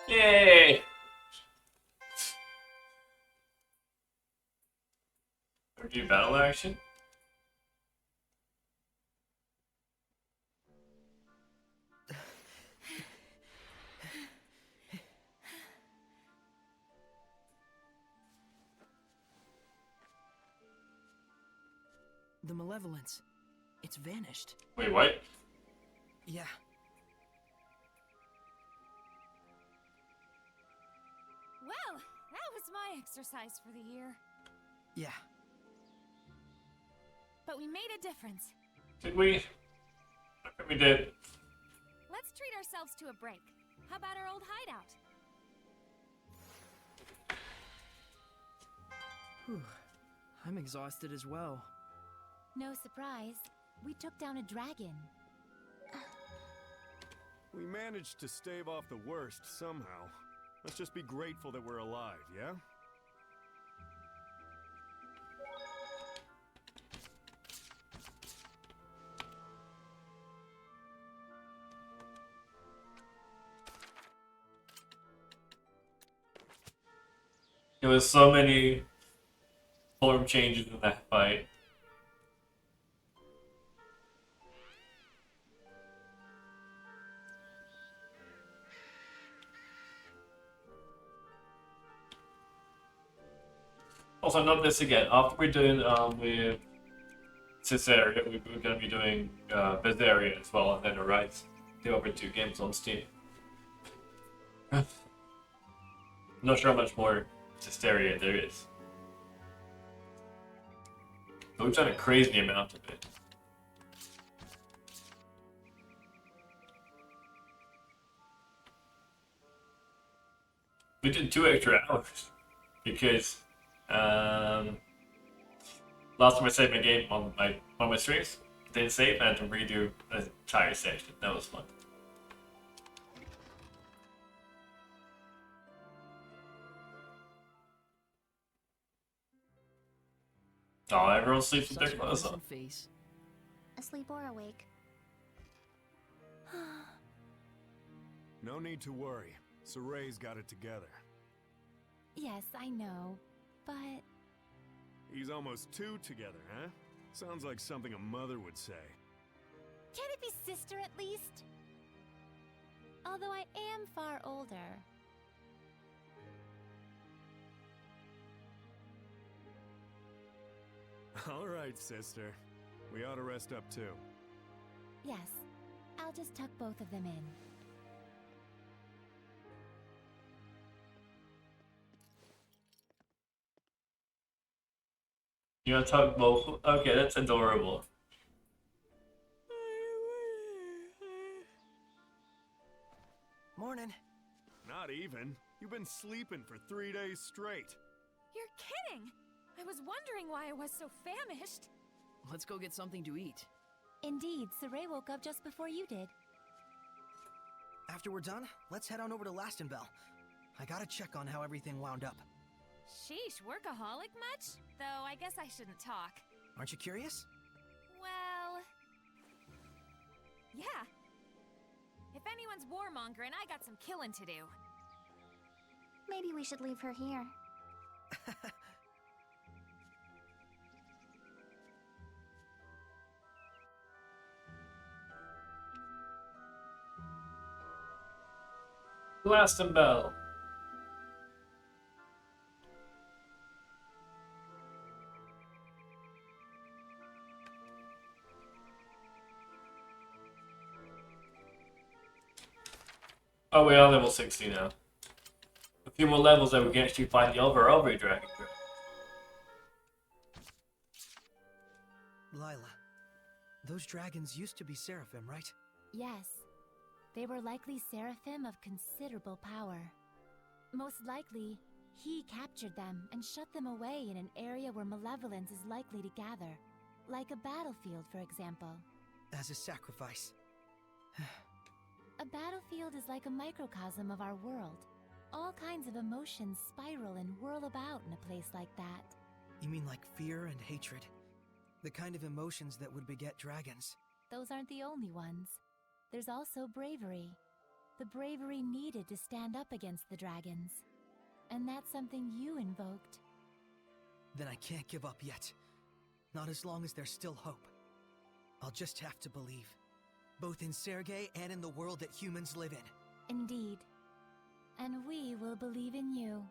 Yay! Review battle action? The malevolence. It's vanished. Wait, what? Yeah. Well, that was my exercise for the year. Yeah. But we made a difference. Did we? I think we did. Let's treat ourselves to a break. How about our old hideout? Whew. I'm exhausted as well. No surprise. We took down a dragon. We managed to stave off the worst somehow. Let's just be grateful that we're alive, yeah? There was so many form changes in that fight. Also, note this again. After we're doing with Zestiria, we're going to be doing Zestiria as well, and then alright, the other 2 games on Steam. Not sure how much more Zestiria there is. But we've done a crazy amount of it. We did 2 extra hours because last time I saved my game on my streams, didn't save, and had to redo an entire section. That was fun. Oh, everyone sleeps with their clothes on. Face. Asleep or awake. No need to worry. Soray's got it together. Yes, I know, but... He's almost 2 together, huh? Sounds like something a mother would say. Can't it be sister at least? Although I am far older. All right, sister. We ought to rest up too. Yes, I'll just tuck both of them in. You want to talk both? Okay, that's adorable. Morning. Not even. You've been sleeping for 3 days straight. You're kidding! I was wondering why I was so famished. Let's go get something to eat. Indeed, Saray woke up just before you did. After we're done, let's head on over to Lastenbell. I gotta check on how everything wound up. Sheesh, workaholic much? Though I guess I shouldn't talk. Aren't you curious? Well... yeah. If anyone's warmongering, I got some killing to do. Maybe we should leave her here. Glastonbury. Oh, we are level 60 now. A few more levels and we can actually find the other dragon. Lila, those dragons used to be Seraphim, right? Yes. They were likely Seraphim of considerable power. Most likely, he captured them and shut them away in an area where malevolence is likely to gather. Like a battlefield, for example. As a sacrifice. A battlefield is like a microcosm of our world. All kinds of emotions spiral and whirl about in a place like that. You mean like fear and hatred? The kind of emotions that would beget dragons. Those aren't the only ones. There's also bravery. The bravery needed to stand up against the dragons. And that's something you invoked. Then I can't give up yet. Not as long as there's still hope. I'll just have to believe. Both in Sergei and in the world that humans live in. Indeed. And we will believe in you.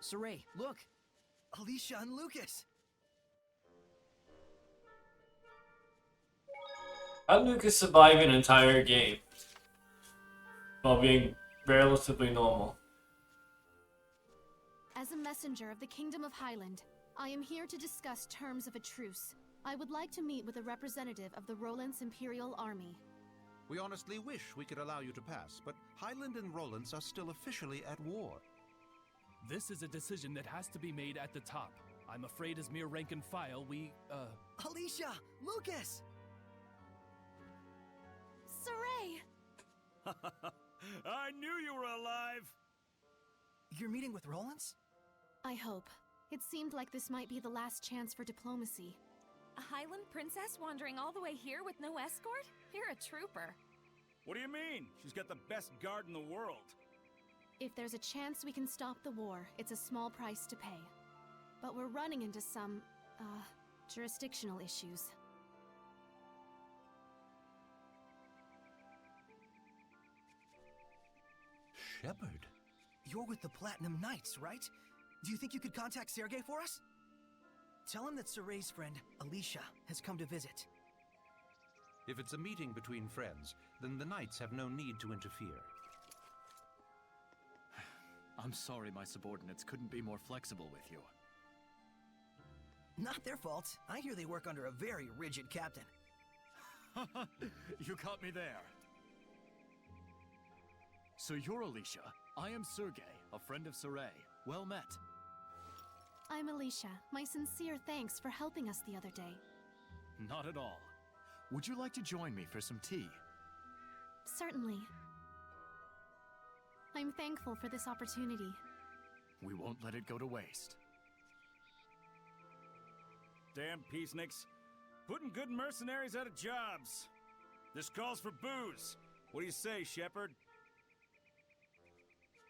Saray, look! Alicia and Lucas! How did Lucas survive an entire game while being relatively normal? As a messenger of the Kingdom of Highland, I am here to discuss terms of a truce. I would like to meet with a representative of the Roland's Imperial Army. We honestly wish we could allow you to pass, but Highland and Roland's are still officially at war. This is a decision that has to be made at the top. I'm afraid as mere rank and file, Alicia! Lucas! Saray! I knew you were alive! You're meeting with Roland's? I hope. It seemed like this might be the last chance for diplomacy. A Highland princess wandering all the way here with no escort? You're a trooper. What do you mean? She's got the best guard in the world. If there's a chance we can stop the war, it's a small price to pay. But we're running into some, jurisdictional issues. Shepard? You're with the Platinum Knights, right? Do you think you could contact Sergei for us? Tell him that Saray's friend, Alicia, has come to visit. If it's a meeting between friends, then the Knights have no need to interfere. I'm sorry my subordinates couldn't be more flexible with you. Not their fault. I hear they work under a very rigid captain. You caught me there. So you're Alicia. I am Sergei, a friend of Saray. Well met. I'm Alicia. My sincere thanks for helping us the other day. Not at all. Would you like to join me for some tea? Certainly. I'm thankful for this opportunity. We won't let it go to waste. Damn peaceniks. Putting good mercenaries out of jobs. This calls for booze. What do you say, Shepard?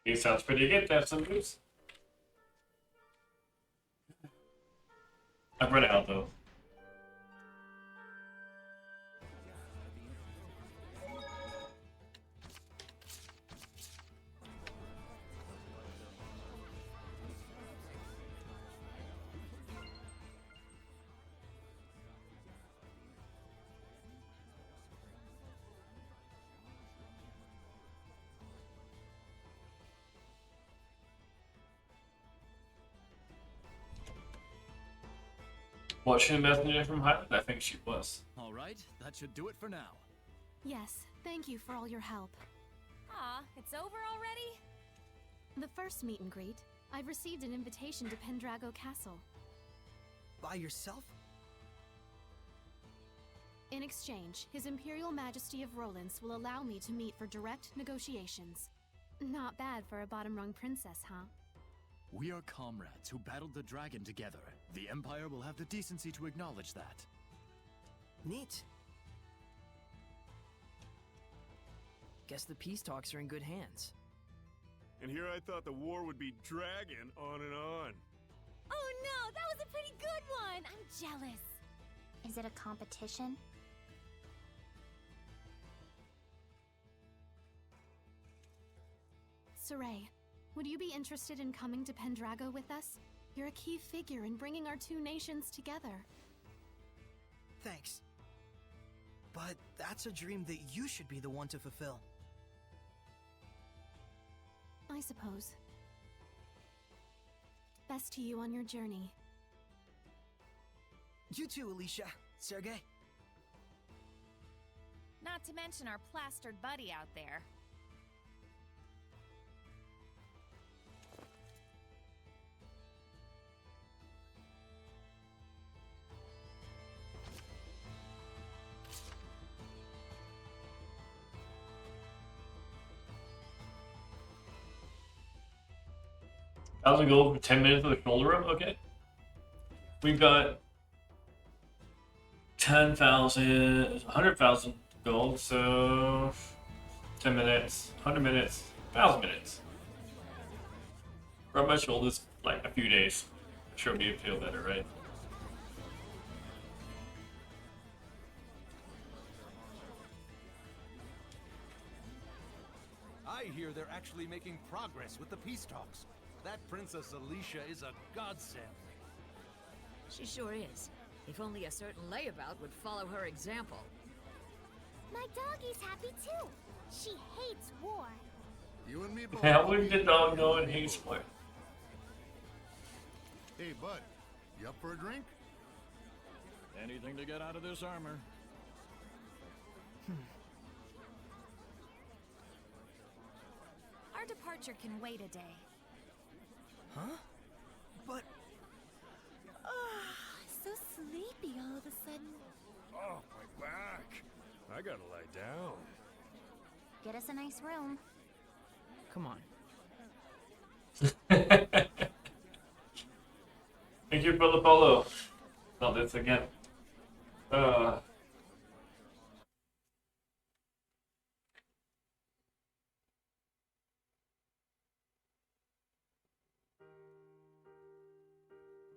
He sounds pretty good to have some booze. I've run out though. Was she a messenger from Highland? I think she was. All right, that should do it for now. Yes, thank you for all your help. Aw, it's over already? The first meet and greet, I've received an invitation to Pendrago Castle. By yourself? In exchange, His Imperial Majesty of Roland's will allow me to meet for direct negotiations. Not bad for a bottom-rung princess, huh? We are comrades who battled the dragon together. The Empire will have the decency to acknowledge that. Neat. Guess the peace talks are in good hands. And here I thought the war would be dragging on and on. Oh no, that was a pretty good one! I'm jealous. Is it a competition? Saray, would you be interested in coming to Pendrago with us? You're a key figure in bringing our two nations together. Thanks. But that's a dream that you should be the one to fulfill. I suppose. Best to you on your journey. You too, Alicia. Sergei. Not to mention our plastered buddy out there. $1,000 gold for 10 minutes of the shoulder room? Okay. We've got 10,000, 100,000 gold, so 10 minutes, 100 minutes, 1,000 minutes. Rub my shoulders like a few days. I'm sure it'll feel better, right? I hear they're actually making progress with the peace talks. That Princess Alicia is a godsend. She sure is. If only a certain layabout would follow her example. My doggie's happy too. She hates war. You and me both. How would the dog know it hates war? Hey, bud. You up for a drink? Anything to get out of this armor. Our departure can wait a day. Huh? But... so sleepy all of a sudden. Oh, my back. I gotta lie down. Get us a nice room. Come on. Thank you for the follow. Not this again.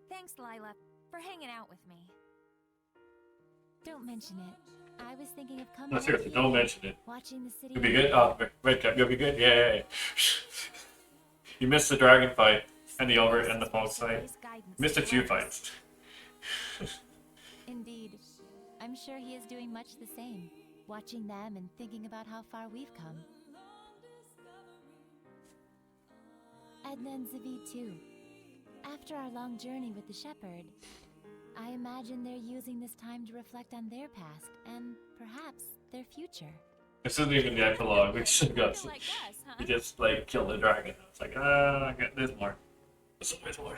Thanks, Lila, for hanging out with me. Don't mention it. I was thinking of coming No, seriously, don't mention it. watching the city. You'll be good? Oh, wait, you'll be good? Yeah. You missed the dragon fight and the ogre and the false fight. Missed a few fights. Indeed. I'm sure he is doing much the same. Watching them and thinking about how far we've come. Edna and Zavid too. After our long journey with the shepherd, I imagine they're using this time to reflect on their past and perhaps their future. This isn't even the epilogue. We should have got. He just like killed the dragon. It's like, there's more. There's more.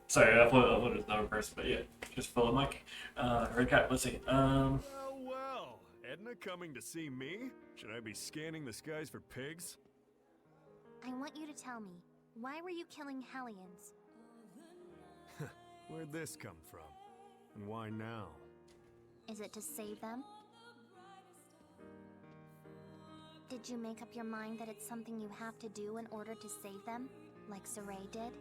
Sorry, I thought it was another person, but yeah, just fill the mic. Recap. Let's see. Well, Edna coming to see me? Should I be scanning the skies for pigs? I want you to tell me, why were you killing Hellions? Where'd this come from? And why now? Is it to save them? Did you make up your mind that it's something you have to do in order to save them, like Saray did?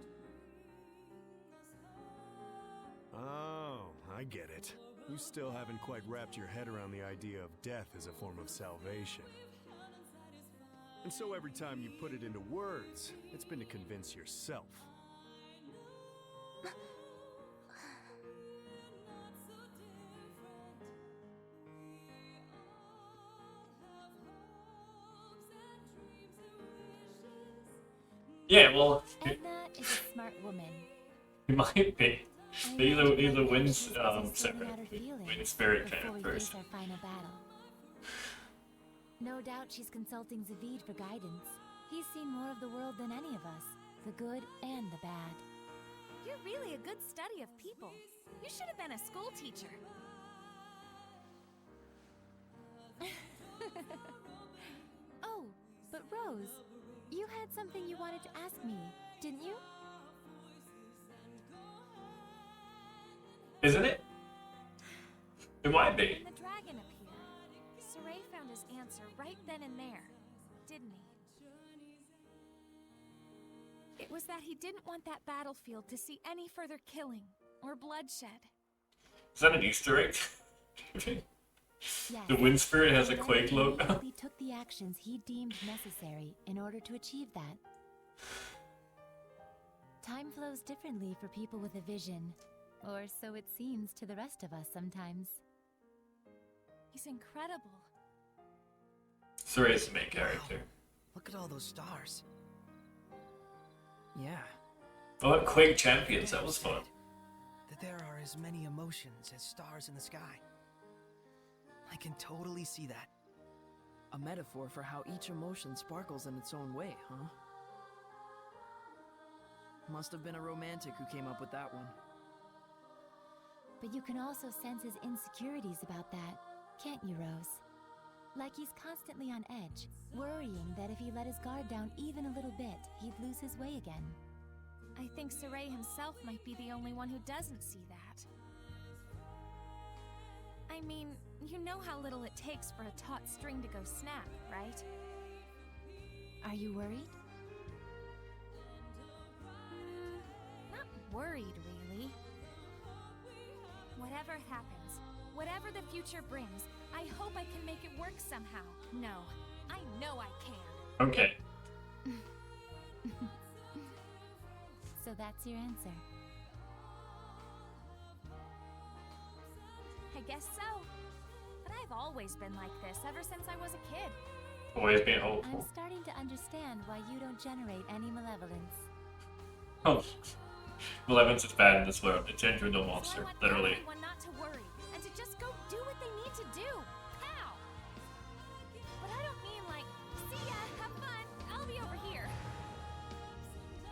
Oh, I get it. You still haven't quite wrapped your head around the idea of death as a form of salvation. And so every time you put it into words, it's been to convince yourself. Yeah, well, Edna is a smart woman. he might be. He's a wind spirit kind of person. Our final battle. No doubt she's consulting Zavid for guidance. He's seen more of the world than any of us, the good and the bad. You're really a good study of people. You should have been a school teacher. Oh, but Rose, you had something you wanted to ask me, didn't you? Isn't it? It might be. When the dragon appeared, Saray found his answer right then and there, didn't he? It was that he didn't want that battlefield to see any further killing or bloodshed. Is that an Easter egg? Yes. The wind spirit has a quake logo. He took the actions he deemed necessary in order to achieve that. Time flows differently for people with a vision, or so it seems to the rest of us sometimes. He's incredible. Saray's the main character. Look at all those stars. Yeah. Oh, Quake Champions, that was fun. That there are as many emotions as stars in the sky. I can totally see that. A metaphor for how each emotion sparkles in its own way, huh? Must have been a romantic who came up with that one. But you can also sense his insecurities about that, can't you, Rose? Like he's constantly on edge, worrying that if he let his guard down even a little bit, he'd lose his way again. I think Saray himself might be the only one who doesn't see that. I mean, you know how little it takes for a taut string to go snap, right? Are you worried? Not worried, really. Whatever happens, whatever the future brings, I hope I can make it work somehow. No, I know I can. Okay. that's your answer. I guess so. But I've always been like this ever since I was a kid. Always being I'm hopeful. starting to understand why you don't generate any malevolence. Oh. Malevolence is bad in this world. It turns you into a monster, literally. Everyone not to worry and to just go do what they need to do. Pow! But I don't mean like, see ya, have fun, I'll be over here.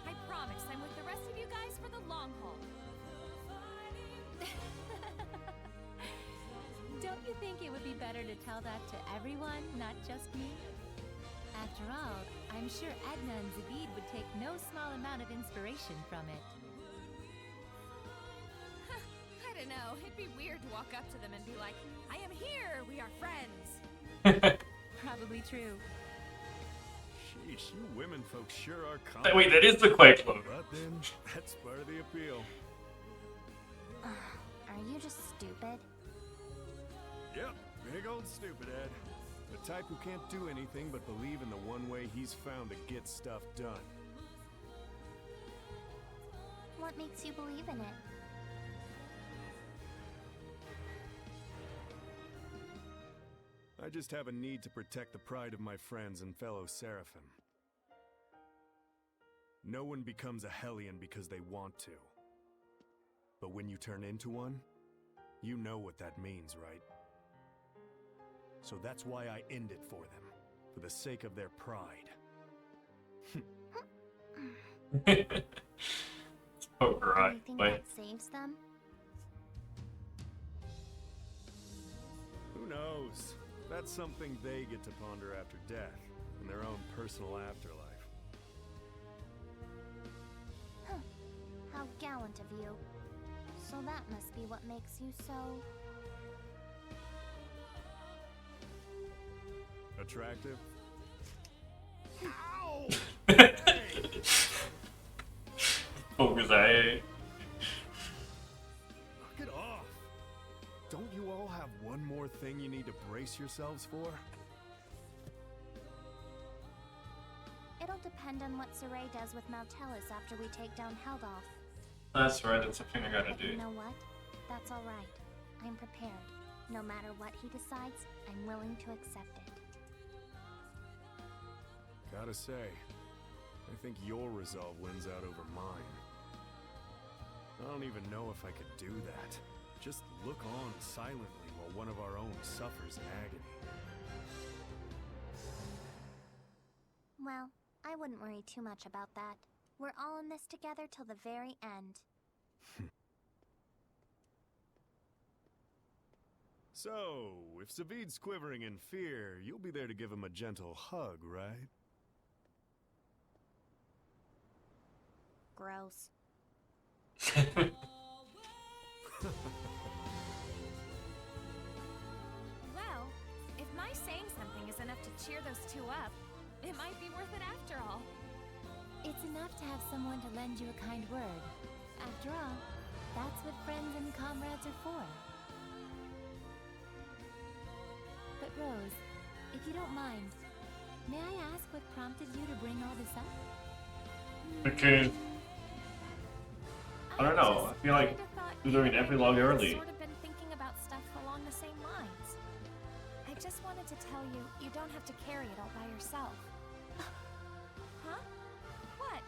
I promise I'm with the rest of you guys for the long haul. Don't you think it would be better to tell that to everyone, not just me? After all, I'm sure Edna and Zabid would take no small amount of inspiration from it. I don't know, it'd be weird to walk up to them and be like, I am here, we are friends. Probably true. Sheesh, you women folks sure are Hey, wait, that is the quick look. But then, that's part of the appeal. Are you just stupid? Yep, big old stupid Ed. The type who can't do anything but believe in the one way he's found to get stuff done. What makes you believe in it? I just have a need to protect the pride of my friends and fellow Seraphim. No one becomes a Hellion because they want to. But when you turn into one, you know what that means, right? So that's why I end it for them, for the sake of their pride. Oh, Do right. you think Wait. that saves them? Who knows? That's something they get to ponder after death, in their own personal afterlife. Huh. How gallant of you. So that must be what makes you so... Attractive? Ow! Focus, I. Knock it off! Don't you all have one more thing you need to brace yourselves for? It'll depend on what Saray does with Maltelis after we take down Heldolf. That's right, that's the thing I gotta But do. you know what? That's alright. I'm prepared. No matter what he decides, I'm willing to accept it. Gotta say, I think your resolve wins out over mine. I don't even know if I could do that. Just look on silently while one of our own suffers in agony. Well, I wouldn't worry too much about that. We're all in this together till the very end. So, if Zavid's quivering in fear, you'll be there to give him a gentle hug, right? Gross. Well, if my saying something is enough to cheer those two up, it might be worth it after all. It's enough to have someone to lend you a kind word. After all, that's what friends and comrades are for. But Rose, if you don't mind, may I ask what prompted you to bring all this up? Because I don't know. I feel like we're doing every log early. I've sort of been thinking about stuff along the same lines. I just wanted to tell you, you don't have to carry it all by yourself. Huh? What?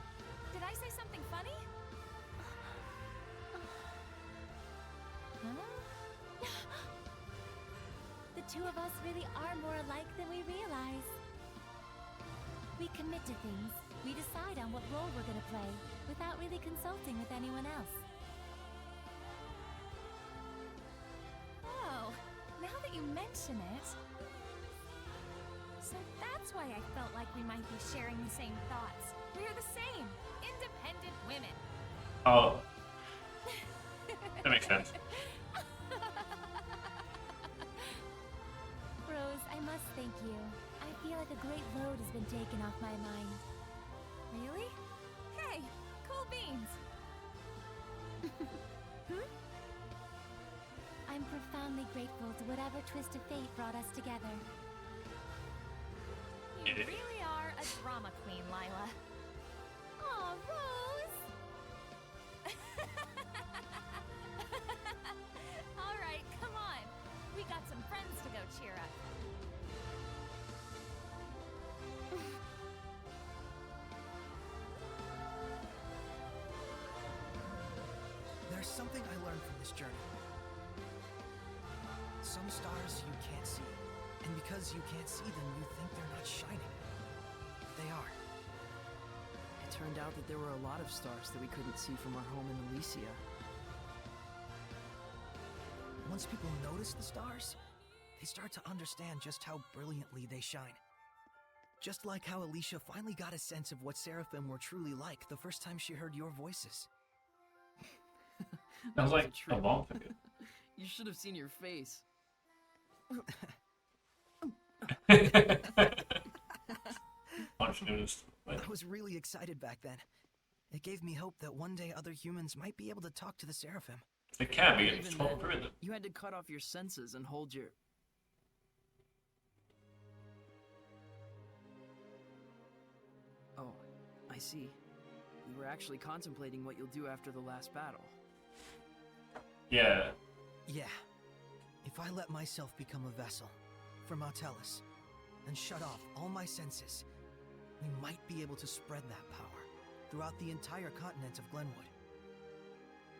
Did I say something funny? Huh? The two of us really are more alike than we realize. We commit to things. We decide on what role we're gonna play, without really consulting with anyone else. Oh, now that you mention it. So that's why I felt like we might be sharing the same thoughts. We're the same, independent women. Oh. That makes sense. Rose, I must thank you. I feel like a great load has been taken off my mind. Really? Hey, cool beans. I'm profoundly grateful to whatever twist of fate brought us together. You really are a drama queen, Lila. Aw, Rose! Alright, come on. We got some friends to go cheer up. There's something I learned from this journey. Some stars you can't see, and because you can't see them, you think they're not shining. But they are. It turned out that there were a lot of stars that we couldn't see from our home in Elysia. Once people notice the stars, they start to understand just how brilliantly they shine. Just like how Alicia finally got a sense of what Seraphim were truly like the first time she heard your voices. That was like a long time ago. You should have seen your face. I was really excited back then. It gave me hope that one day other humans might be able to talk to the Seraphim. It can be. Even It's then, them. you had to cut off your senses and hold your... Oh, I see. You were actually contemplating what you'll do after the last battle. Yeah. Yeah. If I let myself become a vessel for Martellus and shut off all my senses, we might be able to spread that power throughout the entire continent of Glenwood.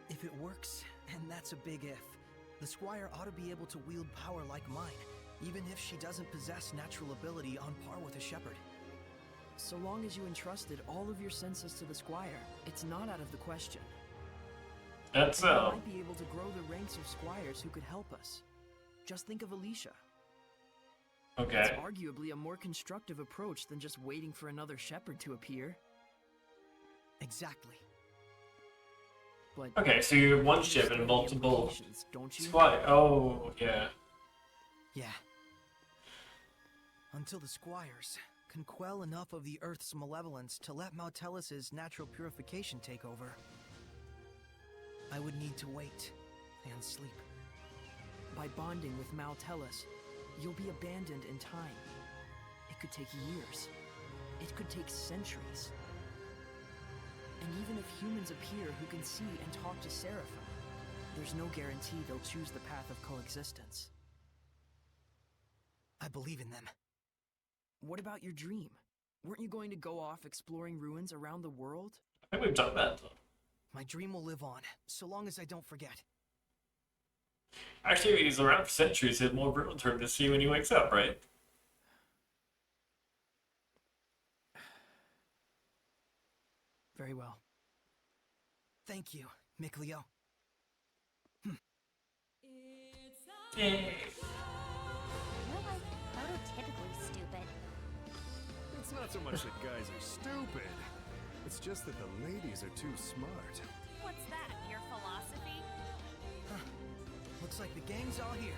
If it works, and that's a big if, the Squire ought to be able to wield power like mine, even if she doesn't possess natural ability on par with a shepherd. So long as you entrusted all of your senses to the Squire, it's not out of the question. That's We might be able to grow the ranks of squires who could help us. Just think of Alicia. Okay. It's arguably a more constructive approach than just waiting for another shepherd to appear. Exactly. But Okay, so you have one ship and multiple squad. Oh, yeah. Yeah. Until the squires can quell enough of the Earth's malevolence to let Martellus's natural purification take over, I would need to wait and sleep. By bonding with Martellus, you'll be abandoned in time. It could take years. It could take centuries. And even if humans appear who can see and talk to Seraphim, there's no guarantee they'll choose the path of coexistence. I believe in them. What about your dream? Weren't you going to go off exploring ruins around the world? I think we've done that. My dream will live on, so long as I don't forget. Actually, he's around for centuries. He has more ruins for him to see when he wakes up, right? Very well. Thank you, Mikleo. Yay. We're like prototypically stupid. It's not so much that guys are stupid. It's just that the ladies are too smart. What's that, your philosophy? Looks like the gang's all here.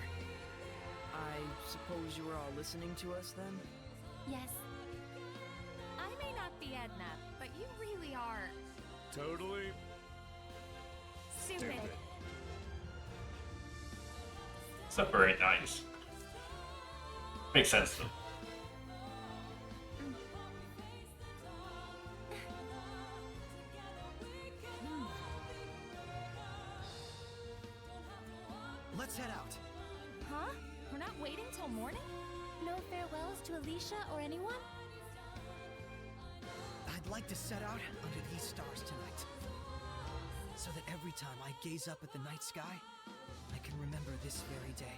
I suppose you were all listening to us then? Yes. I may not be Edna, but you really are Totally stupid. It's not very nice. Makes sense though. Let's head out. Huh? We're not waiting till morning? No farewells to Alicia or anyone? I'd like to set out under these stars tonight, so that every time I gaze up at the night sky, I can remember this very day.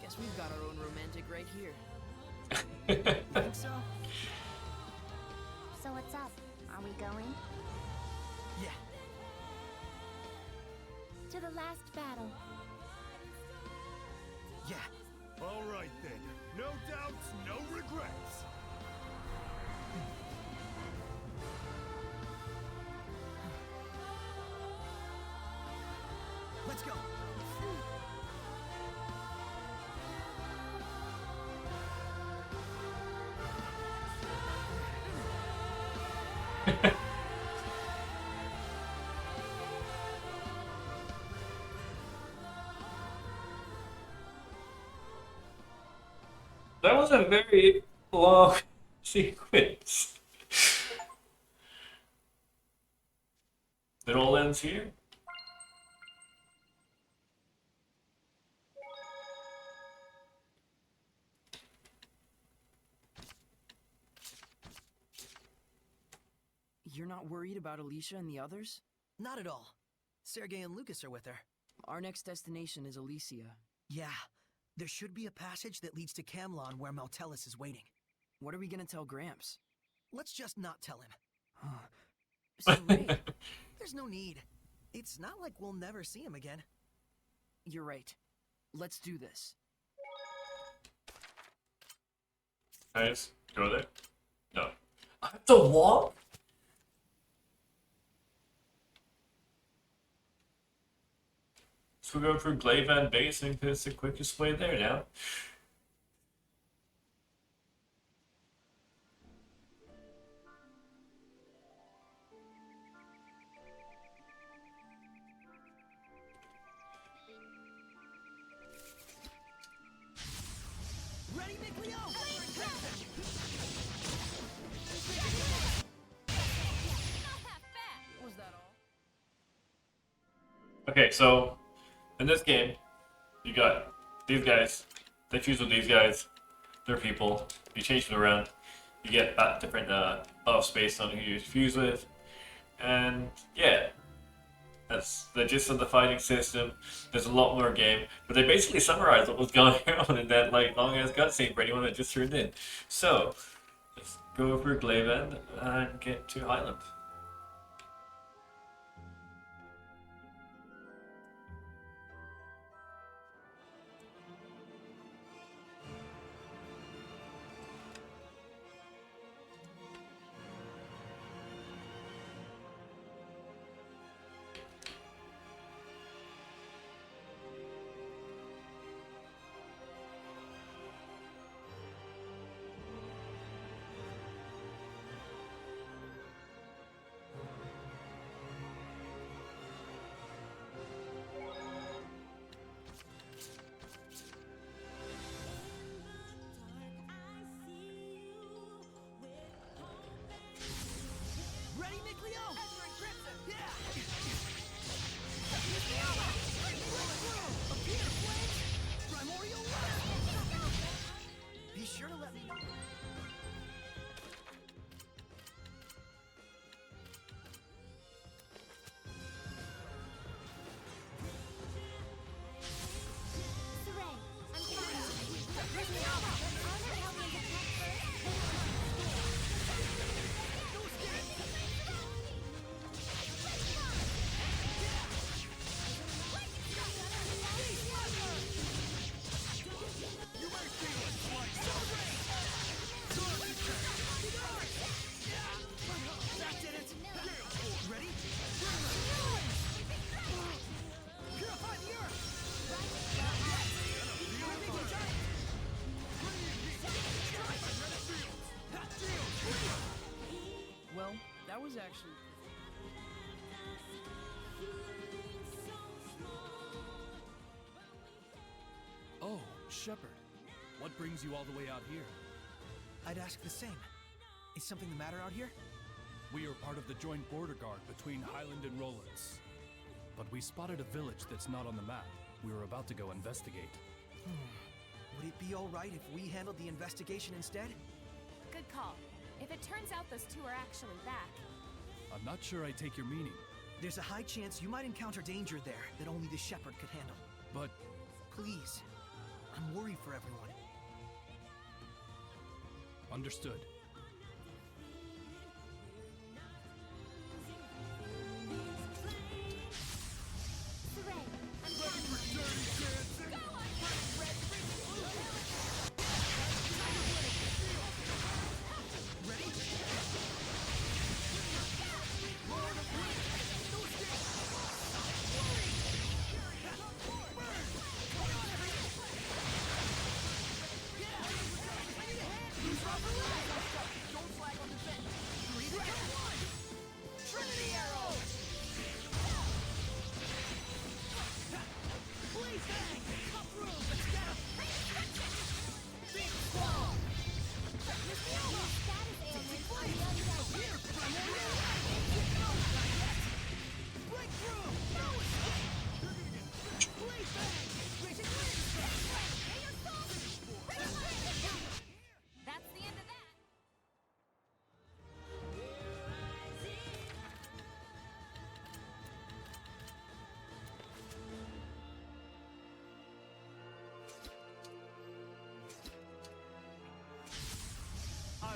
Guess we've got our own romantic right here. Think so? So what's up? Are we going? Yeah. To the last battle. Yeah. All right then. No doubts, no regrets. Let's go. That was a very long sequence. It all ends here? You're not worried about Alicia and the others? Not at all. Sergei and Lucas are with her. Our next destination is Alicia. Yeah. There should be a passage that leads to Camlon where Maltellus is waiting. What are we gonna tell Gramps? Let's just not tell him. So, Ray, There's no need. It's not like we'll never see him again. you're right. Let's do this. Guys, go there? No. I have to walk? So we're going through Glavan Basin because it's the quickest way there now. Ready, Mikleo? Was that all? Okay, so in this game, you got these guys. They fuse with these guys. They're people. You change them around. You get different buffs based on who you fuse with. And yeah, that's the gist of the fighting system. There's a lot more game, but they basically summarized what was going on in that like long ass cutscene for anyone that just tuned in. So let's go through Glavan and get to Highland. Ready, Mikleo? Yeah! Appear, Flames! Primordial Light! Be sure to let me know. Well, that was actually... Oh, Shepard. What brings you all the way out here? I'd ask the same. Is something the matter out here? We are part of the joint border guard between Highland and Rollins. But we spotted a village that's not on the map. We were about to go investigate. Would it be alright if we handled the investigation instead? Good call. If it turns out those two are actually back. I'm not sure I take your meaning. There's a high chance you might encounter danger there that only the Shepherd could handle. But... Please. I'm worried for everyone. Understood.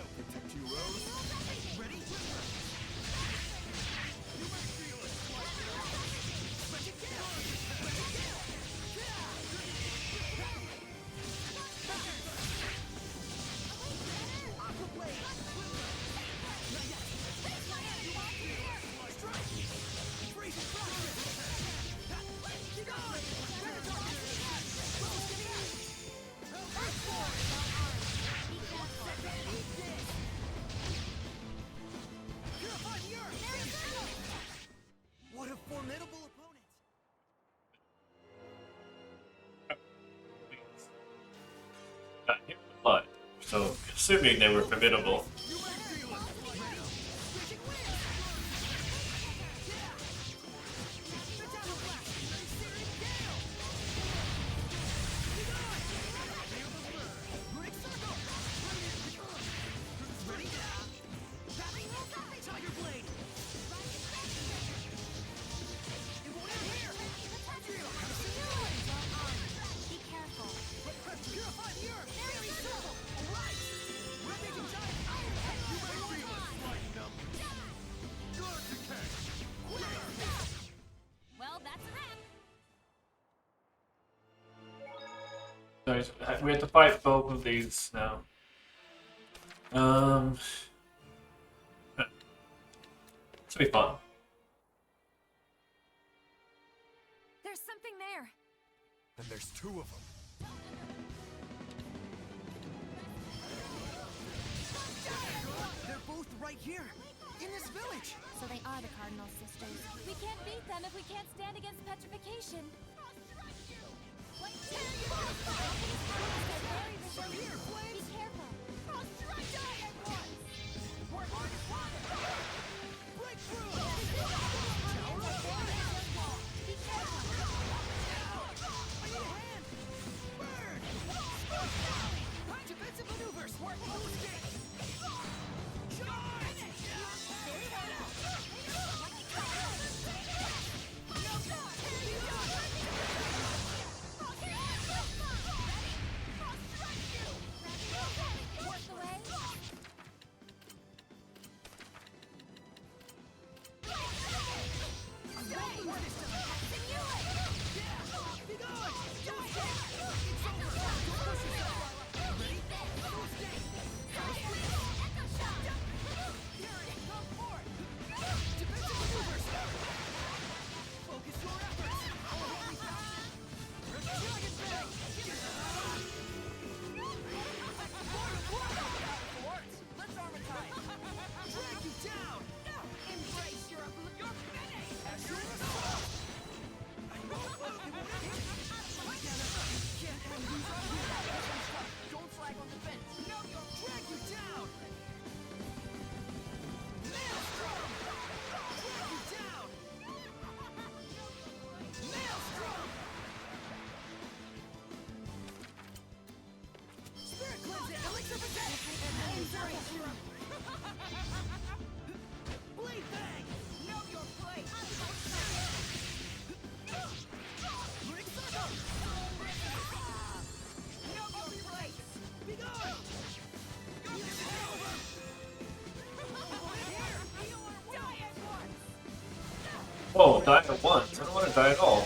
I'll protect you, Rose. Ready? You might feel it. Let it go. Let it go. Aqua Blade. Not yet. Strike. Freeze progress. Keep going. What a formidable opponent! Got hit with blood. So, assuming they were formidable. Well, that's a wrap. So, we have to fight both of these now. This will be fun. There's something there. And there's two of them. They're both right here, in this village. So they are the Cardinal Sisters. We can't beat them if we can't stand against petrification. Be careful. Defensive maneuvers. Blade bang! Know your place! Ring circle! Know your place! Be gone! This is over! Here! Die at once! Whoa, die at once. I don't want to die at all.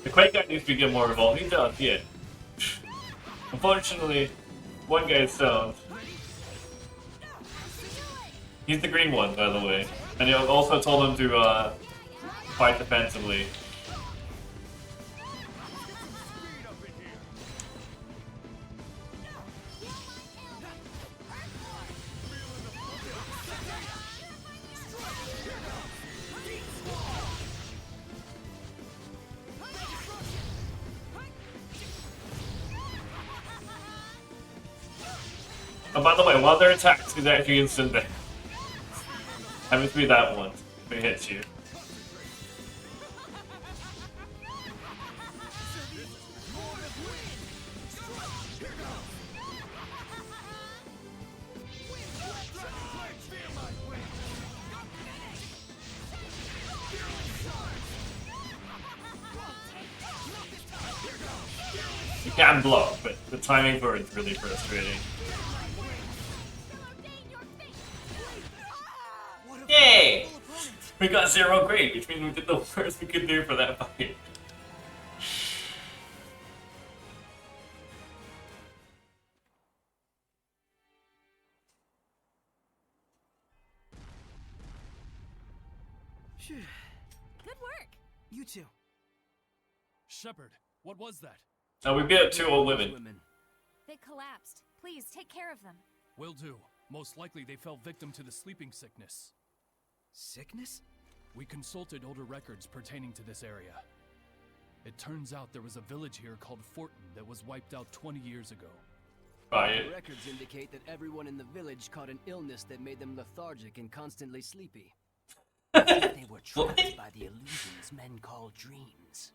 The Quake guy needs to get more involved. He's down yet. Unfortunately, one guy's down. He's the green one, by the way. And he also told him to fight defensively. Oh, by the way, one of their attacks is actually instant damage. Happens to be that one if it hits you. You can block, but the timing for it's really frustrating. Yay! We got 0 grade, which means we did the worst we could do for that fight. Good work. You too. Shepard, what was that? Now we beat up 2 old women. They collapsed. Please, take care of them. Will do. Most likely they fell victim to the sleeping sickness. Sickness? We consulted older records pertaining to this area. It turns out there was a village here called Fortin that was wiped out 20 years ago. The records indicate that everyone in the village caught an illness that made them lethargic and constantly sleepy. They were trapped by the illusions men call dreams.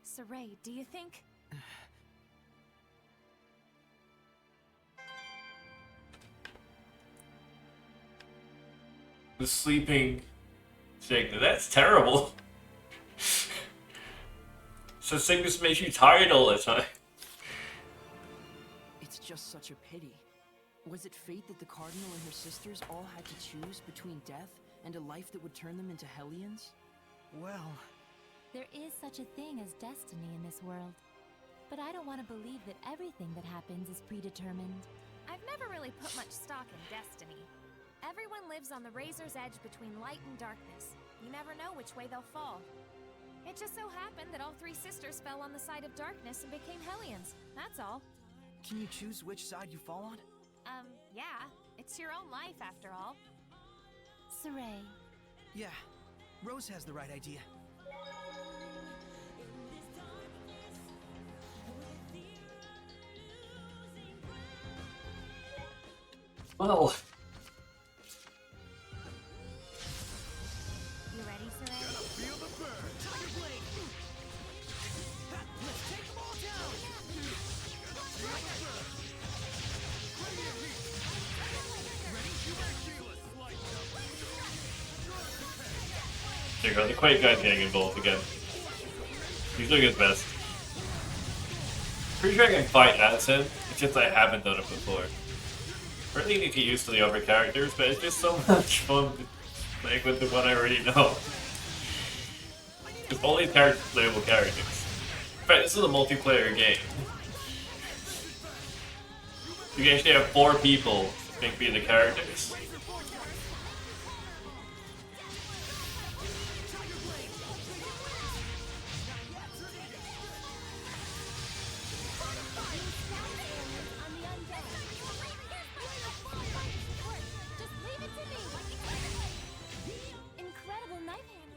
Saray, do you think... The sleeping sickness. That's terrible. So sickness makes you tired all the time. It's just such a pity. Was it fate that the Cardinal and her sisters all had to choose between death and a life that would turn them into Hellions? Well... There is such a thing as destiny in this world. But I don't want to believe that everything that happens is predetermined. I've never really put much stock in destiny. Everyone lives on the razor's edge between light and darkness. You never know which way they'll fall. It just so happened that all 3 sisters fell on the side of darkness and became Hellions. That's all. Can you choose which side you fall on? Yeah. It's your own life, after all. Saray. Yeah. Rose has the right idea. Well... You ready, Saray? Feel the burn. Tiger blade. Let's take them all down. There you go, the Quake guy's getting involved again. He's doing his best. Pretty sure I can fight as him, it's just I haven't done it before. I really need to get used to the other characters, but it's just so much fun to play with the one I already know. Because all these characters are playable characters. In fact, this is a multiplayer game. You can actually have 4 people that can be the characters. Incredible knife hand.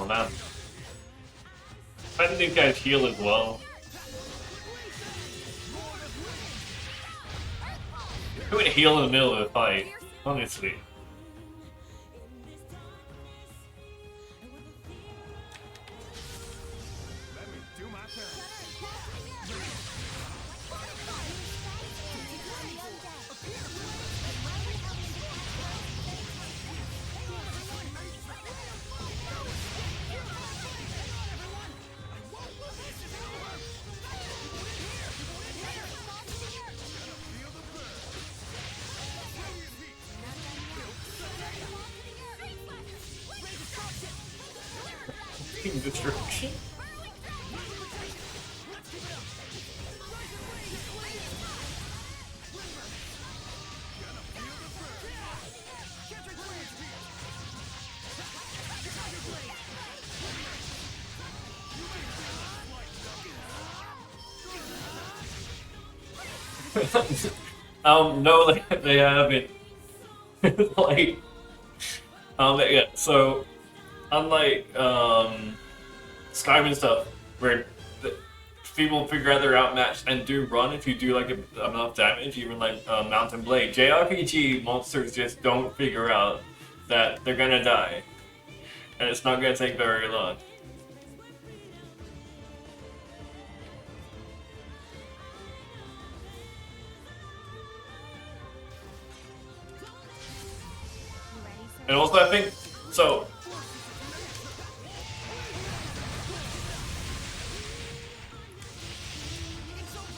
Oh man. I think these guys heal as well. Who would heal in the middle of a fight? Honestly. Destruction. No, they haven't. Like, yeah, so, unlike, Skyrim and stuff, where people figure out they're outmatched and do run if you do, like, enough damage, even, like, Mountain Blade. JRPG monsters just don't figure out that they're gonna die. And it's not gonna take very long. And also, I think, so,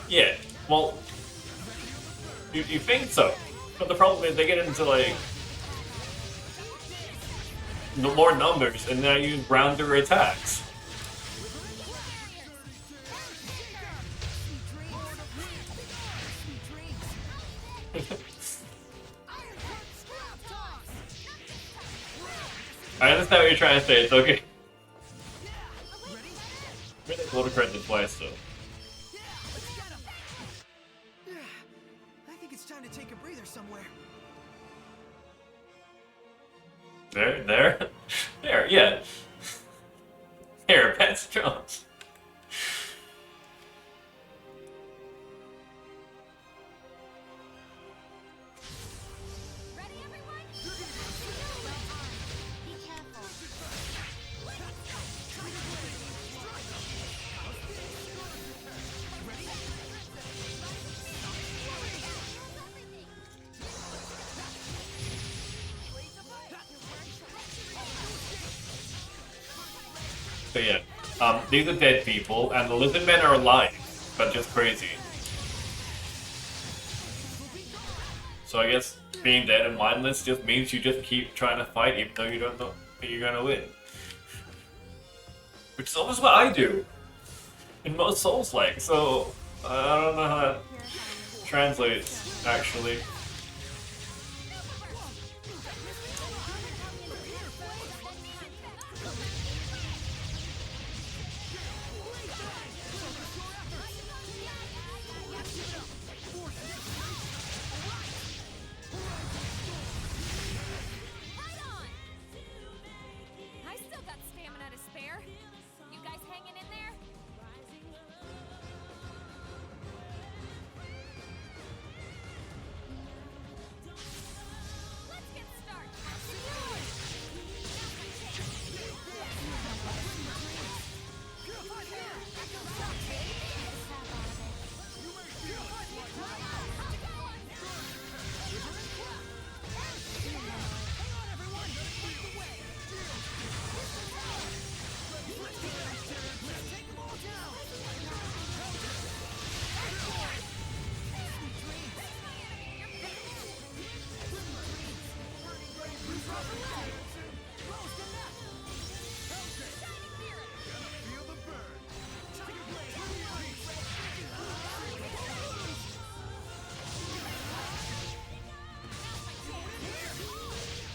yeah, well, you think so, but the problem is they get into, like, more numbers, and now you use rounder attacks. I understand what you're trying to say, it's okay. Really cool to credit twice, though. I think it's time to take a breather somewhere. There, yeah. Here, pet strums. So yeah, these are dead people, and the lizard men are alive, but just crazy. So I guess being dead and mindless just means you just keep trying to fight even though you don't know that you're gonna win. Which is almost what I do in most Souls-like, so I don't know how that translates, actually. I still got stamina to spare. You guys hanging in there? Let's get started.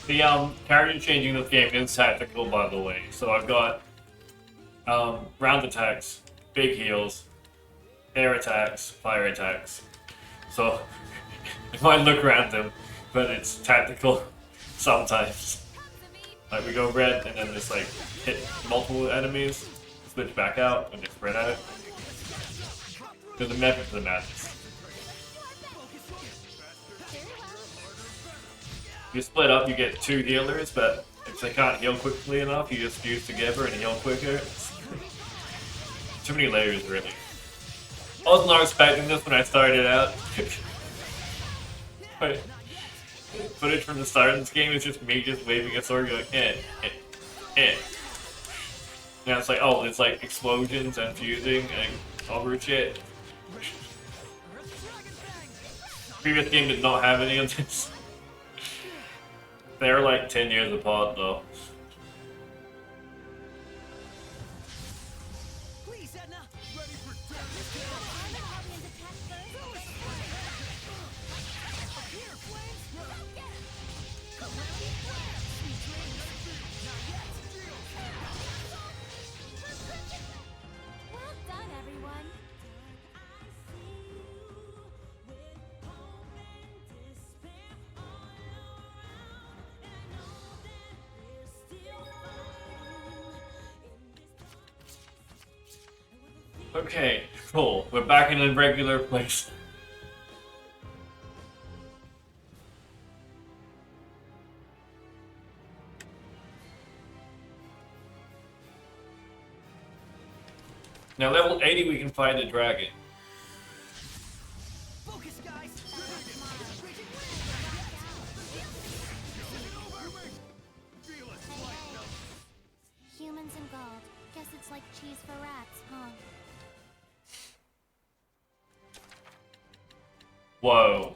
The character changing this game is tactical, by the way. So I've got round attacks, big heals, air attacks, fire attacks. So it might look random, but it's tactical sometimes. Like we go red and then just like hit multiple enemies, switch back out, and just spread out. There's a method to the madness. You split up, you get 2 healers, but if they can't heal quickly enough, you just fuse together and heal quicker. Too many layers, really. I was not expecting this when I started out. But footage from the start of this game is just me just waving a sword going, eh. Now it's like, oh, it's like explosions and fusing and over shit. Previous game did not have any of this. They're like 10 years apart though. Okay, cool. We're back in a regular place. Now level 80 we can fight a dragon. Focus, guys. Humans and gold. Guess it's like cheese for rats, huh? Whoa.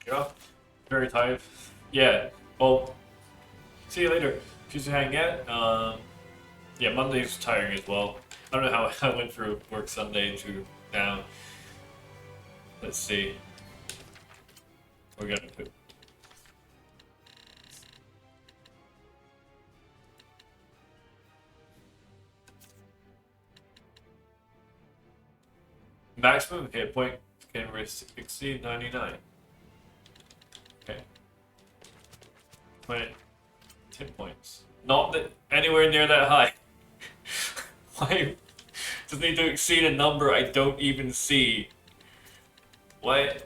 Yeah, very tired. Yeah, well, see you later. Tuesday hang out. Yeah, Monday's tiring as well. I don't know how I went through work Sunday to now. Let's see. We're gonna do. Maximum hit point can exceed 99. Okay. 10 points. Not that anywhere near that high. Why? Just need to exceed a number I don't even see. What?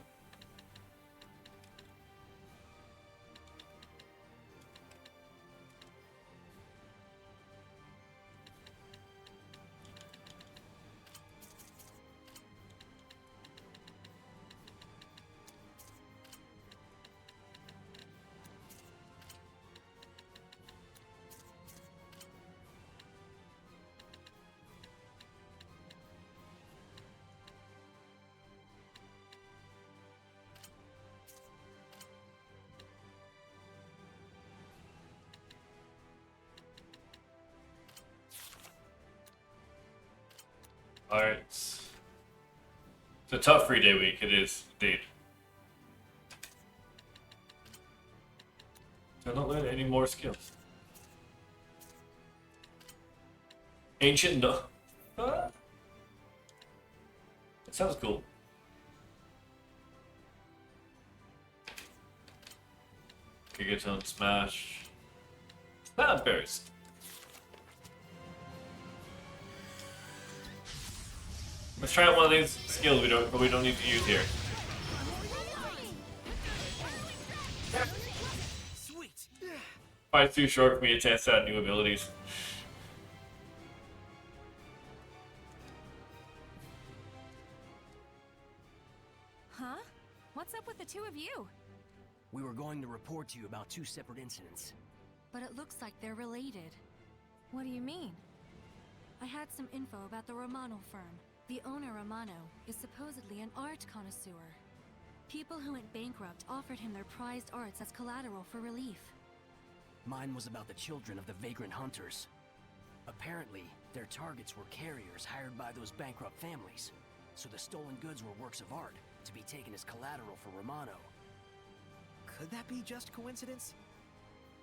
Alright. It's a tough 3-day week, it is, indeed. I don't learn any more skills. Ancient no. That sounds cool. Gigaton Smash. Cloud Burst. Let's try out one of these skills we don't need to use here. Probably too short for me to test out new abilities. Huh? What's up with the two of you? We were going to report to you about 2 separate incidents. But it looks like they're related. What do you mean? I had some info about the Romano firm. The owner, Romano, is supposedly an art connoisseur. People who went bankrupt offered him their prized arts as collateral for relief. Mine was about the children of the vagrant hunters. Apparently, their targets were carriers hired by those bankrupt families. So the stolen goods were works of art, to be taken as collateral for Romano. Could that be just coincidence?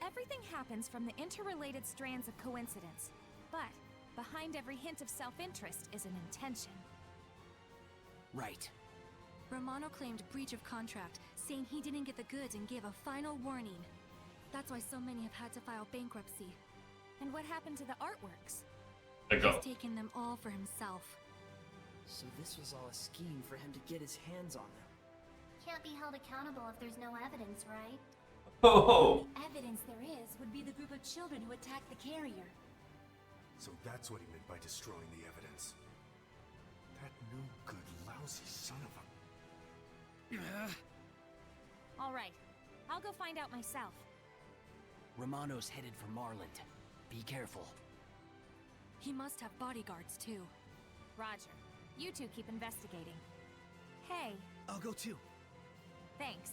Everything happens from the interrelated strands of coincidence. But behind every hint of self-interest is an intention. Right. Romano claimed breach of contract, saying he didn't get the goods and gave a final warning. That's why so many have had to file bankruptcy. And what happened to the artworks? There you go. He's taken them all for himself. So this was all a scheme for him to get his hands on them. Can't be held accountable if there's no evidence, right? Oh! The evidence there is would be the group of children who attacked the carrier. So that's what he meant by destroying the evidence. That no good, lousy son of a... All right, I'll go find out myself. Romano's headed for Marland. Be careful. He must have bodyguards too. Roger. You two keep investigating. Hey. I'll go too. Thanks.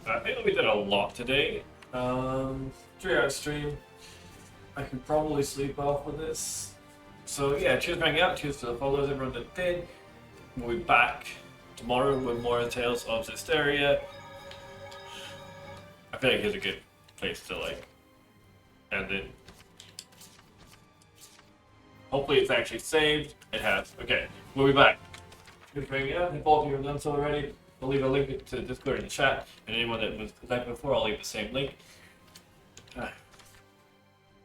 I think we did a lot today. 3-hour stream. I could probably sleep off with this. So yeah, cheers for hanging out, cheers to the followers, everyone that did. We'll be back tomorrow with more Tales of Zestiria. I feel like here's a good place to like end it. Hopefully it's actually saved. It has. Okay, we'll be back. Cheers for hanging out. If all of you have done so already, I'll leave a link to Discord in the chat, and anyone that was like before, I'll leave the same link.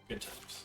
Good times.